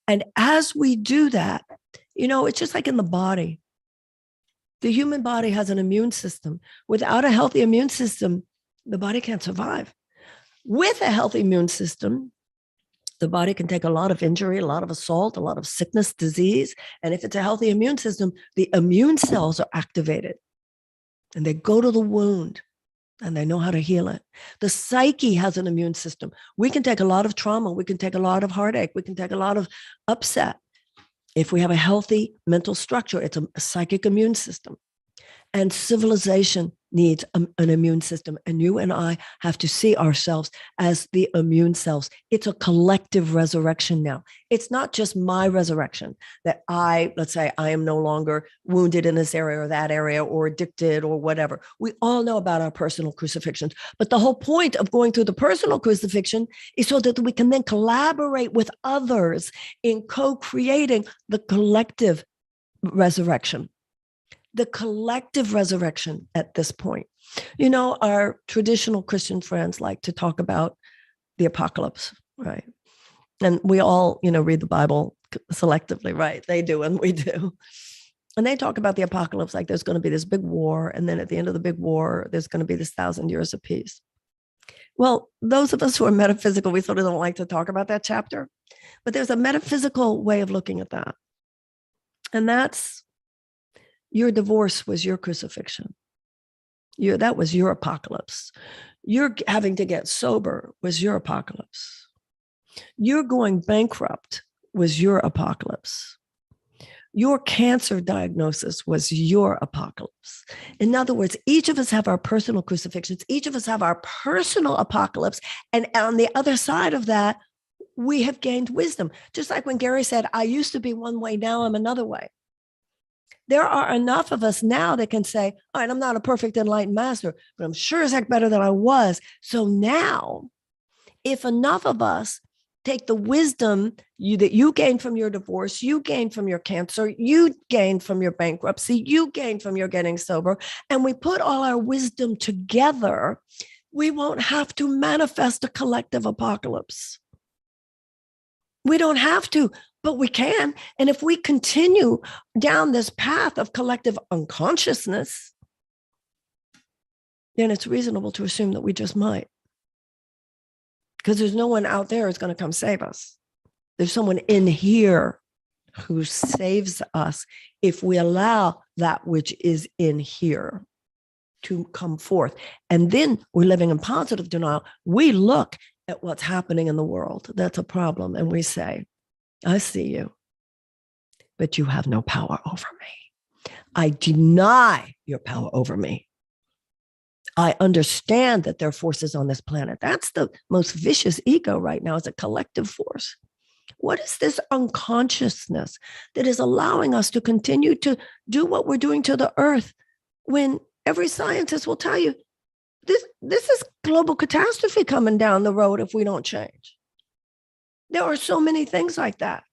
And as we do that, you know, it's just like in the body. The human body has an immune system. Without a healthy immune system, the body can't survive. With a healthy immune system, the body can take a lot of injury, a lot of assault, a lot of sickness, disease. And if it's a healthy immune system, the immune cells are activated and they go to the wound and they know how to heal it. The psyche has an immune system. We can take a lot of trauma. We can take a lot of heartache. We can take a lot of upset. If we have a healthy mental structure, it's a psychic immune system. And civilization needs an immune system. And you and I have to see ourselves as the immune cells. It's a collective resurrection now. It's not just my resurrection that let's say I am no longer wounded in this area or that area or addicted or whatever. We all know about our personal crucifixions. But the whole point of going through the personal crucifixion is so that we can then collaborate with others in co-creating the collective resurrection. The collective resurrection at this point. You know, our traditional Christian friends like to talk about the apocalypse, right? And we all, you know, read the Bible selectively, right? They do and we do. And they talk about the apocalypse like there's going to be this big war. And then at the end of the big war, there's going to be this 1,000 years of peace. Well, those of us who are metaphysical, we sort of don't like to talk about that chapter. But there's a metaphysical way of looking at that. And that's your divorce was your crucifixion. That was your apocalypse. Your having to get sober was your apocalypse. Your going bankrupt was your apocalypse. Your cancer diagnosis was your apocalypse. In other words, each of us have our personal crucifixions. Each of us have our personal apocalypse. And on the other side of that, we have gained wisdom. Just like when Gary said, I used to be one way, now I'm another way. There are enough of us now that can say, all right, I'm not a perfect enlightened master, but I'm sure as heck better than I was. So now, if enough of us take the wisdom that you gained from your divorce, you gained from your cancer, you gained from your bankruptcy, you gained from your getting sober, and we put all our wisdom together, we won't have to manifest a collective apocalypse. We don't have to, but we can. And if we continue down this path of collective unconsciousness, then it's reasonable to assume that we just might. Because there's no one out there who's going to come save us. There's someone in here who saves us if we allow that which is in here to come forth. And then we're living in positive denial. We look at what's happening in the world. That's a problem. And we say, I see you, but you have no power over me. I deny your power over me. I understand that there are forces on this planet. That's the most vicious ego right now, is a collective force. What is this unconsciousness that is allowing us to continue to do what we're doing to the earth when every scientist will tell you this is global catastrophe coming down the road if we don't change? There are so many things like that.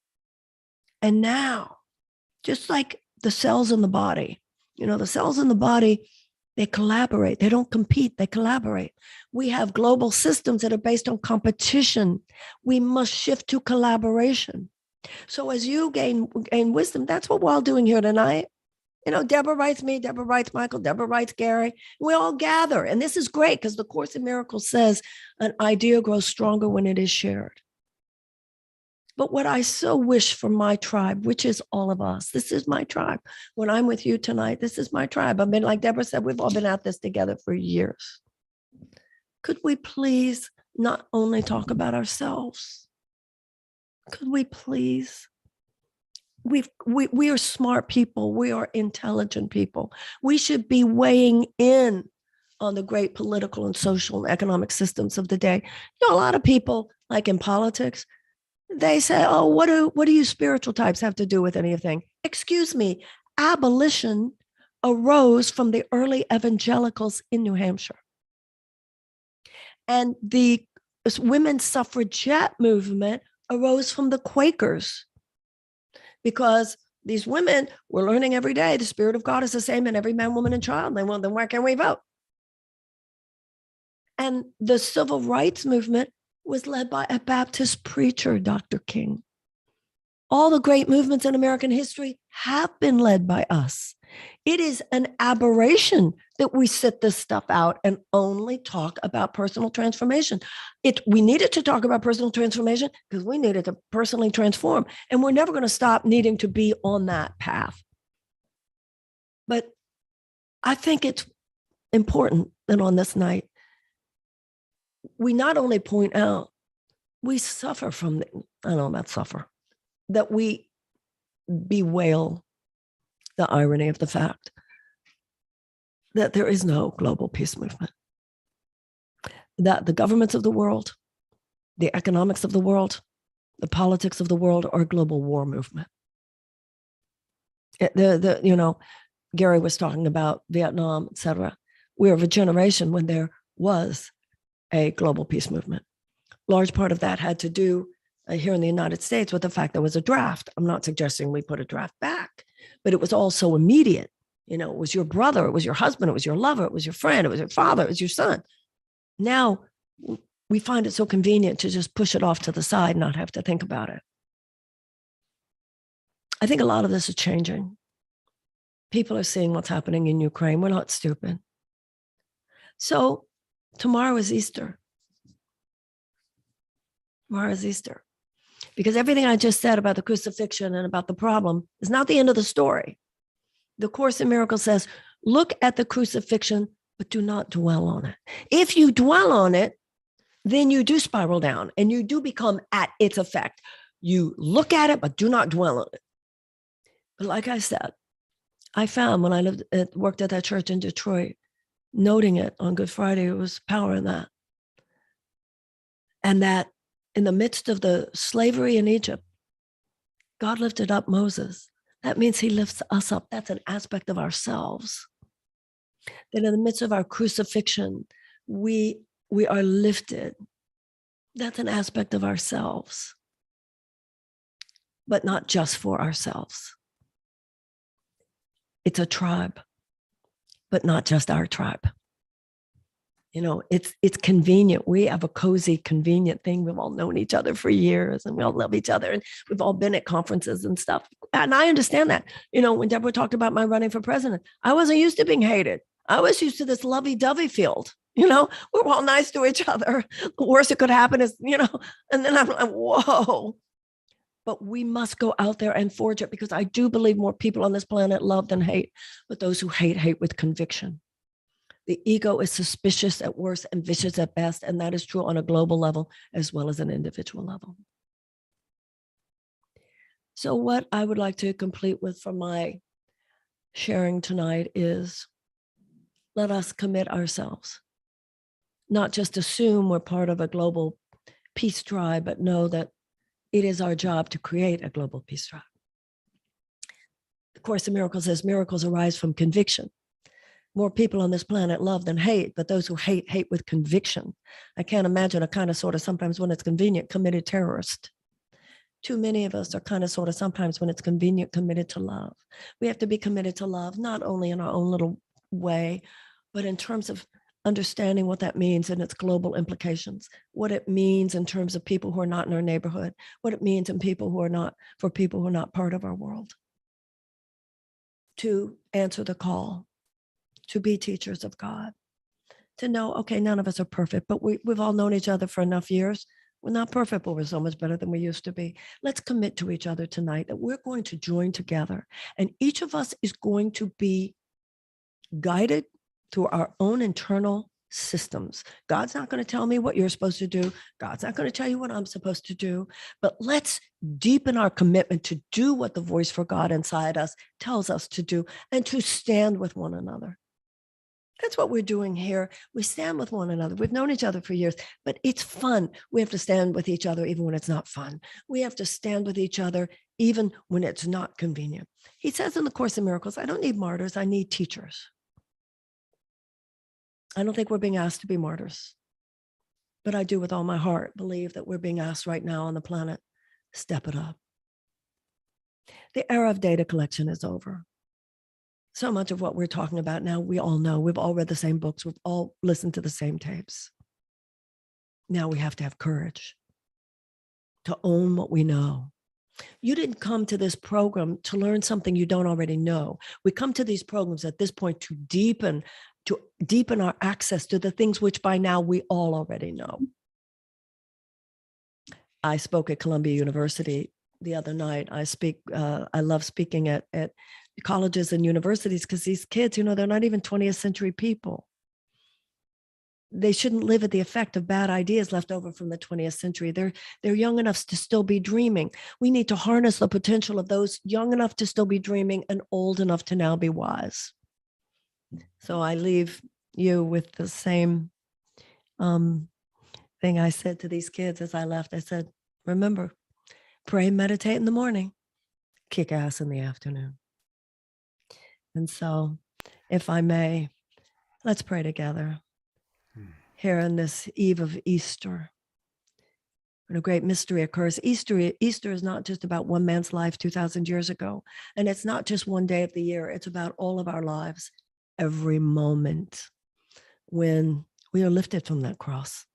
And now, just like the cells in the body, you know, the cells in the body, they collaborate. They don't compete, they collaborate. We have global systems that are based on competition. We must shift to collaboration. So as you gain wisdom, that's what we're all doing here tonight. You know, Deborah writes me, Deborah writes Michael, Deborah writes Gary. We all gather. And this is great because the Course in Miracles says an idea grows stronger when it is shared. But what I so wish for my tribe, which is all of us, this is my tribe. When I'm with you tonight, this is my tribe. I've been, like Deborah said, we've all been at this together for years. Could we please not only talk about ourselves? Could we please? We are smart people. We are intelligent people. We should be weighing in on the great political and social and economic systems of the day. You know, a lot of people, like in politics, they say, oh, what do you spiritual types have to do with anything? Excuse me, abolition arose from the early evangelicals in New Hampshire. And the women's suffragette movement arose from the Quakers, because these women were learning every day the Spirit of God is the same in every man, woman, and child. They want, then why can't we vote? And the civil rights movement was led by a Baptist preacher, Dr. King. All the great movements in American history have been led by us. It is an aberration that we sit this stuff out and only talk about personal transformation. We needed to talk about personal transformation because we needed to personally transform. And we're never going to stop needing to be on that path. But I think it's important that on this night, we not only point out we suffer from, I don't know about suffer, that we bewail the irony of the fact that there is no global peace movement, that the governments of the world, the economics of the world, the politics of the world are a global war movement. You know, Gary was talking about Vietnam, et cetera. We're of a generation when there was a global peace movement. Large part of that had to do here in the United States with the fact there was a draft. I'm not suggesting we put a draft back, but it was all so immediate. You know, it was your brother, it was your husband, it was your lover, it was your friend, it was your father, it was your son. Now we find it so convenient to just push it off to the side and not have to think about it. I think a lot of this is changing. People are seeing what's happening in Ukraine. We're not stupid. So tomorrow is Easter. Tomorrow is Easter. Because everything I just said about the crucifixion and about the problem is not the end of the story. The Course in Miracles says, look at the crucifixion, but do not dwell on it. If you dwell on it, then you do spiral down and you do become at its effect. You look at it, but do not dwell on it. But like I said, I found when I worked at that church in Detroit, noting it on Good Friday, it was power in that. And that in the midst of the slavery in Egypt, God lifted up Moses. That means he lifts us up. That's an aspect of ourselves. That in the midst of our crucifixion, we are lifted. That's an aspect of ourselves, but not just for ourselves. It's a tribe, but not just our tribe. You know, it's convenient. We have a cozy, convenient thing. We've all known each other for years and we all love each other and we've all been at conferences and stuff. And I understand that. You know, when Deborah talked about my running for president, I wasn't used to being hated. I was used to this lovey-dovey field. You know, we're all nice to each other. The worst that could happen is, you know, and then I'm like, whoa. But we must go out there and forge it because I do believe more people on this planet love than hate, but those who hate, hate with conviction. The ego is suspicious at worst and vicious at best, and that is true on a global level as well as an individual level. So what I would like to complete with from my sharing tonight is let us commit ourselves, not just assume we're part of a global peace tribe, but know that it is our job to create a global peace tribe. The Course in Miracles says miracles arise from conviction. More people on this planet love than hate, but those who hate, hate with conviction. I can't imagine a kind of sort of sometimes when it's convenient, committed terrorist. Too many of us are kind of sort of sometimes when it's convenient, committed to love. We have to be committed to love, not only in our own little way, but in terms of understanding what that means and its global implications, what it means in terms of people who are not in our neighborhood, what it means in people who are not, for people who are not part of our world. To answer the call, to be teachers of God, to know, okay, none of us are perfect, but we've all known each other for enough years. We're not perfect, but we're so much better than we used to be. Let's commit to each other tonight that we're going to join together and each of us is going to be guided through our own internal systems. God's not going to tell me what you're supposed to do. God's not going to tell you what I'm supposed to do, but let's deepen our commitment to do what the voice for God inside us tells us to do and to stand with one another. That's what we're doing here. We stand with one another. We've known each other for years, but it's fun. We have to stand with each other even when it's not fun. We have to stand with each other even when it's not convenient. He says in the Course in Miracles, I don't need martyrs, I need teachers. I don't think we're being asked to be martyrs, but I do with all my heart believe that we're being asked right now on the planet, step it up. The era of data collection is over. So much of what we're talking about now, we all know. We've all read the same books. We've all listened to the same tapes. Now we have to have courage to own what we know. You didn't come to this program to learn something you don't already know. We come to these programs at this point to deepen our access to the things which by now we all already know. I spoke at Columbia University the other night. I love speaking at colleges and universities because these kids, they're not even 20th century people. They shouldn't live at the effect of bad ideas left over from the 20th century. They're young enough to still be dreaming. We need to harness the potential of those young enough to still be dreaming and old enough to now be wise. So I leave you with the same thing I said to these kids as I left. I said, remember, pray, meditate in the morning, kick ass in the afternoon. And so, if I may, let's pray together here on this eve of Easter. When a great mystery occurs, Easter is not just about one man's life 2,000 years ago, and it's not just one day of the year. It's about all of our lives, every moment when we are lifted from that cross.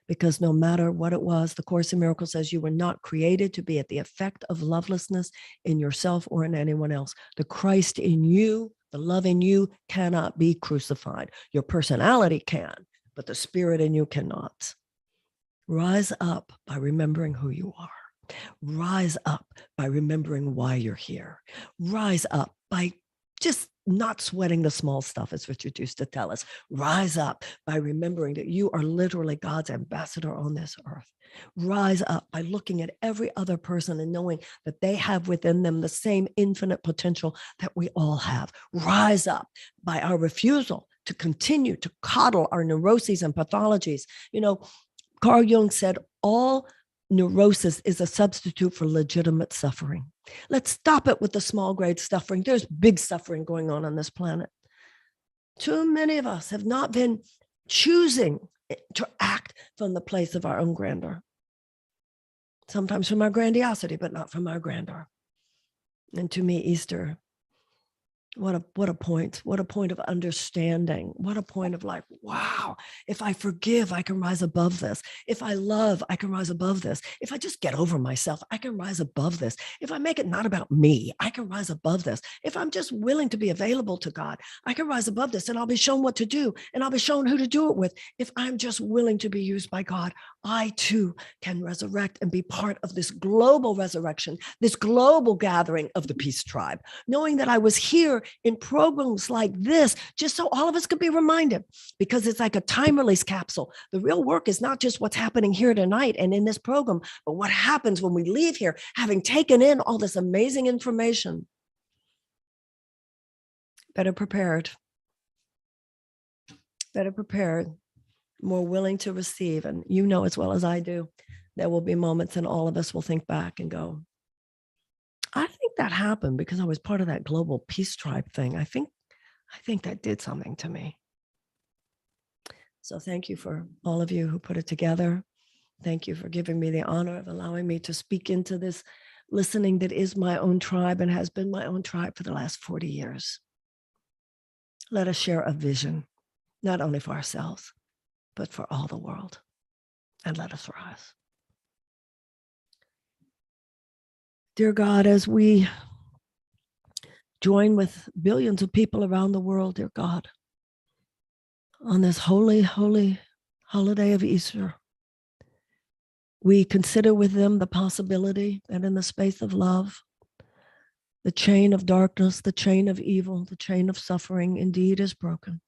Because no matter what it was, the Course in Miracles says you were not created to be at the effect of lovelessness in yourself or in anyone else. The Christ in you, the love in you cannot be crucified. Your personality can, but the spirit in you cannot. Rise up by remembering who you are. Rise up by remembering why you're here. Rise up by just not sweating the small stuff, as Richard used to tell us. Rise up by remembering that you are literally God's ambassador on this earth. Rise up by looking at every other person and knowing that they have within them the same infinite potential that we all have. Rise up by our refusal to continue to coddle our neuroses and pathologies. Carl Jung said all neurosis is a substitute for legitimate suffering. Let's stop it with the small grade suffering. There's big suffering going on this planet. Too many of us have not been choosing to act from the place of our own grandeur. Sometimes from our grandiosity, but not from our grandeur. And to me, Easter, what a point of understanding. What a point of like, wow, if I forgive, I can rise above this. If I love, I can rise above this. If I just get over myself, I can rise above this. If I make it not about me, I can rise above this. If I'm just willing to be available to God, I can rise above this, and I'll be shown what to do, and I'll be shown who to do it with. If I'm just willing to be used by God, I too can resurrect and be part of this global resurrection, this global gathering of the Peace Tribe, knowing that I was here in programs like this, just so all of us could be reminded, because it's like a time release capsule. The real work is not just what's happening here tonight and in this program, but what happens when we leave here, having taken in all this amazing information. Better prepared, more willing to receive. And you know as well as I do, there will be moments and all of us will think back and go, I think that happened because I was part of that global peace tribe thing. I think that did something to me. So thank you for all of you who put it together. Thank you for giving me the honor of allowing me to speak into this listening that is my own tribe and has been my own tribe for the last 40 years. Let us share a vision, not only for ourselves, but for all the world. And let us rise. Dear God, as we join with billions of people around the world, dear God, on this holy, holy holiday of Easter, we consider with them the possibility that in the space of love, the chain of darkness, the chain of evil, the chain of suffering indeed is broken.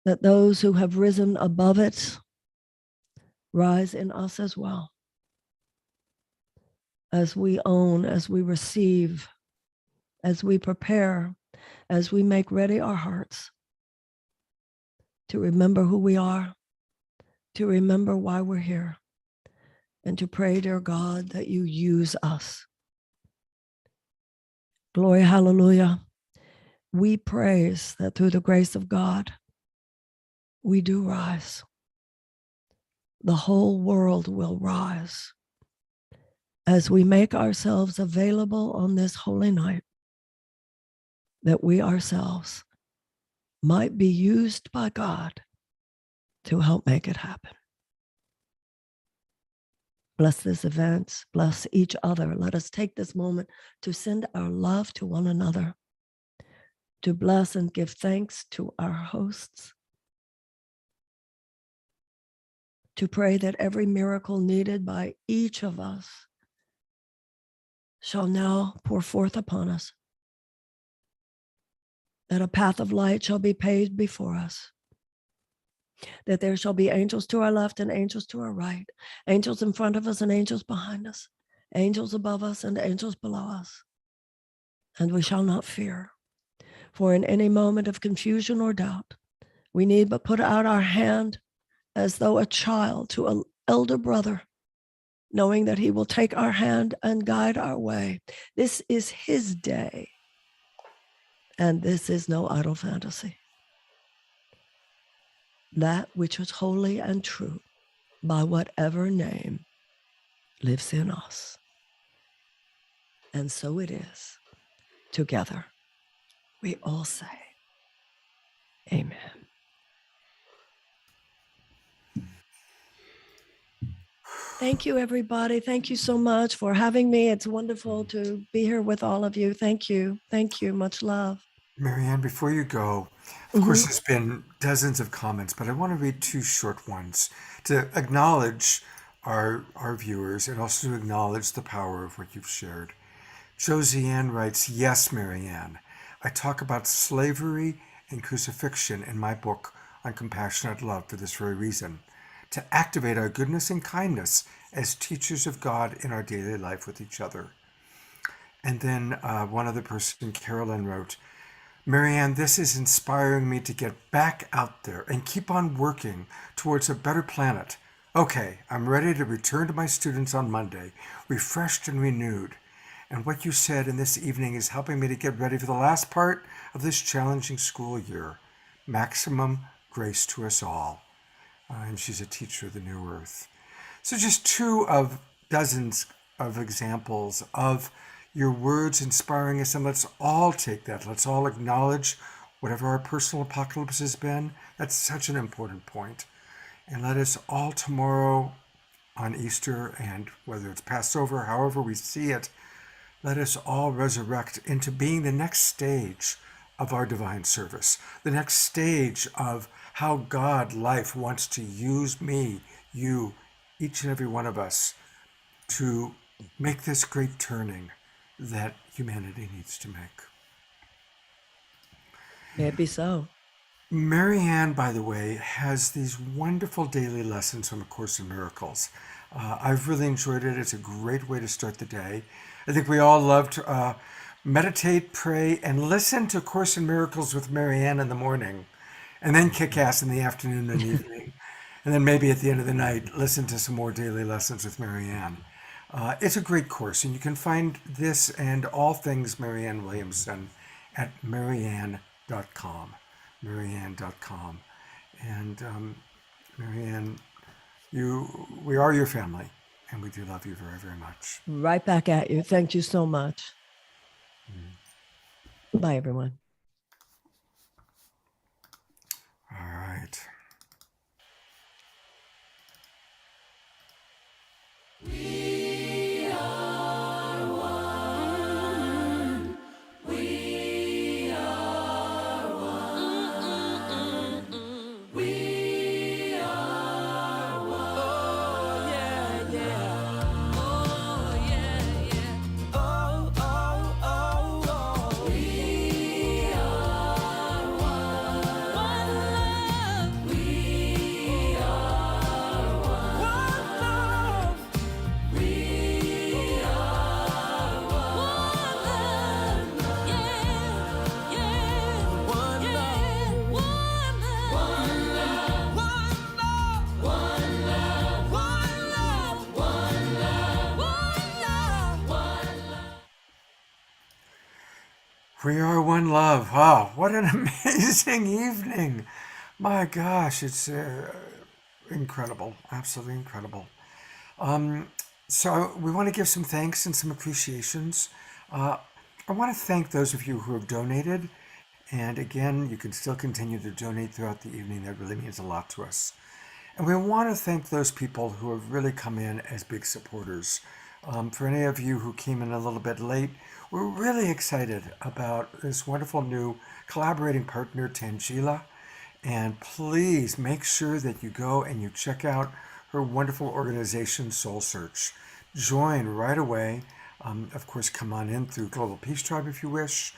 That those who have risen above it rise in us as well. As we own, as we receive, as we prepare as we make ready our hearts to remember who we are, to remember why we're here, and to pray, dear God, that you use us. Glory, hallelujah. We praise that through the grace of God, we do rise. The whole world will rise as we make ourselves available on this holy night, that we ourselves might be used by God to help make it happen. Bless this event, bless each other. Let us take this moment to send our love to one another, to bless and give thanks to our hosts, to pray that every miracle needed by each of us shall now pour forth upon us, that a path of light shall be paved before us, that there shall be angels to our left and angels to our right, angels in front of us and angels behind us, angels above us and angels below us. And we shall not fear, for in any moment of confusion or doubt, we need but put out our hand as though a child to an elder brother, knowing that he will take our hand and guide our way. This is his day, and this is no idle fantasy. That which is holy and true, by whatever name, lives in us. And so it is. Together, we all say, Amen. Thank you, everybody. Thank you so much for having me. It's wonderful to be here with all of you. Thank you. Thank you. Much love. Marianne, before you go, of course, there's been dozens of comments, but I want to read two short ones to acknowledge our viewers and also to acknowledge the power of what you've shared. Josie Ann writes, yes, Marianne, I talk about slavery and crucifixion in my book on compassionate love for this very reason, to activate our goodness and kindness as teachers of God in our daily life with each other. And then one other person, Carolyn, wrote, Marianne, this is inspiring me to get back out there and keep on working towards a better planet. Okay, I'm ready to return to my students on Monday, refreshed and renewed. And what you said in this evening is helping me to get ready for the last part of this challenging school year. Maximum grace to us all. And she's a teacher of the New Earth. So just two of dozens of examples of your words inspiring us, and let's all take that. Let's all acknowledge whatever our personal apocalypse has been. That's such an important point. And let us all tomorrow on Easter, and whether it's Passover, however we see it, let us all resurrect into being the next stage of our divine service, the next stage of how God, life, wants to use me, you, each and every one of us, to make this great turning that humanity needs to make. May it be so. Marianne, by the way, has these wonderful daily lessons from A Course in Miracles. I've really enjoyed it. It's a great way to start the day. I think we all love to meditate, pray, and listen to A Course in Miracles with Marianne in the morning, and then kick ass in the afternoon and evening. And then maybe at the end of the night, listen to some more daily lessons with Marianne. It's a great course, and you can find this and all things Marianne Williamson at Marianne.com. Marianne.com. And Marianne, we are your family, and we do love you very, very much. Right back at you. Thank you so much. Bye, everyone. All right. We are one. We are one. We are one. Oh, yeah, yeah. Oh, yeah, yeah. Oh, oh, oh, oh. We We are one love. Wow, what an amazing evening. My gosh, it's incredible, absolutely incredible. So we want to give some thanks and some appreciations. I want to thank those of you who have donated. And again, you can still continue to donate throughout the evening. That really means a lot to us. And we want to thank those people who have really come in as big supporters. For any of you who came in a little bit late, we're really excited about this wonderful new collaborating partner, Tangela. And please make sure that you go and you check out her wonderful organization, Soul Search. Join right away. Of course, come on in through Global Peace Tribe if you wish.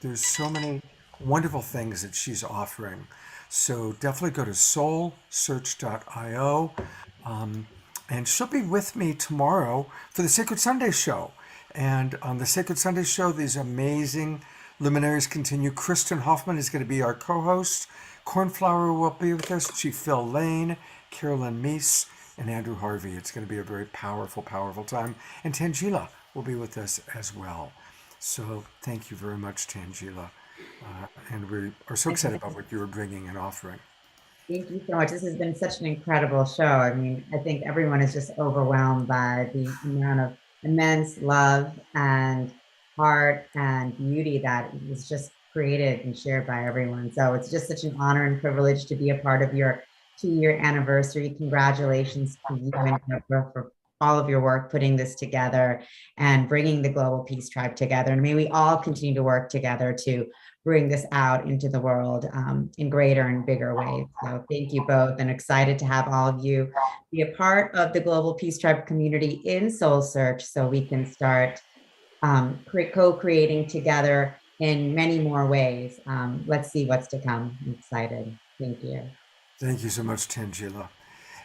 There's so many wonderful things that she's offering. So definitely go to soulsearch.io. And she'll be with me tomorrow for the Sacred Sunday show. And on the Sacred Sunday show, these amazing luminaries continue. Kristen Hoffman is going to be our co-host. Cornflower will be with us. Chief Phil Lane, Carolyn Meese, and Andrew Harvey. It's going to be a very powerful, powerful time. And Tangela will be with us as well. So thank you very much, Tangela. And we are so excited about what you're bringing and offering. Thank you so much. This has been such an incredible show. I mean, I think everyone is just overwhelmed by the amount of immense love and heart and beauty that was just created and shared by everyone. So it's just such an honor and privilege to be a part of your 2-year anniversary. Congratulations to you and Deborah for all of your work putting this together and bringing the Global Peace Tribe together. And may we all continue to work together to bring this out into the world in greater and bigger ways. So thank you both, and excited to have all of you be a part of the Global Peace Tribe community in Soul Search so we can start co-creating together in many more ways. Let's see what's to come. I'm excited. Thank you. Thank you so much, Tangela.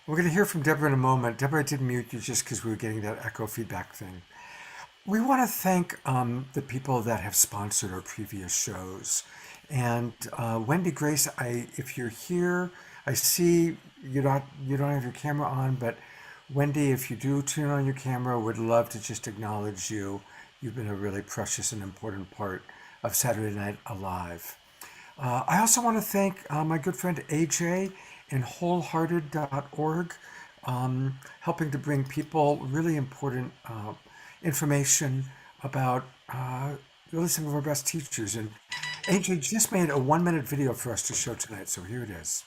We're going to hear from Deborah in a moment. Deborah, I did mute you just because we were getting that echo feedback thing. We want to thank the people that have sponsored our previous shows. And Wendy Grace, if you're here, I see you don't have your camera on, but Wendy, if you do turn on your camera, would love to just acknowledge you. You've been a really precious and important part of Saturday Night Alive. I also want to thank my good friend AJ and wholehearted.org, helping to bring people really important information about really some of our best teachers. And AJ just made a 1-minute video for us to show tonight, so here it is.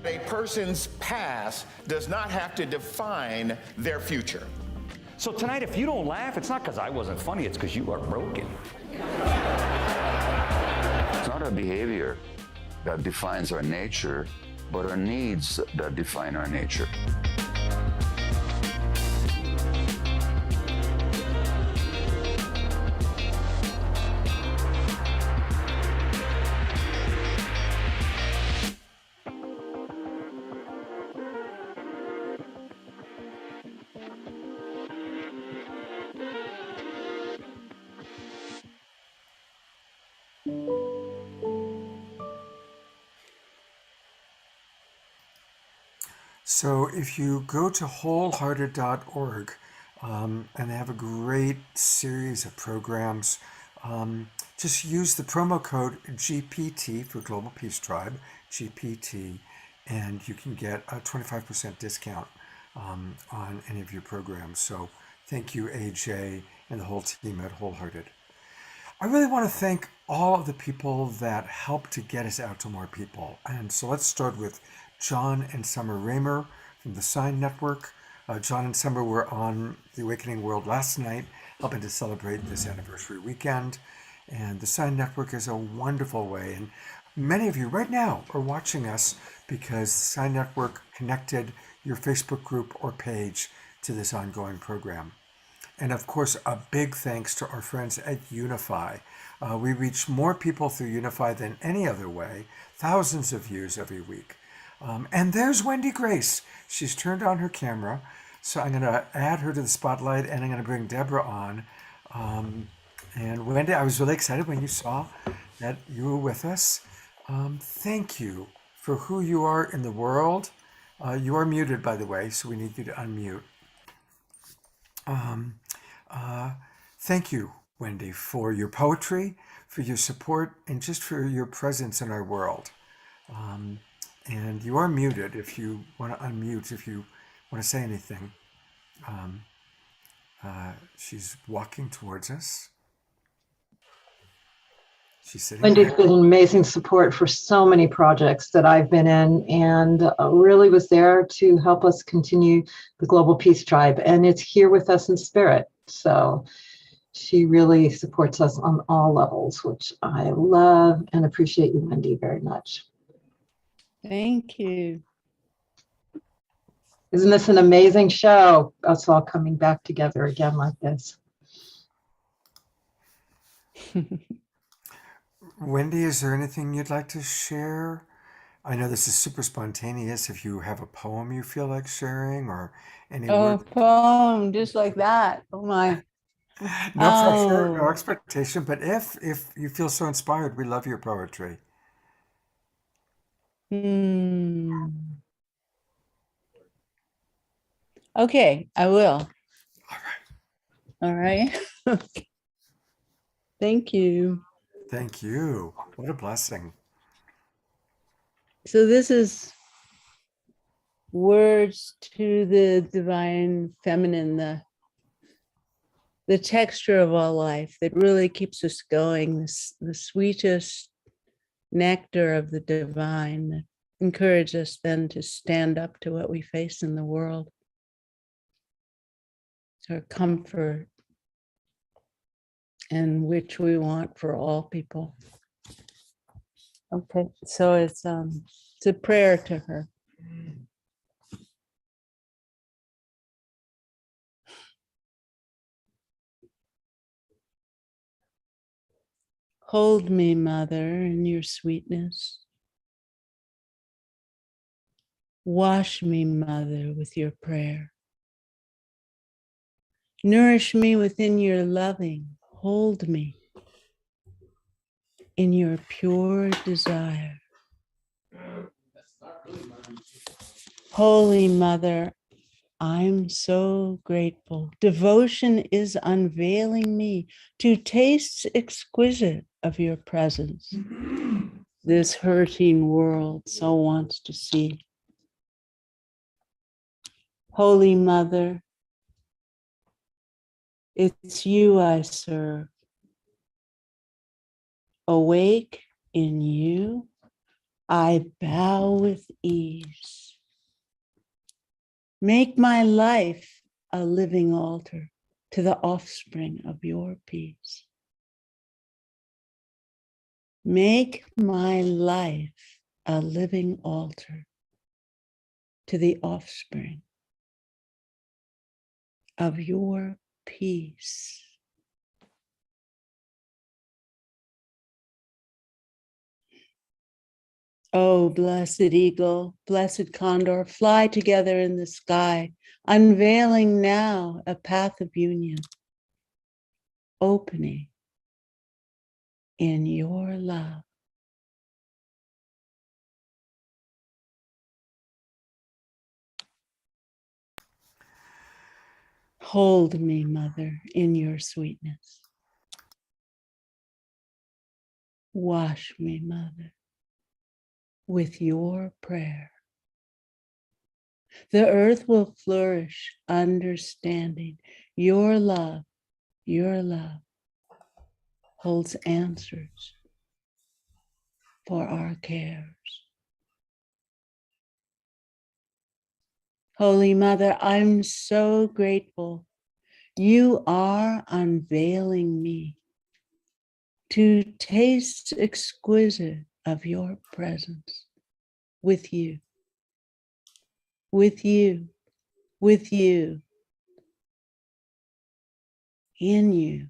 A person's past does not have to define their future. So tonight, if you don't laugh, it's not because I wasn't funny, it's because you are broken. It's not our behavior that defines our nature, but our needs that define our nature. So if you go to wholehearted.org, and they have a great series of programs, just use the promo code GPT for Global Peace Tribe, GPT, and you can get a 25% discount on any of your programs. So thank you, AJ, and the whole team at Wholehearted. I really want to thank all of the people that helped to get us out to more people. And so let's start with John and Summer Raymer from the Sign Network. John and Summer were on The Awakening World last night, helping to celebrate this anniversary weekend. And the Sign Network is a wonderful way. And many of you right now are watching us because the Sign Network connected your Facebook group or page to this ongoing program. And of course, a big thanks to our friends at Unify. We reach more people through Unify than any other way, thousands of views every week. And there's Wendy Grace. She's turned on her camera. So I'm going to add her to the spotlight, and I'm going to bring Deborah on. And Wendy, I was really excited when you saw that you were with us. Thank you for who you are in the world. You are muted, by the way, so we need you to unmute. Thank you, Wendy, for your poetry, for your support, and just for your presence in our world. And you are muted if you want to unmute, if you want to say anything. She's walking towards us. She's sitting Wendy's there. been an amazing support for so many projects that I've been in, and really was there to help us continue the Global Peace Tribe, and it's here with us in spirit. So she really supports us on all levels, which I love and appreciate you, Wendy, very much. Thank you. Isn't this an amazing show? Us all coming back together again like this. Wendy, is there anything you'd like to share? I know this is super spontaneous. If you have a poem you feel like sharing or any Oh, word. poem, just like that. Oh my. No pressure, no Oh. expectation, but if you feel so inspired, we love your poetry. Okay, I will. All right. Thank you. Thank you. What a blessing. So this is words to the divine feminine, the texture of all life that really keeps us going, the sweetest nectar of the divine that encourages us then to stand up to what we face in the world. Our comfort, and which we want for all people. Okay, so it's a prayer to her. Hold me, Mother, in your sweetness. Wash me, Mother, with your prayer. Nourish me within your loving. Hold me in your pure desire. Holy Mother, I'm so grateful. Devotion is unveiling me to tastes exquisite of your presence. This hurting world so wants to see. Holy Mother, it's you I serve. Awake in you, I bow with ease. Make my life a living altar to the offspring of your peace. Make my life a living altar to the offspring of your peace. Oh, blessed eagle, blessed condor, fly together in the sky, unveiling now a path of union, opening in your love. Hold me, Mother, in your sweetness. Wash me, Mother, with your prayer. The earth will flourish, understanding your love holds answers for our cares. Holy Mother, I'm so grateful. You are unveiling me to taste exquisite of your presence with you, with you, with you, in you.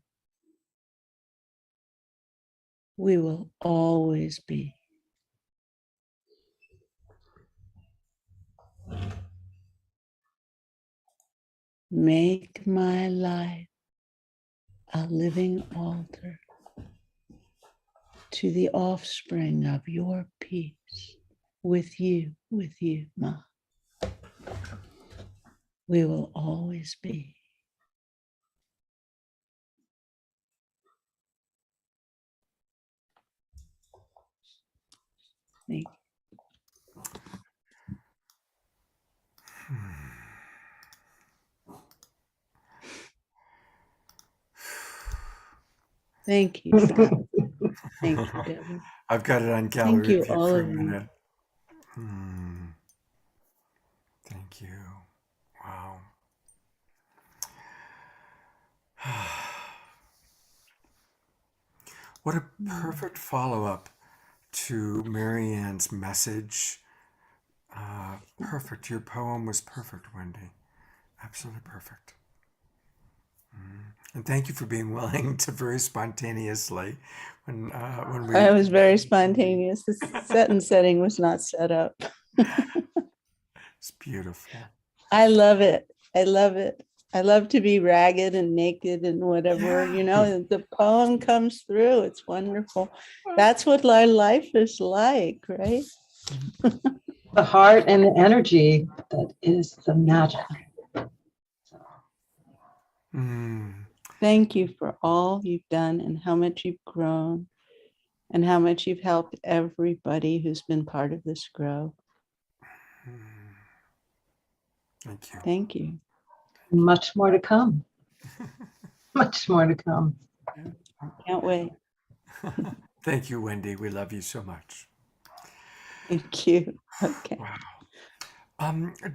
We will always be. Make my life a living altar to the offspring of your peace. With you, Ma. We will always be. Thank you. Thank you, Scott. Thank you, Debbie. I've got it on gallery Thank you, view all for a of you. minute. Thank you. Wow. What a perfect follow-up to Marianne's message. Perfect. Your poem was perfect, Wendy. Absolutely perfect. And thank you for being willing to very spontaneously when we. I was very spontaneous. The set and setting was not set up. It's beautiful. I love it. I love it. I love to be ragged and naked and whatever, you know, the poem comes through. It's wonderful. That's what our life is like, right? The heart and the energy that is the magic. Thank you for all you've done and how much you've grown and how much you've helped everybody who's been part of this grow. Thank you. Thank you. Much more to come. Much more to come. Can't wait. Thank you, Wendy. We love you so much. Thank you. Okay. Wow.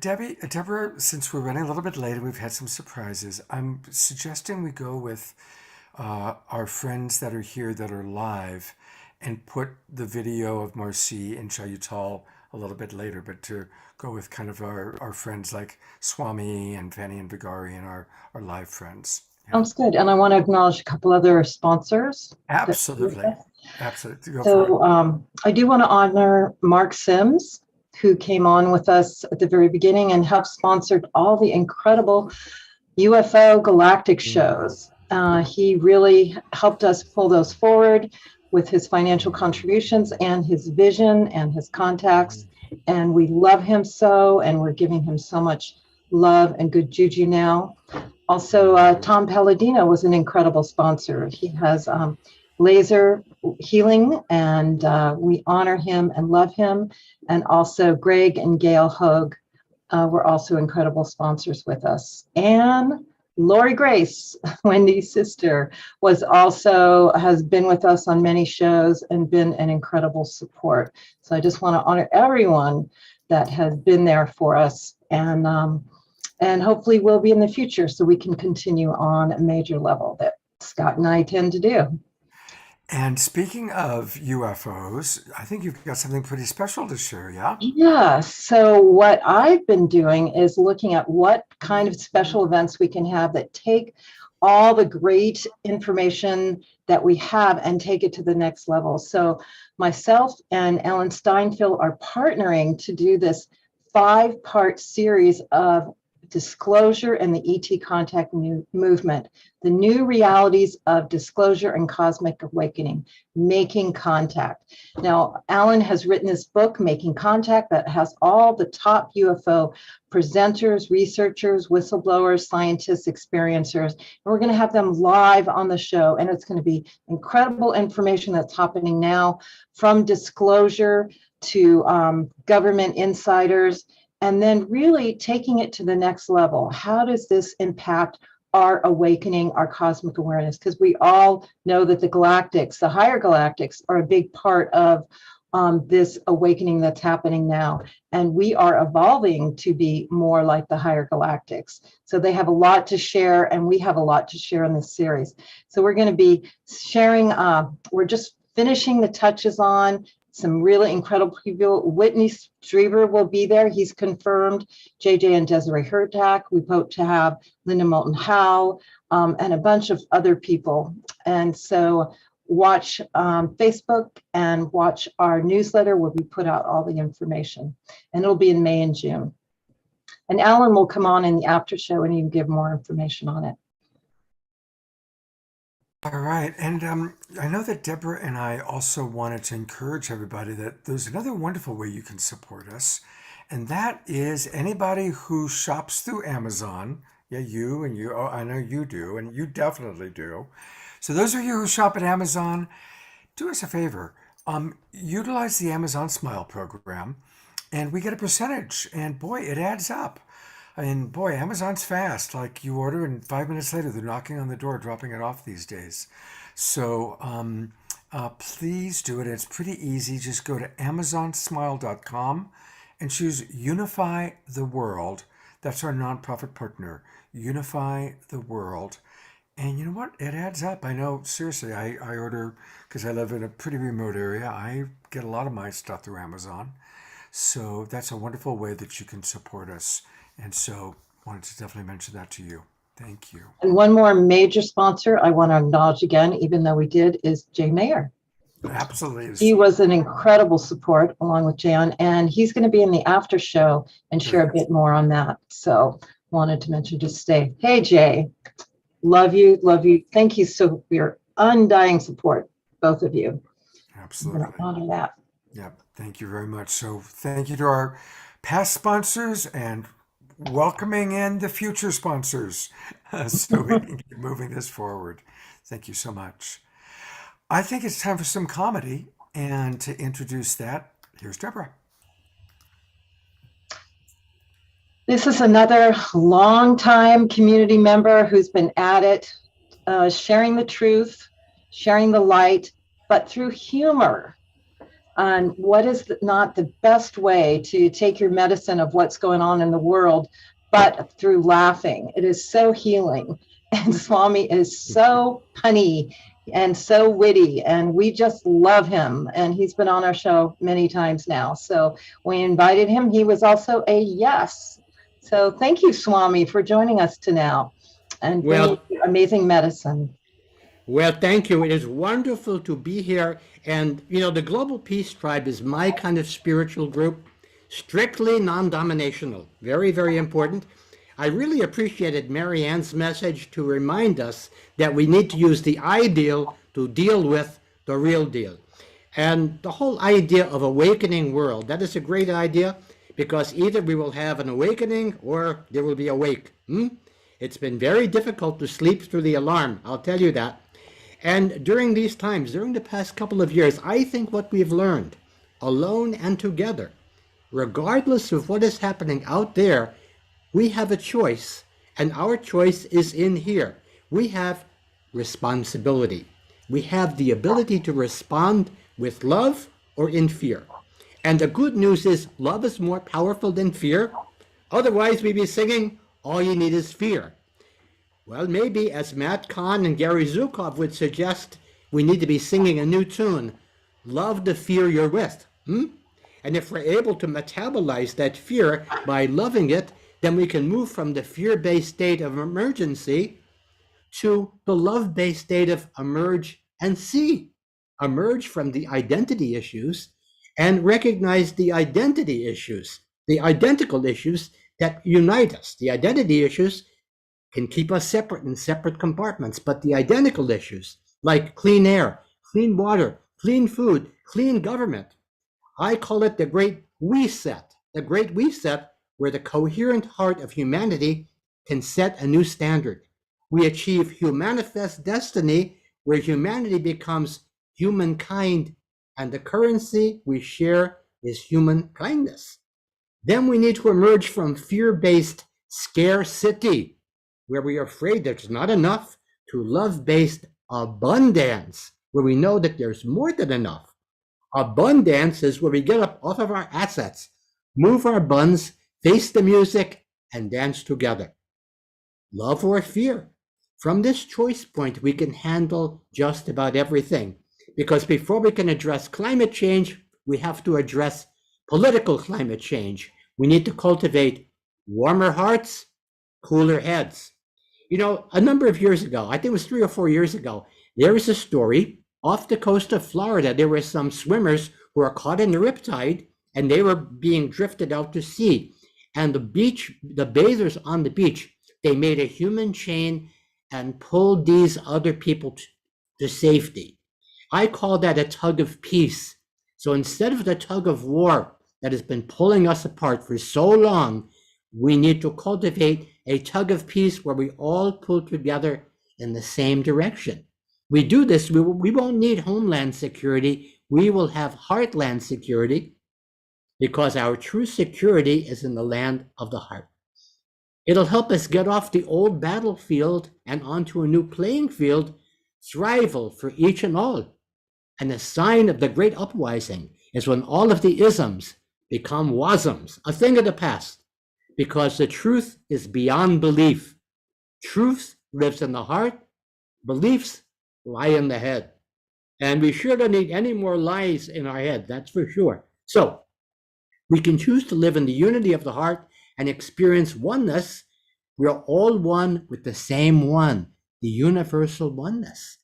Deborah, since we're running a little bit late, we've had some surprises. I'm suggesting we go with our friends that are here that are live and put the video of Marcy and Chayutal a little bit later, but to go with kind of our friends like Swami and Fanny and Vigari and our live friends. Sounds good. And I want to acknowledge a couple other sponsors. Absolutely. Absolutely. Go for So I do want to honor Mark Sims, who came on with us at the very beginning and helped sponsored all the incredible UFO galactic shows. He really helped us pull those forward with his financial contributions and his vision and his contacts. And we love him so, and we're giving him so much love and good juju now. Also, Tom Palladino was an incredible sponsor. He has laser healing, and we honor him and love him. And also Greg and Gail Hogue were also incredible sponsors with us. And Lori Grace, Wendy's sister, has been with us on many shows and been an incredible support. So I just want to honor everyone that has been there for us, and hopefully will be in the future, so we can continue on a major level that Scott and I tend to do. And speaking of UFOs, I think you've got something pretty special to share, yeah? Yeah, so what I've been doing is looking at what kind of special events we can have that take all the great information that we have and take it to the next level. So myself and Ellen Steinfeld are partnering to do this 5-part series of disclosure and the ET contact movement, the new realities of disclosure and cosmic awakening, making contact. Now, Alan has written this book, Making Contact, that has all the top UFO presenters, researchers, whistleblowers, scientists, experiencers, and we're going to have them live on the show, and it's going to be incredible information that's happening now, from disclosure to government insiders, and then really taking it to the next level. How does this impact our awakening, our cosmic awareness? Because we all know that the galactics, the higher galactics, are a big part of this awakening that's happening now. And we are evolving to be more like the higher galactics. So they have a lot to share, and we have a lot to share in this series. So we're going to be sharing, we're just finishing the touches on some really incredible people. Whitney Strieber will be there. He's confirmed. JJ and Desiree Hurtak. We hope to have Linda Moulton Howe and a bunch of other people. And so watch Facebook and watch our newsletter where we put out all the information. And it'll be in May and June. And Alan will come on in the after show and you can give more information on it. All right. And I know that Deborah and I also wanted to encourage everybody that there's another wonderful way you can support us. And that is anybody who shops through Amazon. Yeah, you and you. Oh, I know you do. And you definitely do. So those of you who shop at Amazon, do us a favor. Utilize the Amazon Smile program and we get a percentage. And boy, it adds up. And boy, Amazon's fast. Like you order and 5 minutes later, they're knocking on the door, dropping it off these days. So please do it. It's pretty easy. Just go to amazonsmile.com and choose Unify the World. That's our nonprofit partner, Unify the World. And you know what? It adds up. I know, seriously, I order, because I live in a pretty remote area, I get a lot of my stuff through Amazon. So that's a wonderful way that you can support us. And so wanted to definitely mention that to you. Thank you. And one more major sponsor I want to acknowledge again, even though we did, is Jay Mayer. Absolutely. He was an incredible support along with Jan, and he's going to be in the after show and share a bit more on that. So wanted to mention, just stay. Hey, Jay, love you, love you. Thank you so for your undying support, both of you. Absolutely. I'm gonna honor that. Yep. Thank you very much. So thank you to our past sponsors and welcoming in the future sponsors so we can keep moving this forward. Thank you so much. I think it's time for some comedy, and to introduce that, here's Deborah. This is another longtime community member who's been at it, sharing the truth, sharing the light, but through humor. On what is not the best way to take your medicine of what's going on in the world, but through laughing. It is so healing. And Swami is so punny and so witty, and we just love him. And he's been on our show many times now. So we invited him. He was also a yes. So thank you, Swami, for joining us tonight and bringing amazing medicine. Well, thank you. It is wonderful to be here. And, you know, the Global Peace Tribe is my kind of spiritual group, strictly non-dominational. Very, very important. I really appreciated Mary Ann's message to remind us that we need to use the ideal to deal with the real deal. And the whole idea of awakening world, that is a great idea, because either we will have an awakening or there will be a wake. It's been very difficult to sleep through the alarm, I'll tell you that. And during these times, during the past couple of years, I think what we've learned, alone and together, regardless of what is happening out there, we have a choice, and our choice is in here. We have responsibility. We have the ability to respond with love or in fear. And the good news is love is more powerful than fear. Otherwise, we'd be singing, all you need is fear. Well, maybe, as Matt Kahn and Gary Zukov would suggest, we need to be singing a new tune, love the fear you're with. And if we're able to metabolize that fear by loving it, then we can move from the fear-based state of emergency to the love-based state of emerge and see. Emerge from the identity issues and recognize the identity issues, the identical issues that unite us. The identity issues can keep us separate in separate compartments, but the identical issues like clean air, clean water, clean food, clean government, I call it the Great Reset. The Great Reset, where the coherent heart of humanity can set a new standard. We achieve humanifest destiny, where humanity becomes humankind, and the currency we share is human kindness. Then we need to emerge from fear-based scarcity, where we are afraid there's not enough, to love-based abundance, where we know that there's more than enough. Abundance is where we get up off of our assets, move our buns, face the music, and dance together. Love or fear? From this choice point, we can handle just about everything. Because before we can address climate change, we have to address political climate change. We need to cultivate warmer hearts, cooler heads. You know, a number of years ago, I think it was 3 or 4 years ago, there was a story off the coast of Florida. There were some swimmers who were caught in the riptide, and they were being drifted out to sea. And the bathers on the beach, they made a human chain and pulled these other people to safety. I call that a tug of peace. So instead of the tug of war that has been pulling us apart for so long, we need to cultivate a tug of peace where we all pull together in the same direction. We do this, we won't need homeland security. We will have heartland security, because our true security is in the land of the heart. It'll help us get off the old battlefield and onto a new playing field, thrival for each and all. And the sign of the great uprising is when all of the isms become wasms, a thing of the past, because the truth is beyond belief. Truth lives in the heart, beliefs lie in the head. And we sure don't need any more lies in our head, that's for sure. So we can choose to live in the unity of the heart and experience oneness. We are all one with the same one, the universal oneness.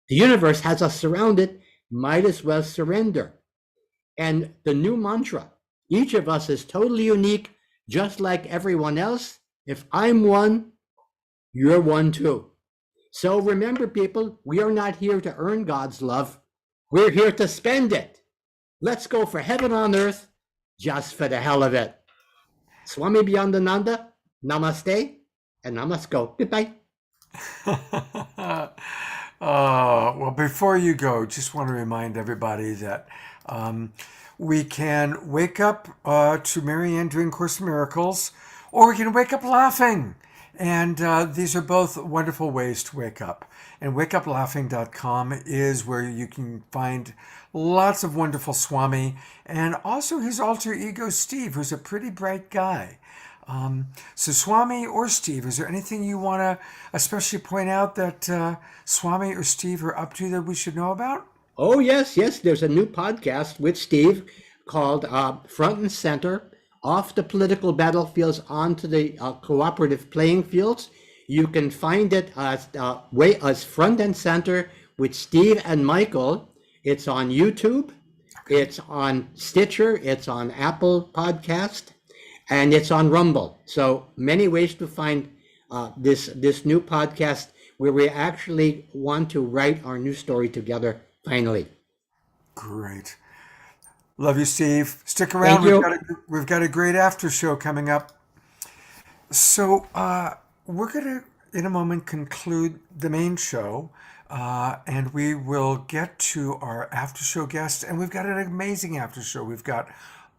The universe has us surrounded, might as well surrender. And the new mantra, each of us is totally unique, just like everyone else. If I'm one, you're one too. So remember, people, we are not here to earn God's love. We're here to spend it. Let's go for heaven on earth, just for the hell of it. Swami Beyondananda, namaste, and namasko. Goodbye. Well, before you go, just want to remind everybody that we can wake up to Marianne doing Course in Miracles, or we can wake up laughing. And these are both wonderful ways to wake up. And wakeuplaughing.com is where you can find lots of wonderful Swami and also his alter ego, Steve, who's a pretty bright guy. So Swami or Steve, is there anything you want to especially point out that Swami or Steve are up to that we should know about? Oh, yes. There's a new podcast with Steve called Front and Center, Off the Political Battlefields onto the cooperative playing fields. You can find it as Front and Center with Steve and Michael. It's on YouTube, it's on Stitcher, it's on Apple Podcast, and it's on Rumble. So many ways to find this new podcast where we actually want to write our new story together finally. Great. Love you, Steve. Stick around. Thank you. We've got a great after show coming up. So we're going to, in a moment, conclude the main show, and we will get to our after show guests. And we've got an amazing after show. We've got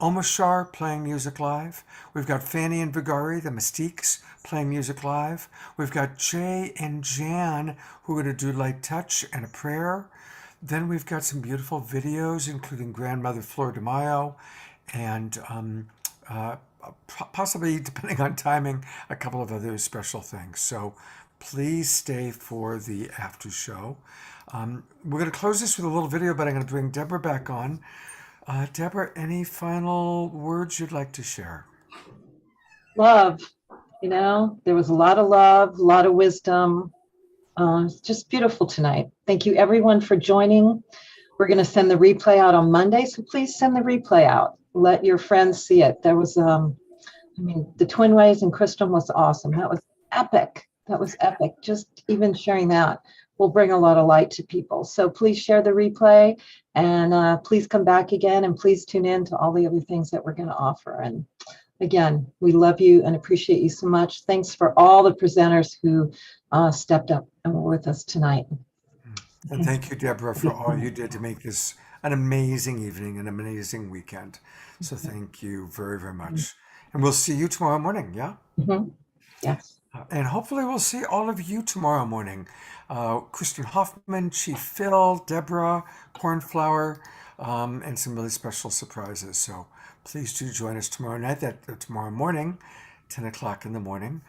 Omashar playing music live. We've got Fanny and Vigari, the Mystiques, playing music live. We've got Jay and Jan, who are going to do light touch and a prayer. Then we've got some beautiful videos, including Grandmother Flor de Mayo, and possibly, depending on timing, a couple of other special things. So please stay for the after show. We're going to close this with a little video, but I'm going to bring Deborah back on. Deborah, any final words you'd like to share? Love, there was a lot of love, a lot of wisdom. It's just beautiful tonight. Thank you everyone for joining. We're going to send the replay out on Monday, so please send the replay out. Let your friends see it. There was, the Twin Ways and Christum was awesome. That was epic. Just even sharing that will bring a lot of light to people. So please share the replay, and please come back again, and please tune in to all the other things that we're going to offer. And again, we love you and appreciate you so much. Thanks for all the presenters who stepped up and were with us tonight. And thank you, Deborah, for all you did to make this an amazing evening, an amazing weekend. So thank you very, very much. And we'll see you tomorrow morning, yeah? Mm-hmm. Yes. And hopefully we'll see all of you tomorrow morning. Kristen Hoffman, Chief Phil, Deborah, Cornflower, and some really special surprises. So please do join us tomorrow night, tomorrow morning, 10 o'clock in the morning,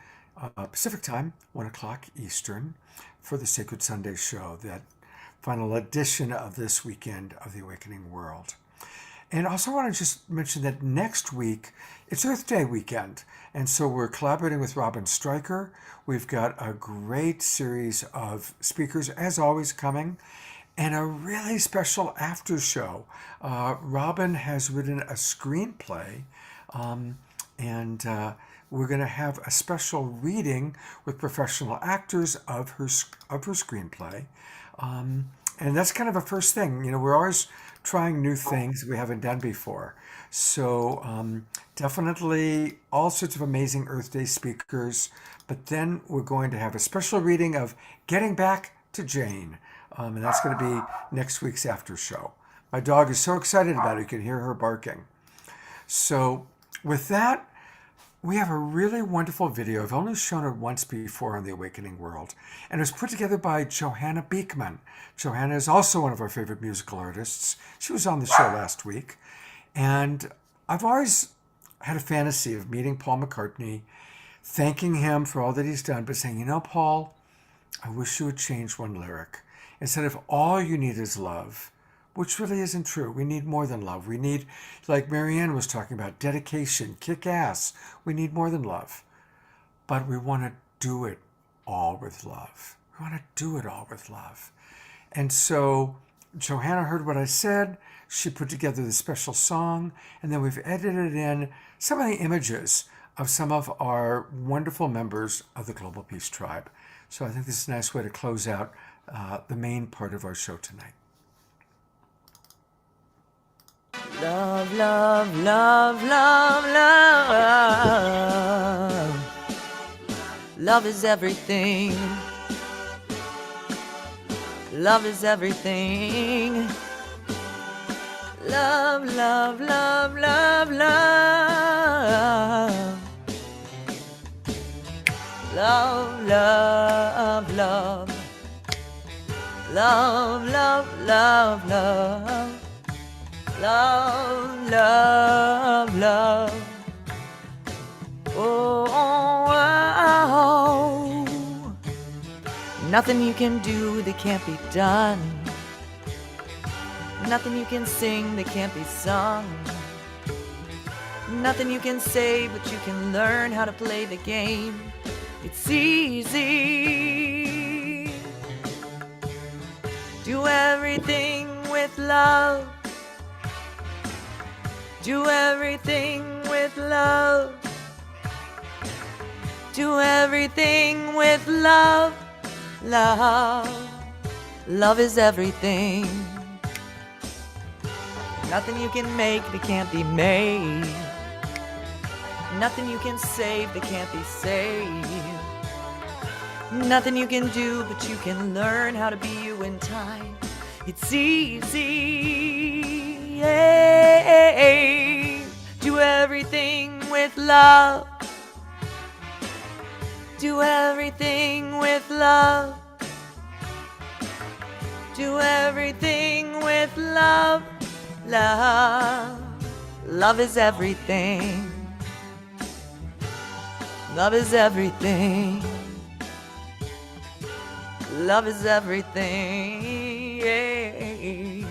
Pacific time, 1 o'clock Eastern, for the Sacred Sunday show, that final edition of this weekend of the Awakening World. And also want to just mention that next week, it's Earth Day weekend. And so we're collaborating with Robin Stryker. We've got a great series of speakers, as always, coming, and a really special after show. Robin has written a screenplay And we're going to have a special reading with professional actors of her screenplay. And that's kind of a first thing. You know, we're always trying new things we haven't done before. So definitely all sorts of amazing Earth Day speakers. But then we're going to have a special reading of Getting Back to Jane. And that's going to be next week's after show. My dog is so excited about it. You can hear her barking. So with that, we have a really wonderful video. I've only shown it once before on The Awakening World. And it was put together by Johanna Beekman. Johanna is also one of our favorite musical artists. She was on the show last week. And I've always had a fantasy of meeting Paul McCartney, thanking him for all that he's done, but saying, you know, Paul, I wish you would change one lyric. Instead of all you need is love, which really isn't true. We need more than love. We need, like Marianne was talking about, dedication, kick ass. We need more than love. But we want to do it all with love. We want to do it all with love. And so Johanna heard what I said. She put together the special song, and then we've edited in some of the images of some of our wonderful members of the Global Peace Tribe. So I think this is a nice way to close out the main part of our show tonight. Love, love, love, love, love. Love is everything. Love is everything. Love, love, love, love, love. Love, love, love. Love, love, love, love. Love, love, love. Oh, oh, oh. Nothing you can do that can't be done. Nothing you can sing that can't be sung. Nothing you can say, but you can learn how to play the game. It's easy. Do everything with love. Do everything with love. Do everything with love. Love. Love is everything. Nothing you can make that can't be made. Nothing you can save that can't be saved. Nothing you can do, but you can learn how to be you in time. It's easy. Yeah. Do everything with love. Do everything with love. Do everything with love. Love. Love is everything. Love is everything. Love is everything. Yeah.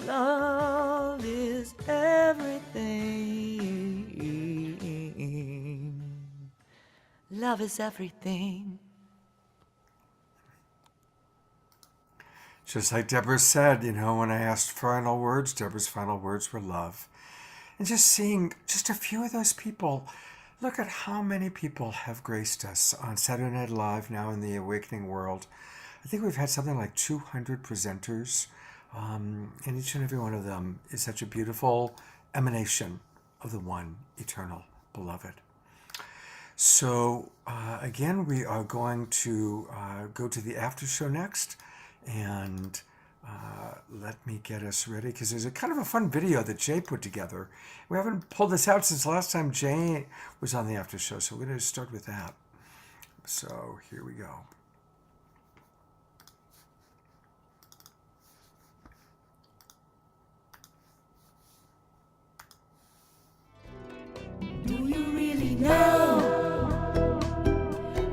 Love is everything. Love is everything. Just like Deborah said, you know, when I asked final words, Deborah's final words were love. And just seeing just a few of those people, look at how many people have graced us on Saturday Night Live now in the Awakening World. I think we've had something like 200 presenters, and each and every one of them is such a beautiful emanation of the one eternal beloved. So again, we are going to go to the after show next, and let me get us ready, because there's a kind of a fun video that Jay put together. We haven't pulled this out since last time Jay was on the after show, so we're going to start with that. So here we go. Do you really know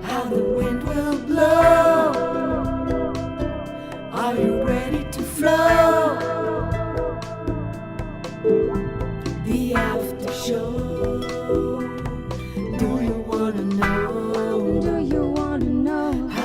how the wind will blow? Are you ready to flow? The after show. Do you wanna know? Do you wanna know? How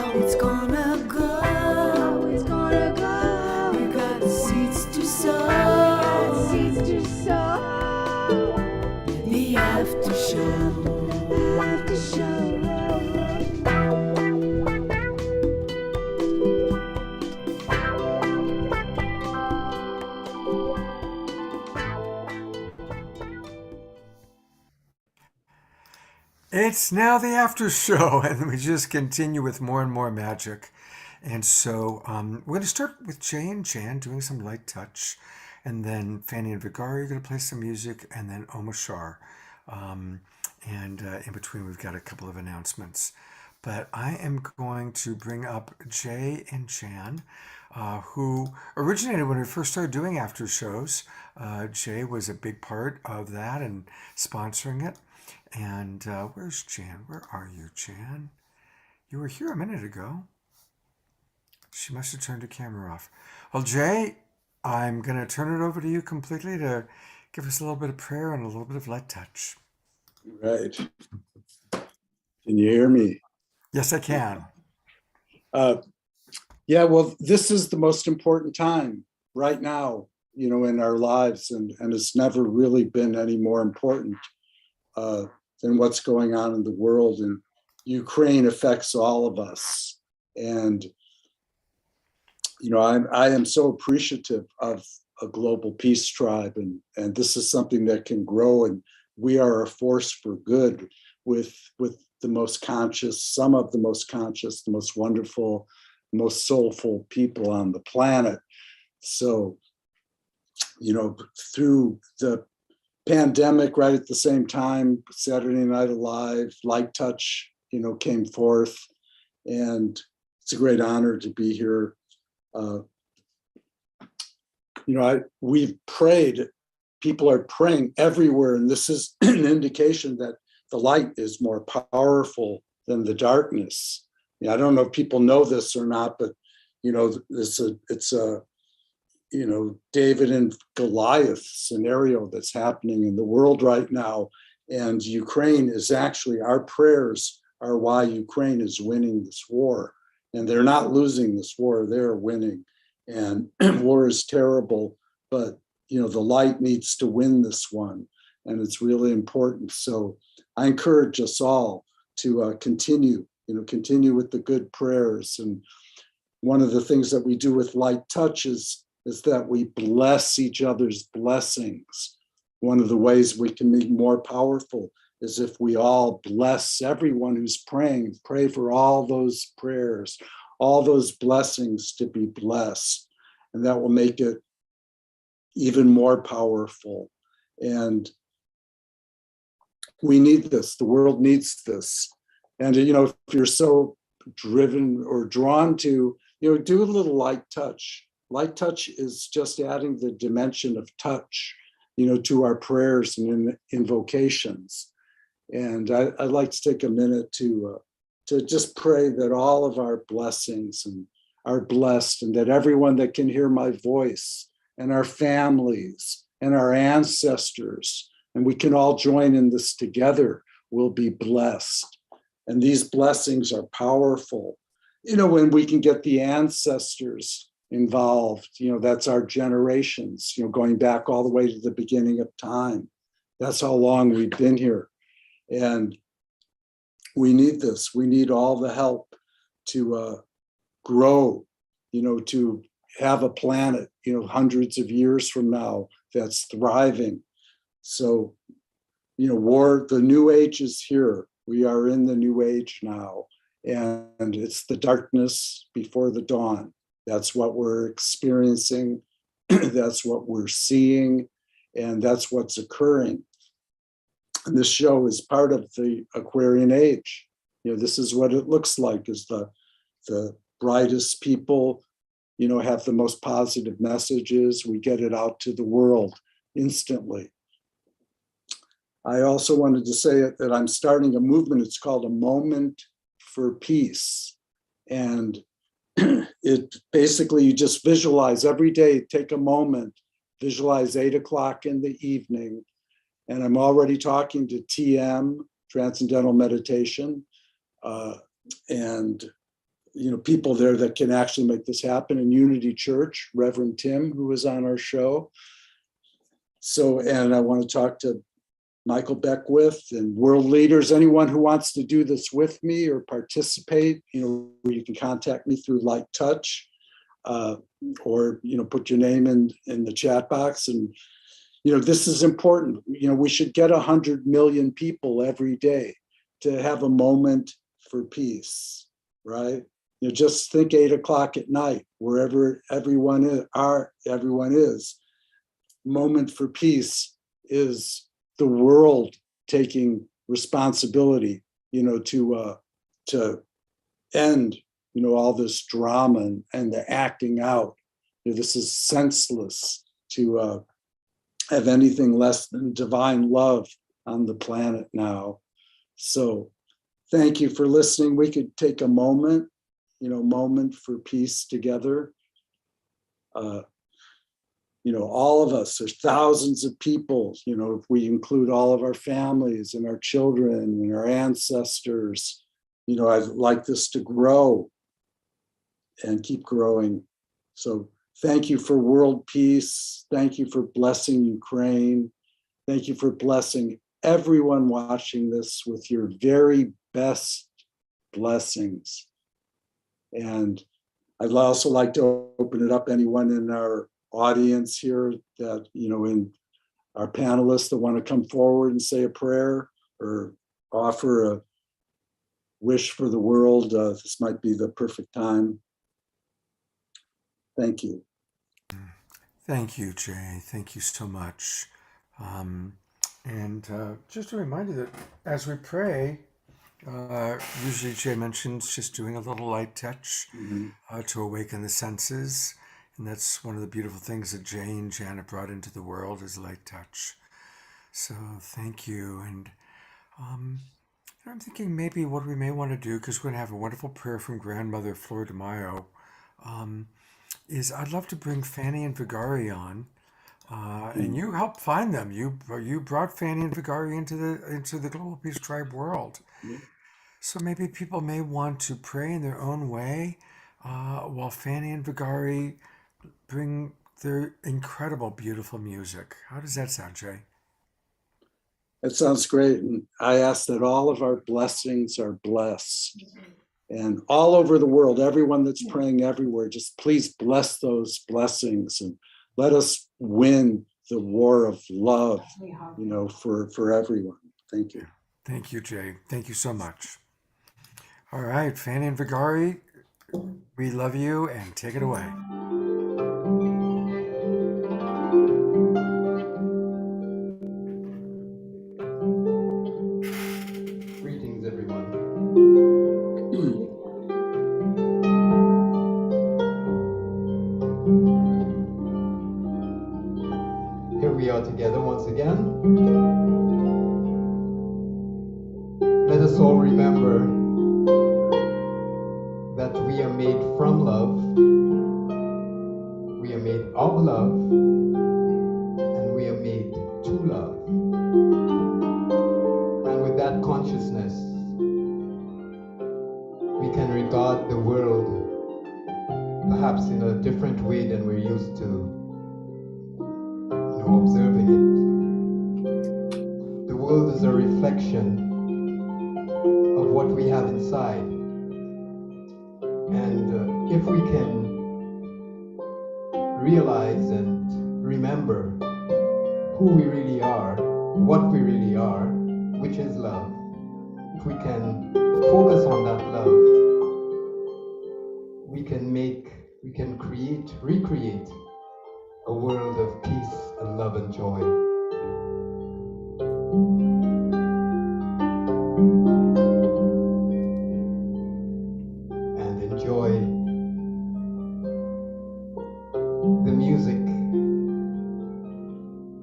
It's now the after show, and we just continue with more and more magic. And so we're going to start with Jay and Jan doing some light touch, and then Fanny and Vigari are going to play some music, and then Omashar. And in between, we've got a couple of announcements. But I am going to bring up Jay and Jan, who originated when we first started doing after shows. Jay was a big part of that and sponsoring it. And where's Jan? Where are you, Jan? You were here a minute ago. She must have turned her camera off. Well, Jay, I'm going to turn it over to you completely to give us a little bit of prayer and a little bit of light touch. Right. Can you hear me? Yes, I can. Yeah, well, this is the most important time right now, in our lives, and it's never really been any more important than what's going on in the world. And Ukraine affects all of us. And, I am so appreciative of a global peace tribe, and this is something that can grow, and we are a force for good with the most conscious, some of the most conscious, the most wonderful, most soulful people on the planet. So, through the pandemic, right at the same time, Saturday Night Alive, Light Touch, came forth, and it's a great honor to be here. We've prayed, people are praying everywhere, and this is an indication that the light is more powerful than the darkness. I don't know if people know this or not, but it's a David and Goliath scenario that's happening in the world right now, and Ukraine is actually, our prayers are why Ukraine is winning this war, and they're not losing this war, they're winning. And war is terrible, but the light needs to win this one, and it's really important. So I encourage us all to continue with the good prayers. And one of the things that we do with Light Touch is that we bless each other's blessings. One of the ways we can be more powerful is if we all bless everyone who's praying, pray for all those prayers, all those blessings to be blessed. And that will make it even more powerful. And we need this, the world needs this. And, if you're so driven or drawn to, do a little light touch. Light touch is just adding the dimension of touch, to our prayers and invocations. And I'd like to take a minute to just pray that all of our blessings are blessed, and that everyone that can hear my voice, and our families and our ancestors, and we can all join in this together, will be blessed. And these blessings are powerful. When we can get the ancestors involved, that's our generations, going back all the way to the beginning of time. That's how long we've been here. And we need this. We need all the help to grow, to have a planet, hundreds of years from now that's thriving. So, the new age is here. We are in the new age now, and it's the darkness before the dawn. That's what we're experiencing. That's what we're seeing, and that's what's occurring. And this show is part of the Aquarian age. This is what it looks like, is the brightest people, have the most positive messages. We get it out to the world instantly. I also wanted to say that I'm starting a movement. It's called A Moment for Peace. And it basically, you just visualize every day, take a moment, visualize 8 o'clock in the evening. And I'm already talking to TM, Transcendental Meditation, and people there that can actually make this happen. In Unity Church, Reverend Tim, who was on our show. So, and I want to talk to Michael Beckwith and world leaders, anyone who wants to do this with me or participate, you can contact me through Light Touch, or, put your name in the chat box. And, this is important. We should get 100 million people every day to have a moment for peace, right? Just think 8 o'clock at night, wherever everyone is. Moment for peace is the world taking responsibility, to end, all this drama and the acting out. This is senseless to have anything less than divine love on the planet now. So thank you for listening. We could take a moment for peace together. All of us, there's thousands of people, if we include all of our families and our children and our ancestors, I'd like this to grow and keep growing. So thank you for world peace. Thank you for blessing Ukraine. Thank you for blessing everyone watching this with your very best blessings. And I'd also like to open it up, anyone in our audience here that, in our panelists that want to come forward and say a prayer or offer a wish for the world, this might be the perfect time. Thank you. Thank you, Jay. Thank you so much. And just a reminder that as we pray, usually Jay mentions just doing a little light touch to awaken the senses. And that's one of the beautiful things that Jay and Janet brought into the world is light touch. So thank you. And I'm thinking maybe what we may want to do, because we're going to have a wonderful prayer from Grandmother Flor de Mayo, is I'd love to bring Fanny and Vigari on. And you helped find them. You brought Fanny and Vigari into the Global Peace Tribe world. So maybe people may want to pray in their own way while Fanny and Vigari bring their incredible, beautiful music. How does that sound, Jay? That sounds great. And I ask that all of our blessings are blessed. And all over the world, everyone that's praying everywhere, just please bless those blessings and let us win the war of love, for everyone. Thank you. Thank you, Jay. Thank you so much. All right, Fanny and Vigari, we love you, and take it away. Greetings, everyone. Here we are together once again. Let us all remember that we are made from love, we are made of love, and we are made to love. And with that consciousness, we can regard the world perhaps in a different way than we're used to observing it. The world is a reflection of what we have inside. And if we can realize and remember who we really are, what we really are, which is love, if we can focus on that love, we can recreate a world of peace and love and joy. And enjoy the music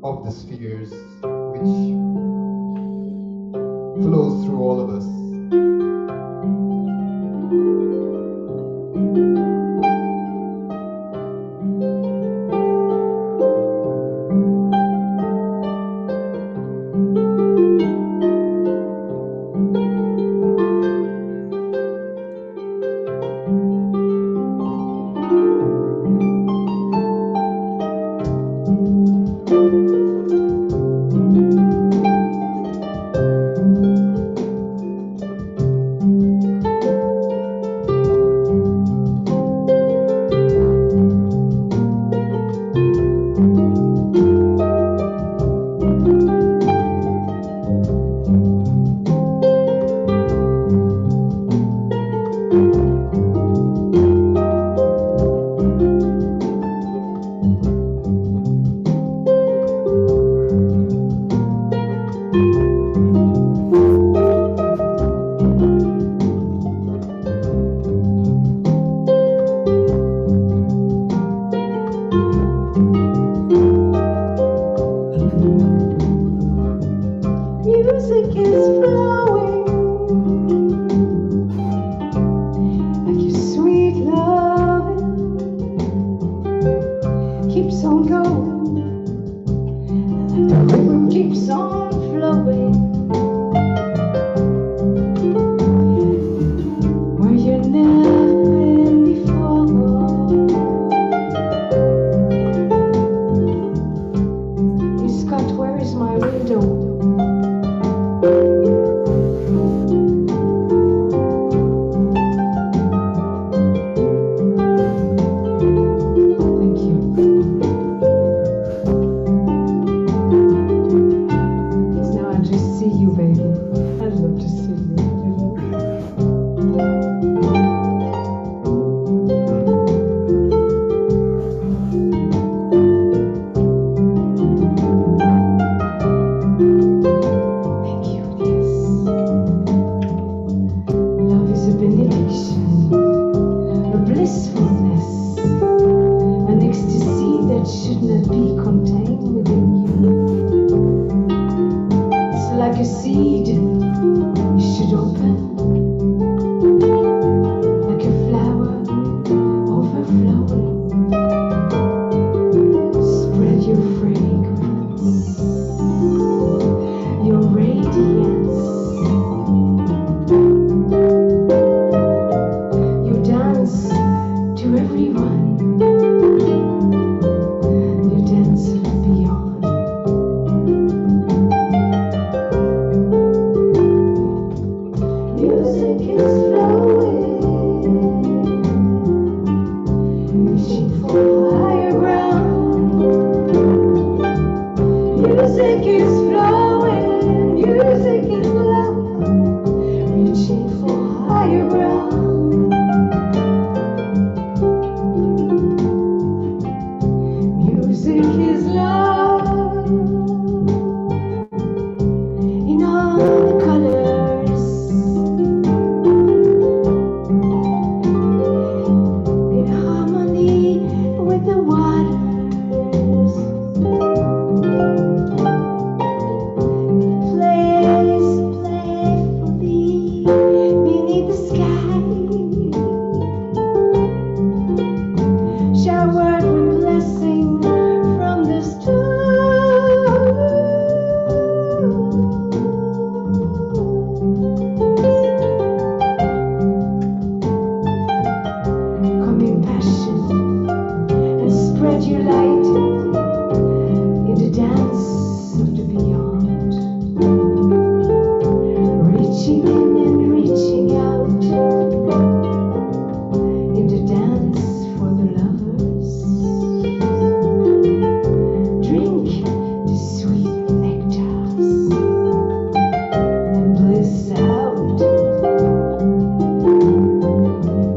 of the spheres which flows through all of us. keeps on going, like the river keeps on flowing. Where you never been before. Hey Scott, where is my window?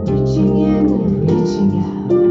Reaching in and reaching out.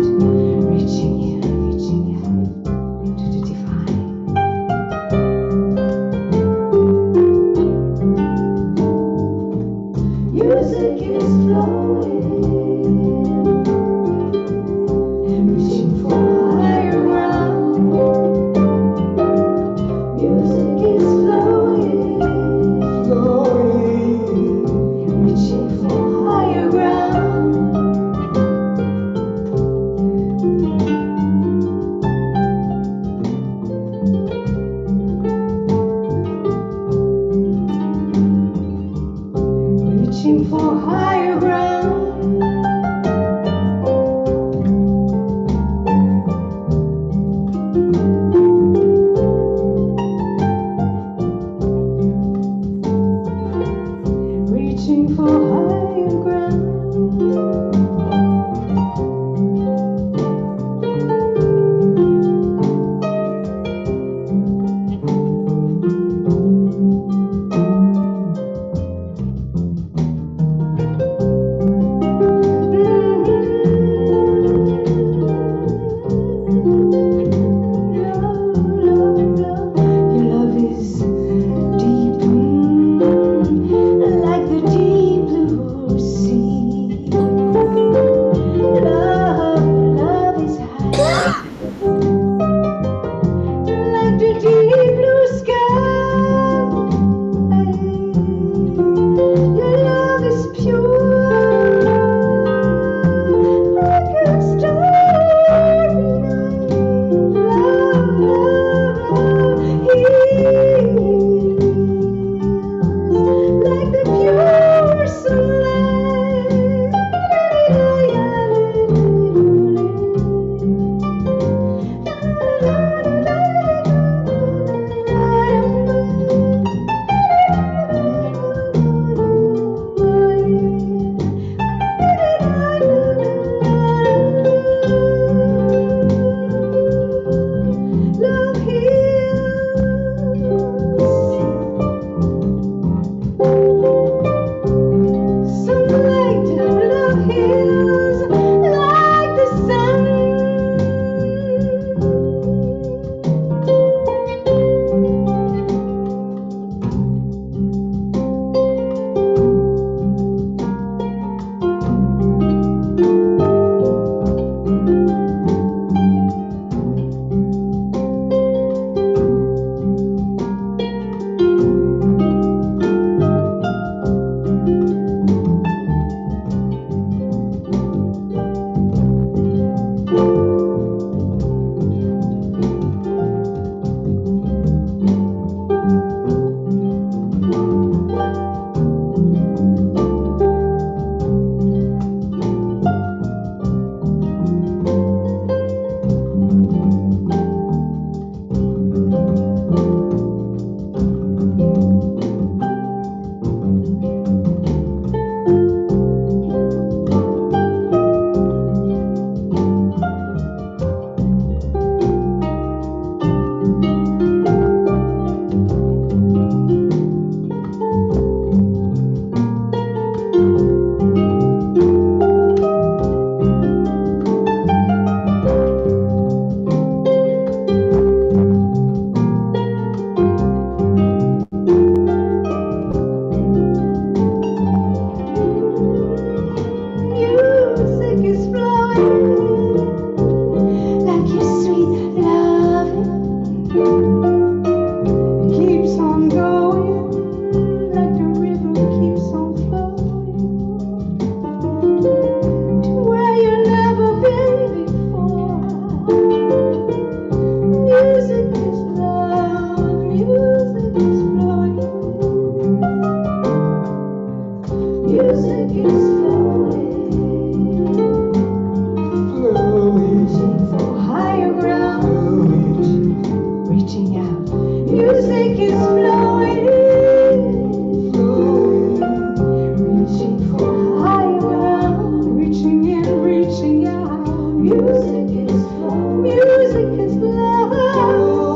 Music is flowing. Music is flowing.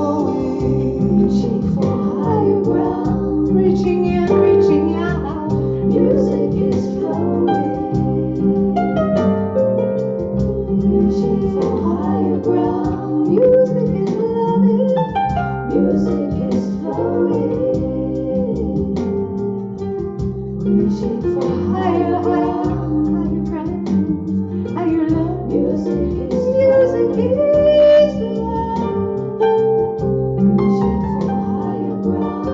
Reaching for higher ground. Reaching in, reaching out. Music is flowing. Reaching for higher ground. Music is flowing. Music is flowing. Reaching for higher ground, higher love. Music is love. Reaching for higher ground.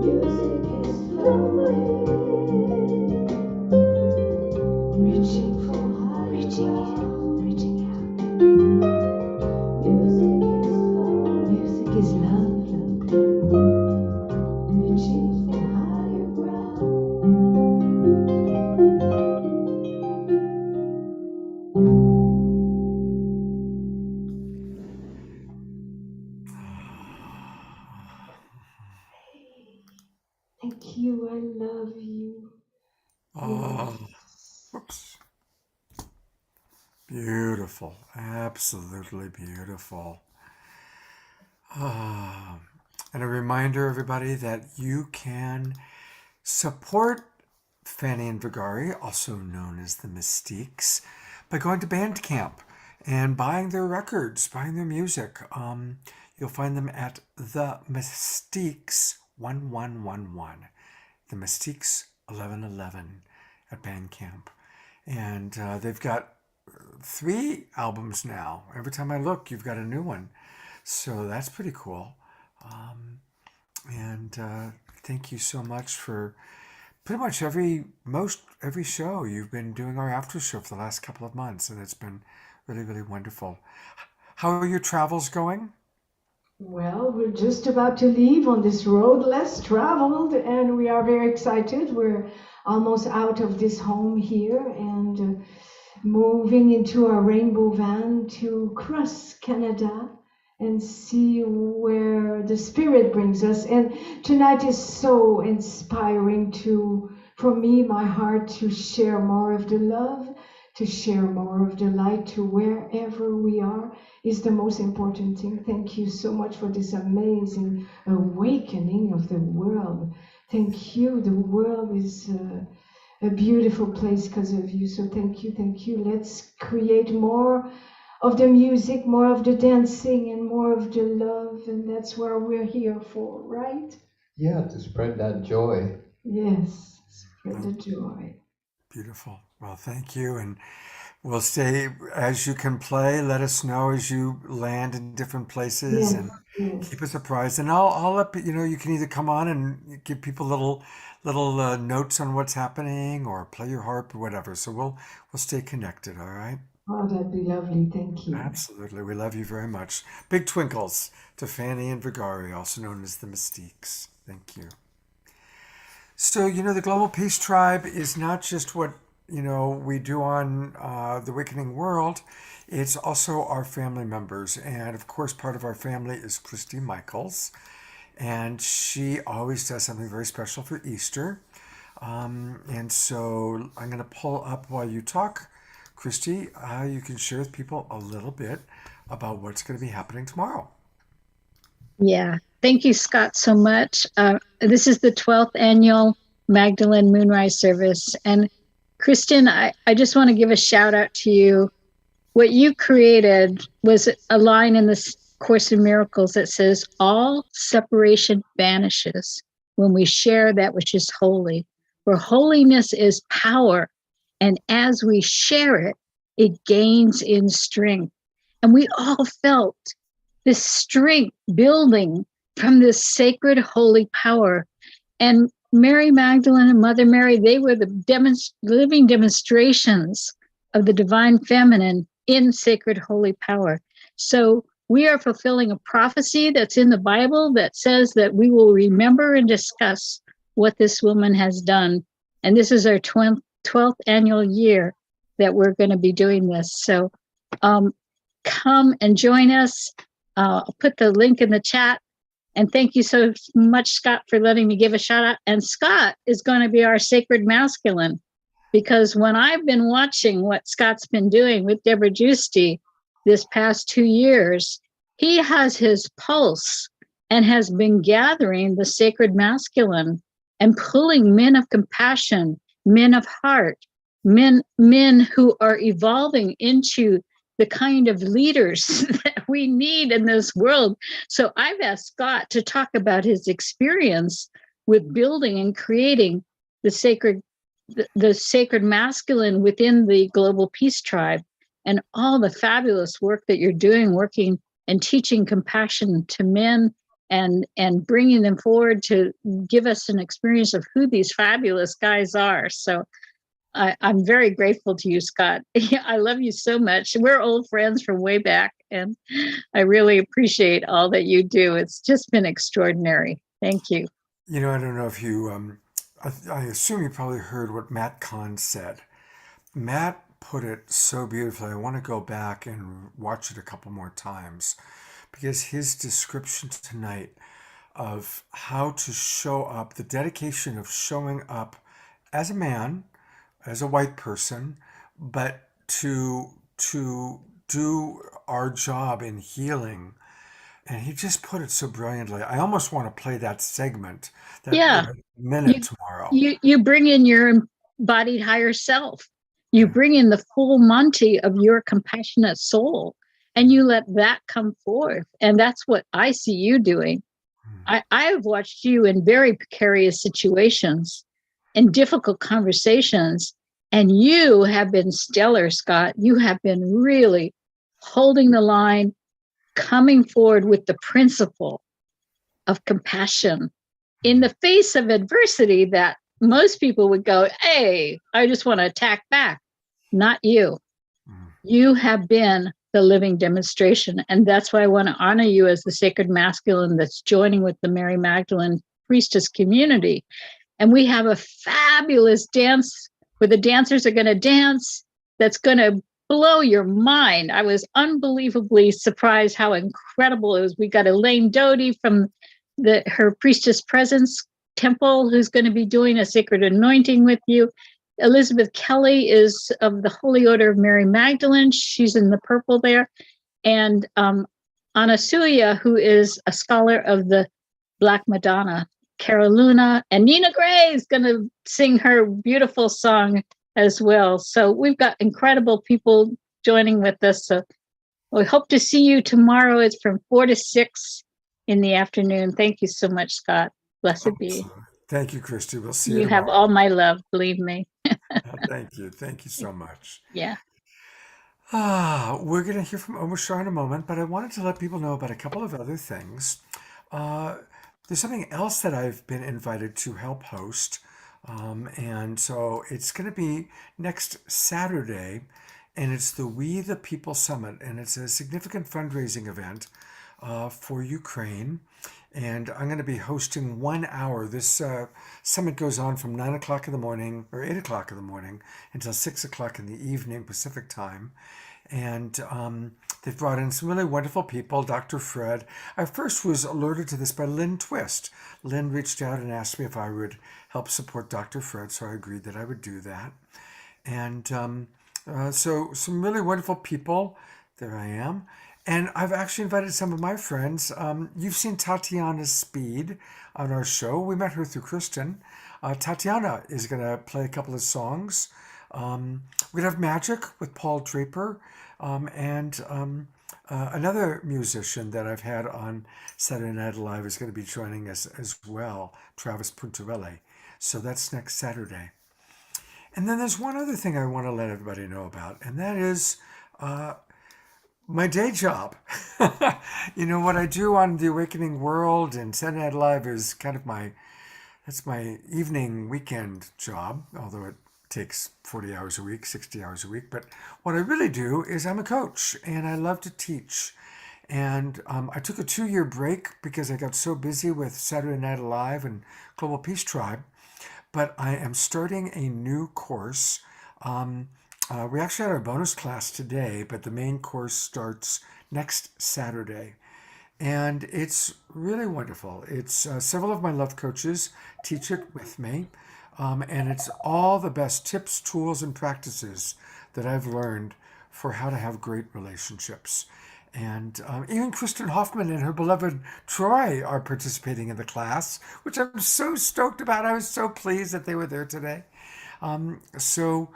Music is flowing. Reaching for higher, reaching out. Music is flowing. Music is love. Reaching for higher ground. Thank you. I love you. Oh, whoops. Beautiful. Absolutely beautiful. And a reminder, everybody, that you can support Fanny and Vigari, also known as the Mystiques, by going to Bandcamp and buying their records, buying their music. You'll find them at The Mystiques 1111. The Mystiques 1111 at Bandcamp. And they've got 3 albums now. Every time I look, you've got a new one. So that's pretty cool. Thank you so much for pretty much every show. You've been doing our after show for the last couple of months, and it's been really, really wonderful. How are your travels going? Well, we're just about to leave on this road less traveled, and we are very excited. We're almost out of this home here and moving into our rainbow van to cross Canada and see where the spirit brings us. And tonight is so inspiring for me, my heart, to share more of the love, to share more of the light to wherever we are is the most important thing. Thank you so much for this amazing awakening of the world. Thank you. The world is a beautiful place because of you. So thank you, thank you. Let's create more of the music, more of the dancing, and more of the love. And that's what we're here for, right? Yeah, to spread that joy. Yes, spread the joy. Beautiful. Well, thank you. And we'll stay as you can play. Let us know as you land in different places, and keep us apprised. And I'll let you can either come on and give people little notes on what's happening, or play your harp or whatever. So we'll stay connected. All right. Oh, that'd be lovely. Thank you. Absolutely. We love you very much. Big twinkles to Fanny and Vigari, also known as the Mystiques. Thank you. So, the Global Peace Tribe is not just what, we do on the Awakening World. It's also our family members. And of course, part of our family is Christy Michaels. And she always does something very special for Easter. And so I'm going to pull up while you talk, Christy, you can share with people a little bit about what's going to be happening tomorrow. Yeah. Thank you, Scott, so much. This is the 12th annual Magdalene Moonrise service. And Kristen, I just want to give a shout out to you. What you created was a line in the Course in Miracles that says, all separation vanishes when we share that which is holy. For holiness is power. And as we share it, it gains in strength. And we all felt this strength building from this sacred holy power. And Mary Magdalene and Mother Mary, they were the living demonstrations of the divine feminine in sacred holy power. So we are fulfilling a prophecy that's in the Bible that says that we will remember and discuss what this woman has done. And this is our 12th annual year that we're going to be doing this. So come and join us. I'll put the link in the chat. And thank you so much, Scott, for letting me give a shout out. And Scott is going to be our sacred masculine, because when I've been watching what Scott's been doing with Deborah Giusti this past 2 years, he has his pulse and has been gathering the sacred masculine and pulling men of compassion, men of heart, men who are evolving into the kind of leaders that we need in this world. So I've asked Scott to talk about his experience with building and creating the sacred masculine within the Global Peace Tribe, and all the fabulous work that you're doing, working and teaching compassion to men and bringing them forward to give us an experience of who these fabulous guys are. So I'm very grateful to you, Scott. I love you so much. We're old friends from way back, and I really appreciate all that you do. It's just been extraordinary. Thank you. You know, I don't know if you, I assume you probably heard what Matt Kahn said. Matt put it so beautifully. I want to go back and watch it a couple more times, because his description tonight of how to show up, the dedication of showing up as a man, as a white person, but to do our job in healing. And he just put it so brilliantly. I almost want to play that segment, that minute tomorrow. You bring in your embodied higher self. You bring in the full Monty of your compassionate soul, and you let that come forth. And that's what I see you doing. I have watched you in very precarious situations and difficult conversations, and you have been stellar, Scott. You have been really holding the line, coming forward with the principle of compassion in the face of adversity that most people would go, hey, I just want to attack back. Not you. You have been the living demonstration. And that's why I want to honor you as the sacred masculine that's joining with the Mary Magdalene priestess community. And we have a fabulous dance where the dancers are going to dance that's going to blow your mind. I was unbelievably surprised how incredible it was. We got Elaine Doty from her Priestess Presence Temple, who's going to be doing a sacred anointing with you. Elizabeth Kelly is of the Holy Order of Mary Magdalene. She's in the purple there. And Anasuya, who is a scholar of the Black Madonna. Cara Luna and Nina Gray is going to sing her beautiful song as well. So we've got incredible people joining with us. So we hope to see you tomorrow. It's from 4 to 6 in the afternoon. Thank you so much, Scott. Blessed be. Thank you, Christy. We'll see you You have tomorrow. all my love, believe me. Thank you. Thank you so much. Yeah. We're going to hear from Omar Shah in a moment, but I wanted to let people know about a couple of other things. There's something else that I've been invited to help host. And so it's going to be next Saturday, and it's the We the People Summit, and it's a significant fundraising event for Ukraine. And I'm going to be hosting 1 hour. This summit goes on from 9 o'clock in the morning or 8 o'clock in the morning until 6 o'clock in the evening Pacific time. And they've brought in some really wonderful people. Dr. Fred. I first was alerted to this by Lynn Twist. Lynn reached out and asked me if I would help support Dr. Fred, so I agreed that I would do that. And so some really wonderful people. There I am. And I've actually invited some of my friends. You've seen Tatiana Speed on our show. We met her through Kristen. Tatiana is going to play a couple of songs. We're going to have Magic with Paul Draper and another musician that I've had on Saturday Night Live is going to be joining us as well, Travis Puntarelli. So that's next Saturday. And then there's one other thing I want to let everybody know about, and that is my day job. You know, what I do on The Awakening World and Saturday Night Live is kind of that's my evening weekend job, although it takes 40 hours a week, 60 hours a week. But what I really do is I'm a coach, and I love to teach. And I took a 2-year break because I got so busy with Saturday Night Live and Global Peace Tribe. But I am starting a new course. We actually had our bonus class today, but the main course starts next Saturday. And it's really wonderful. It's several of my love coaches teach it with me. And it's all the best tips, tools, and practices that I've learned for how to have great relationships. And even Kristen Hoffman and her beloved Troy are participating in the class, which I'm so stoked about. I was so pleased that they were there today. So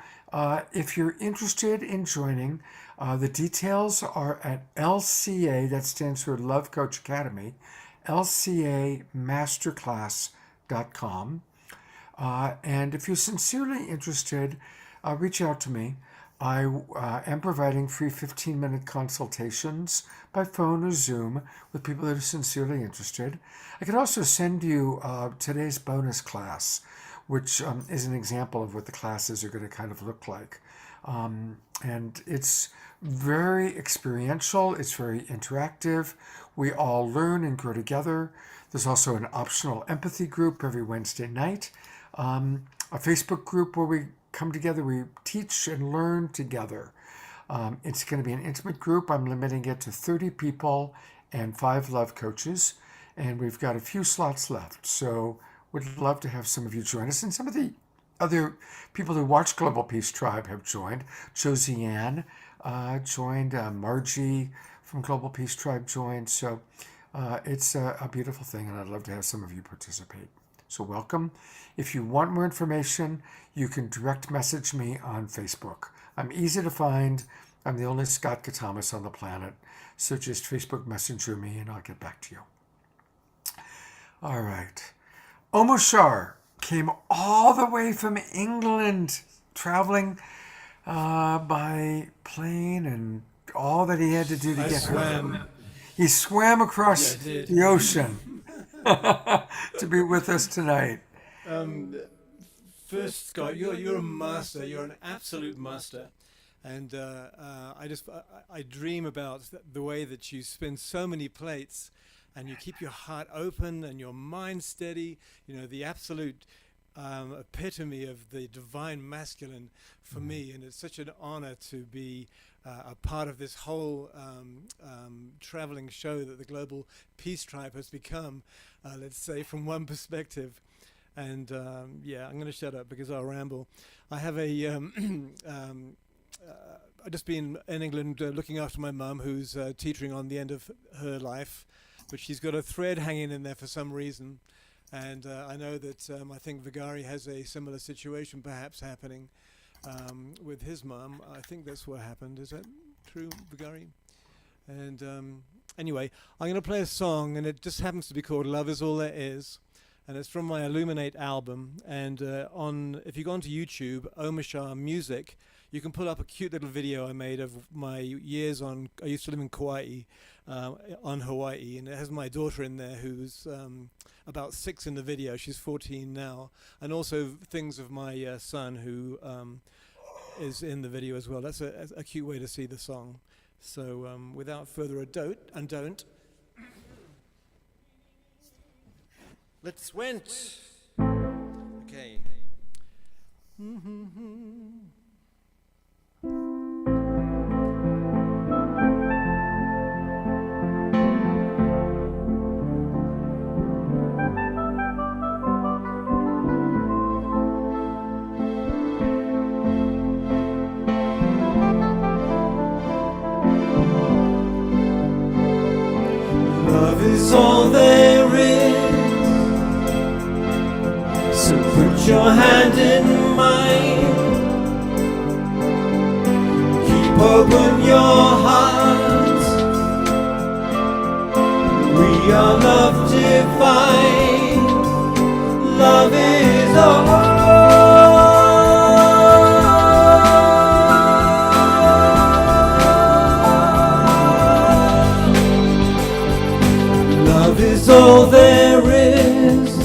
if you're interested in joining, the details are at LCA, that stands for Love Coach Academy, lcamasterclass.com. And if you're sincerely interested, reach out to me. I am providing free 15-minute consultations by phone or Zoom with people that are sincerely interested. I could also send you today's bonus class, which is an example of what the classes are going to kind of look like. And it's very experiential. It's very interactive. We all learn and grow together. There's also an optional empathy group every Wednesday night. A Facebook group where we come together, we teach and learn together. It's going to be an intimate group. I'm limiting it to 30 people and 5 love coaches. And we've got a few slots left. So would love to have some of you join us. And some of the other people who watch Global Peace Tribe have joined. Josie Ann joined. Margie from Global Peace Tribe joined. So it's a beautiful thing, and I'd love to have some of you participate. So welcome. If you want more information, you can direct message me on Facebook. I'm easy to find. I'm the only Scott Katamas on the planet. So just Facebook Messenger me and I'll get back to you. All right. Omar Shah came all the way from England, traveling by plane and all that he had to do to get here. He swam across the ocean to be with us tonight. First, Scott, you're a master. You're an absolute master, and I dream about the way that you spin so many plates, and you keep your heart open and your mind steady. You know, the absolute epitome of the divine masculine for me, and it's such an honor to be a part of this whole traveling show that the Global Peace Tribe has become, let's say, from one perspective. And yeah, I'm going to shut up because I'll ramble. I have I've just been in England looking after my mum, who's teetering on the end of her life, but she's got a thread hanging in there for some reason. And I know that I think Vigari has a similar situation perhaps happening with his mum. I think that's what happened. Is that true, Vigari? And anyway, I'm going to play a song, and it just happens to be called Love Is All There Is. And it's from my Illuminate album. And if you go onto YouTube, Omar Shah Music, you can pull up a cute little video I made of my years on. I used to live in Kauai, on Hawaii, and it has my daughter in there who's about 6 in the video. She's 14 now, and also things of my son who is in the video as well. That's a cute way to see the song. So without further ado, let's went. Okay. Love is all there is. So put your hand in mine. Keep open your heart. We are love divine. Love is all. Love is all there is.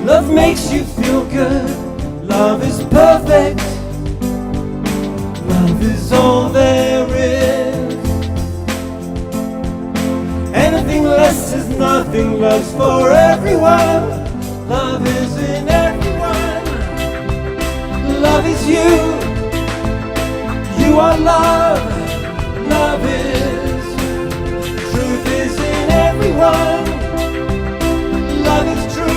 Love makes you feel good. Love is perfect. Love is all there is. Anything less is nothing. Love's for everyone. Love is in everyone. Love is you. You are love. Love is. Truth is in everyone. Love is truth.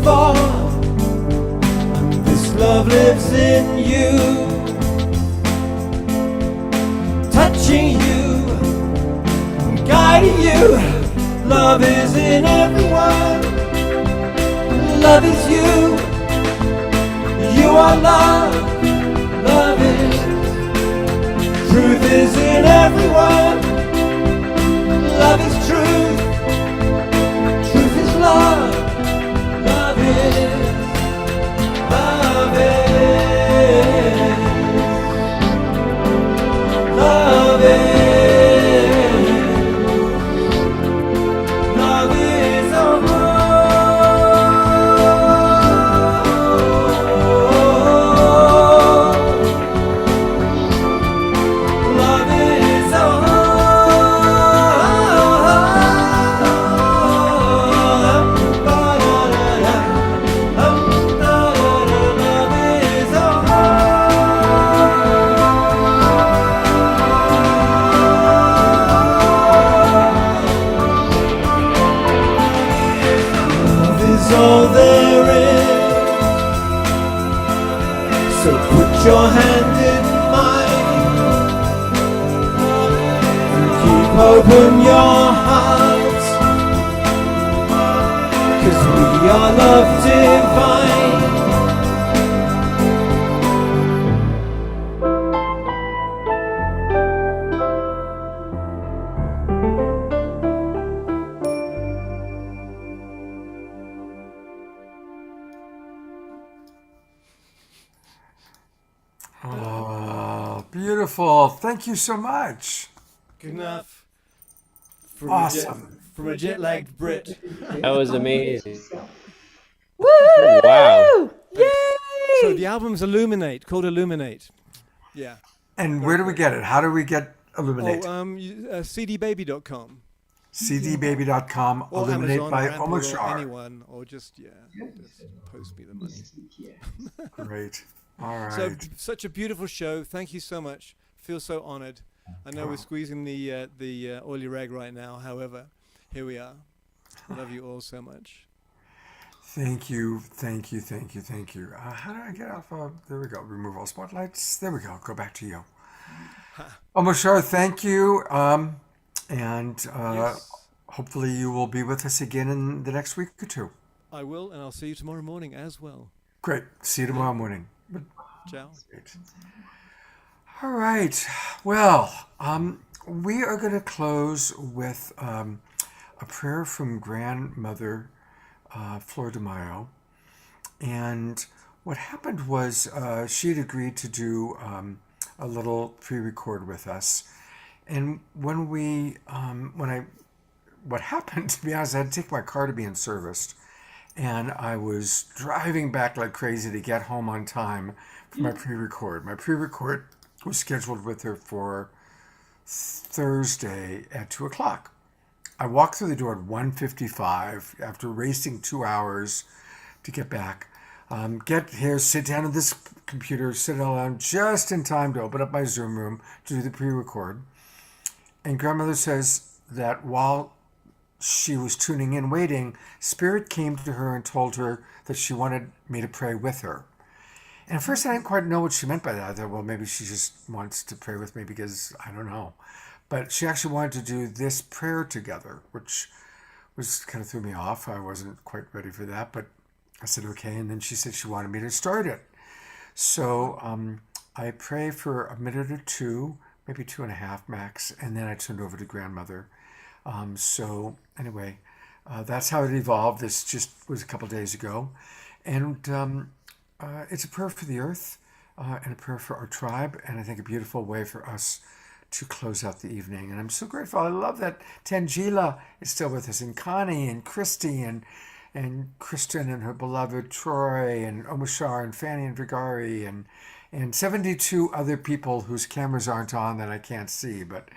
for. This love lives in you, touching you, guiding you. Love is in everyone. Love is you. You are love. Love is. Truth is in everyone. Love is truth. Truth is love. Love is. Love is. Love is. Love is Love is all there is. So put your hand in mine and keep open your heart, 'cause we are love divine. Oh, beautiful. Thank you so much. Good enough. Awesome. From a jet-lagged Brit. That was amazing. Woo! Wow. Yay! So the album's Illuminate, called Illuminate. Yeah. And where do we get it? How do we get Illuminate? cdbaby.com. cdbaby.com, Or Illuminate Amazon by or Apple Omar or Shar. anyone, or just post me the money. Great. All right. So such a beautiful show. Thank you so much. Feel so honored. I know we're squeezing the oily rag right now. However, here we are. Love you all so much. Thank you. Thank you. Thank you. Thank you. How do I get off? There we go. Remove all spotlights. There we go. Go back to you. Omar Shar, thank you. Hopefully you will be with us again in the next week or two. I will, and I'll see you tomorrow morning as well. Great. See you tomorrow morning. Ciao. All right. Well, we are going to close with a prayer from grandmother Flor de Mayo. And what happened was she had agreed to do a little pre-record with us. And what happened, to be honest, I had to take my car to be serviced. And I was driving back like crazy to get home on time for my pre-record. My pre-record was scheduled with her for Thursday at 2 o'clock. I walked through the door at 1:55 after racing 2 hours to get back. Get here, sit down at this computer, sit down just in time to open up my Zoom room to do the pre-record. And grandmother says that while she was tuning in, waiting, Spirit came to her and told her that she wanted me to pray with her. And at first I didn't quite know what she meant by that. I thought, well, maybe she just wants to pray with me because I don't know. But she actually wanted to do this prayer together, which was kind of threw me off. I wasn't quite ready for that, but I said, okay. And then she said she wanted me to start it. So I pray for a minute or two, maybe 2.5 max, and then I turned over to grandmother. So anyway, that's how it evolved. This just was a couple days ago. And it's a prayer for the earth and a prayer for our tribe, and I think a beautiful way for us to close out the evening. And I'm so grateful. I love that Tangela is still with us, and Connie and Christy and Kristen and her beloved Troy and Omar Shar and Fanny and Vigari and 72 other people whose cameras aren't on that I can't see, but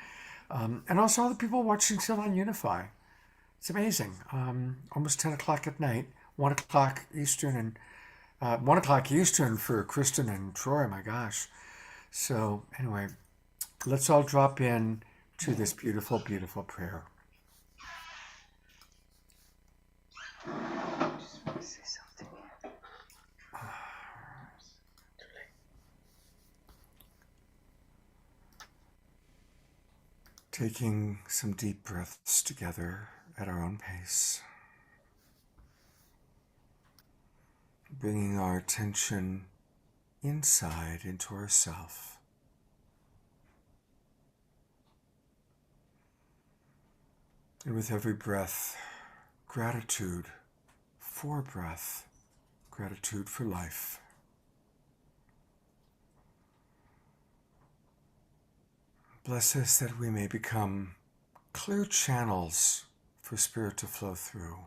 and also all the people watching still on Unify. It's amazing. Almost 10 o'clock at night, 1 o'clock Eastern, and 1 o'clock Eastern for Kristen and Troy. My gosh. So anyway, let's all drop in to this beautiful, beautiful prayer. Taking some deep breaths together at our own pace. Bringing our attention inside into ourself. And with every breath, gratitude for breath, gratitude for life. Bless us that we may become clear channels for Spirit to flow through.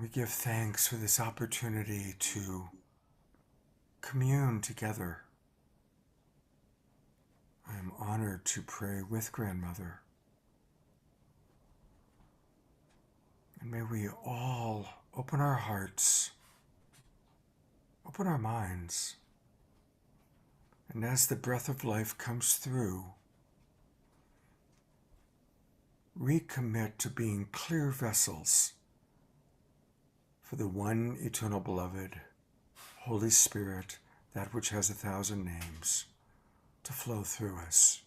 We give thanks for this opportunity to commune together. I am honored to pray with Grandmother. And may we all open our hearts, open our minds, and as the breath of life comes through, recommit to being clear vessels for the one eternal beloved, Holy Spirit, that which has 1,000 names, to flow through us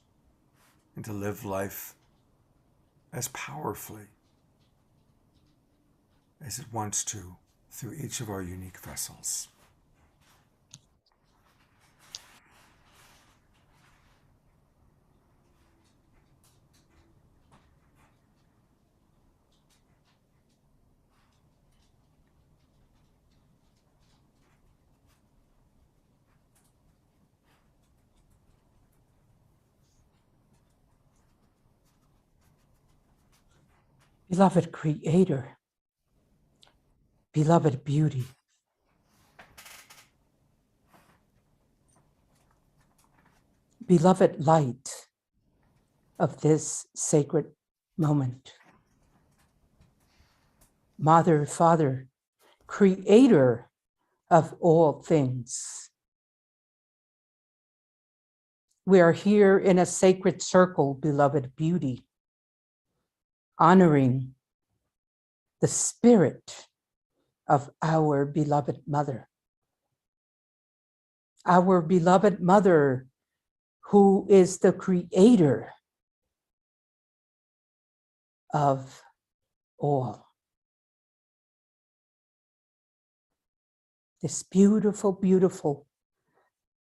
and to live life as powerfully as it wants to through each of our unique vessels. Beloved Creator, beloved Beauty, beloved light of this sacred moment, Mother, Father, Creator of all things. We are here in a sacred circle, beloved Beauty, honoring the spirit of our beloved Mother. Our beloved Mother, who is the creator of all. This beautiful, beautiful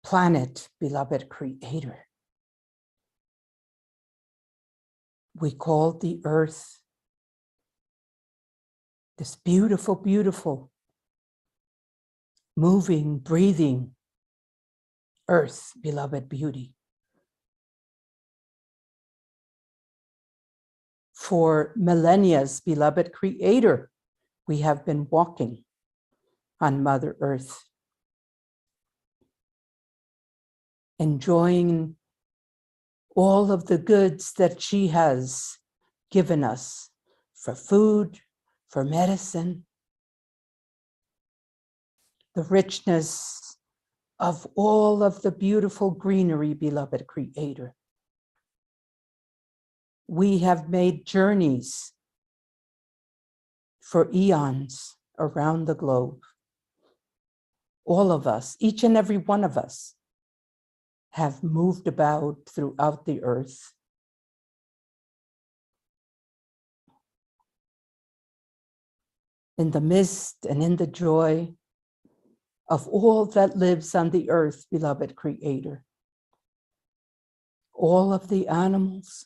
planet, beloved Creator. We call the earth this beautiful, beautiful, moving, breathing earth, beloved Beauty. For millennia, beloved Creator, we have been walking on Mother Earth, enjoying all of the goods that she has given us for food, for medicine, the richness of all of the beautiful greenery, beloved Creator. We have made journeys for eons around the globe. All of us, each and every one of us, have moved about throughout the earth. In the midst and in the joy of all that lives on the earth, beloved Creator. All of the animals,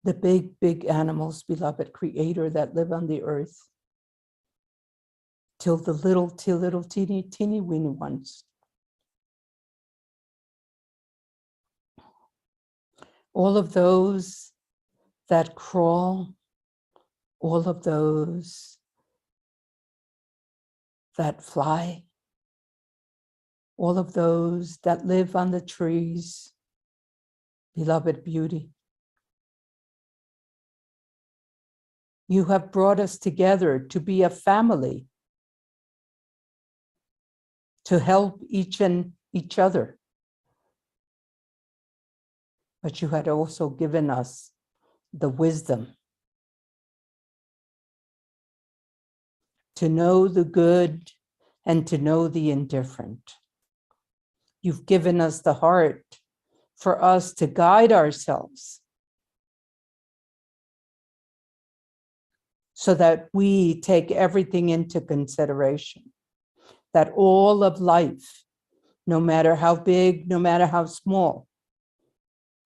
the big, big animals, beloved Creator, that live on the earth, till the little, teeny, teeny, weeny ones. All of those that crawl, all of those that fly, all of those that live on the trees, beloved Beauty. You have brought us together to be a family, to help each and each other. But you had also given us the wisdom to know the good and to know the indifferent. You've given us the heart for us to guide ourselves so that we take everything into consideration, that all of life, no matter how big, no matter how small,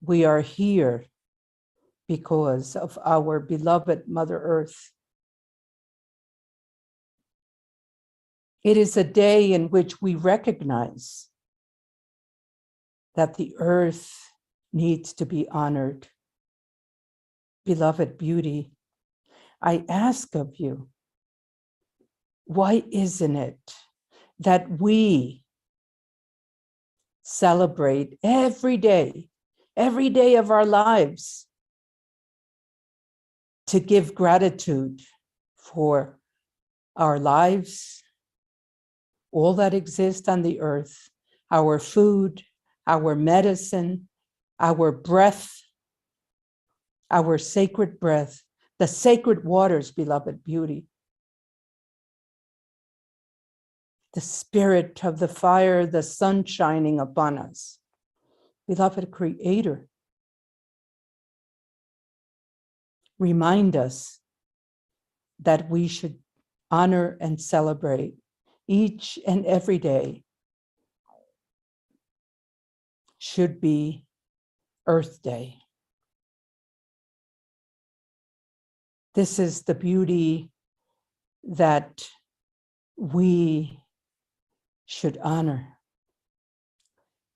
we are here because of our beloved Mother Earth. It is a day in which we recognize that the earth needs to be honored. Beloved beauty, I ask of you, why isn't it that we celebrate every day of our lives to give gratitude for our lives, all that exists on the earth, our food, our medicine, our breath, our sacred breath, the sacred waters, beloved beauty, the spirit of the fire, the sun shining upon us, beloved Creator. Remind us that we should honor and celebrate each and every day should be Earth Day. This is the beauty that we should honor.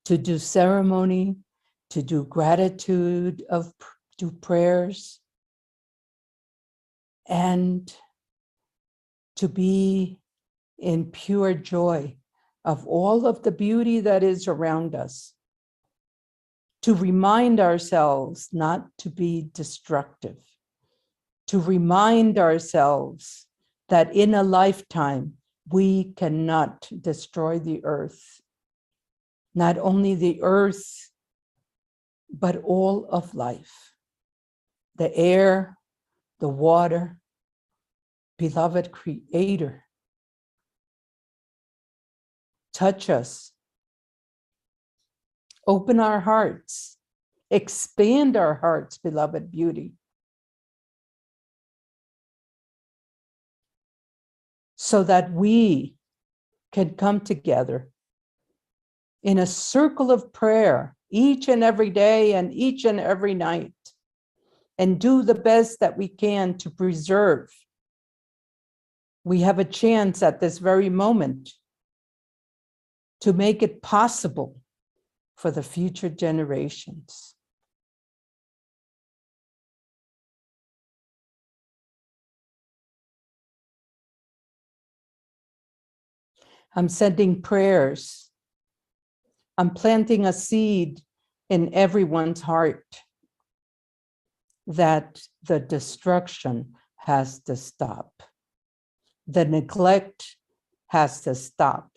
To do ceremony, to do gratitude, do prayers, and to be in pure joy of all of the beauty that is around us. To remind ourselves not to be destructive, to remind ourselves that in a lifetime, we cannot destroy the earth. Not only the earth, but all of life. The air, the water, beloved Creator. Touch us. Open our hearts. Expand our hearts, beloved beauty. So that we can come together in a circle of prayer each and every day and each and every night, and do the best that we can to preserve. We have a chance at this very moment to make it possible for the future generations. I'm sending prayers. I'm planting a seed in everyone's heart that the destruction has to stop. The neglect has to stop.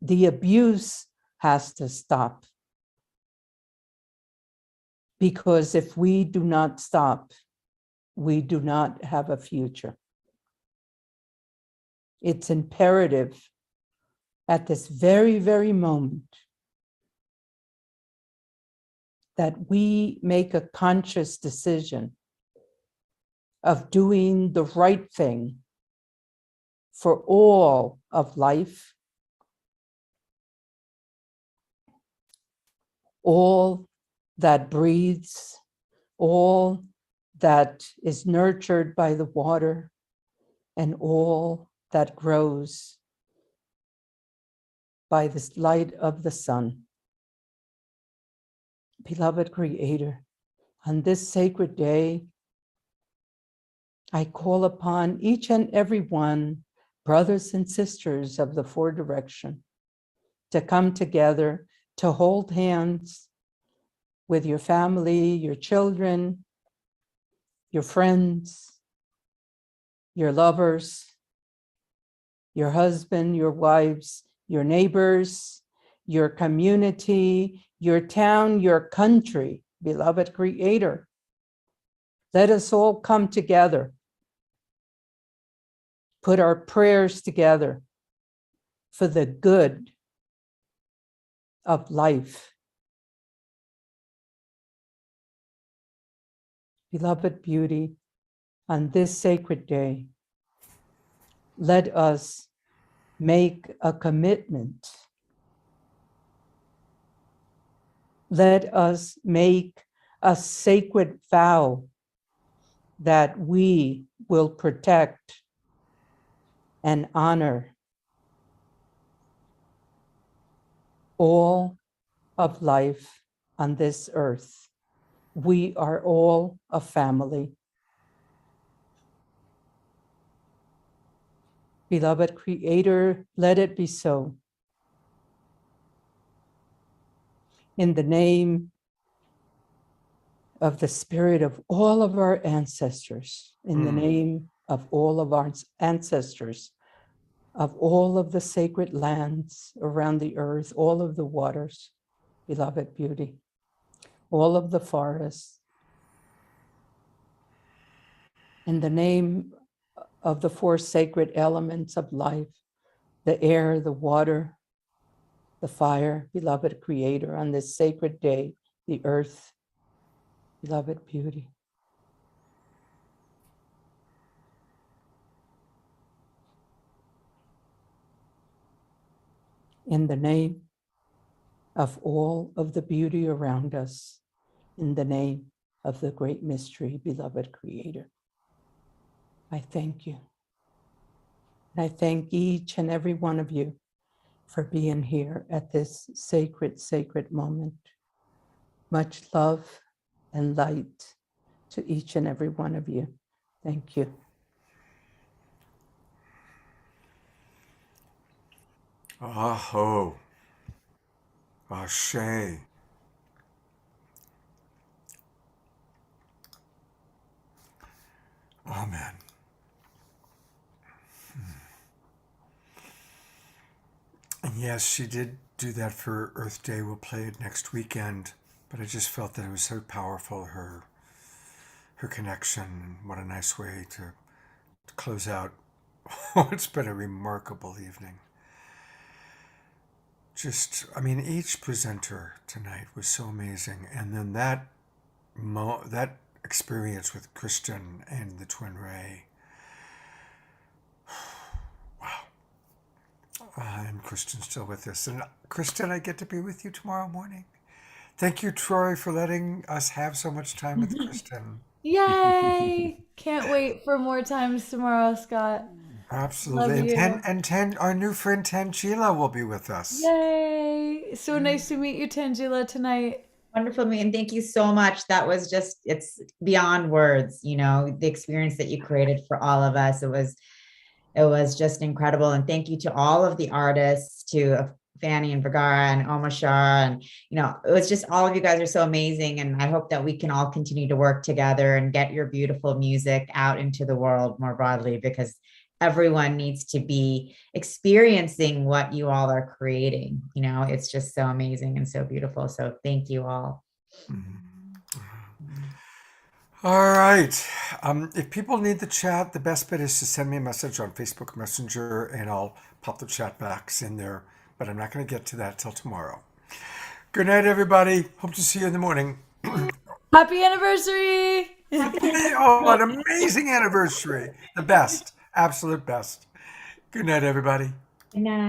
The abuse has to stop. Because if we do not stop, we do not have a future. It's imperative at this very, very moment that we make a conscious decision of doing the right thing for all of life, all that breathes, all that is nurtured by the water, and all that grows by the light of the sun. Beloved Creator, on this sacred day, I call upon each and every one, brothers and sisters of the Four Direction, to come together, to hold hands with your family, your children, your friends, your lovers, your husband, your wives, your neighbors, your community, your town, your country, beloved Creator. Let us all come together, put our prayers together for the good of life. Beloved beauty, on this sacred day, let us make a commitment. Let us make a sacred vow that we will protect and honor all of life on this earth. We are all a family. Beloved Creator, let it be so. In the name of the spirit of all of our ancestors, in the name of all of our ancestors, of all of the sacred lands around the earth, all of the waters, beloved beauty, all of the forests, in the name of the four sacred elements of life, the air, the water, the fire, beloved Creator, on this sacred day, the earth, beloved beauty. In the name of all of the beauty around us, in the name of the great mystery, beloved Creator, I thank you. And I thank each and every one of you for being here at this sacred, sacred moment. Much love and light to each and every one of you. Thank you. Aho. Ashe. Amen. And yes, she did do that for Earth Day. We'll play it next weekend. But I just felt that it was so powerful, her connection. What a nice way to close out what's been a remarkable evening. Just, I mean, each presenter tonight was so amazing. And then that experience with Kristen and the Twin Ray. And Kristen's still with us. And Kristen, I get to be with you tomorrow morning. Thank you, Troy, for letting us have so much time with Kristen. Yay! Can't wait for more times tomorrow, Scott. Absolutely. Love And you. Ten, our new friend Tangela will be with us. Yay! So nice to meet you, Tangela, tonight. Wonderful, and thank you so much. That was just, it's beyond words, you know, the experience that you created for all of us. It was just incredible. And thank you to all of the artists, to Fanny and Vergara and Omashar. And, you know, it was just, all of you guys are so amazing. And I hope that we can all continue to work together and get your beautiful music out into the world more broadly, because everyone needs to be experiencing what you all are creating. You know, it's just so amazing and so beautiful. So thank you all. All right. If people need the chat, the best bet is to send me a message on Facebook Messenger and I'll pop the chat box in there. But I'm not going to get to that till tomorrow. Good night, everybody. Hope to see you in the morning. Happy anniversary! Oh, an amazing anniversary. The best. Absolute best. Good night, everybody. Good night.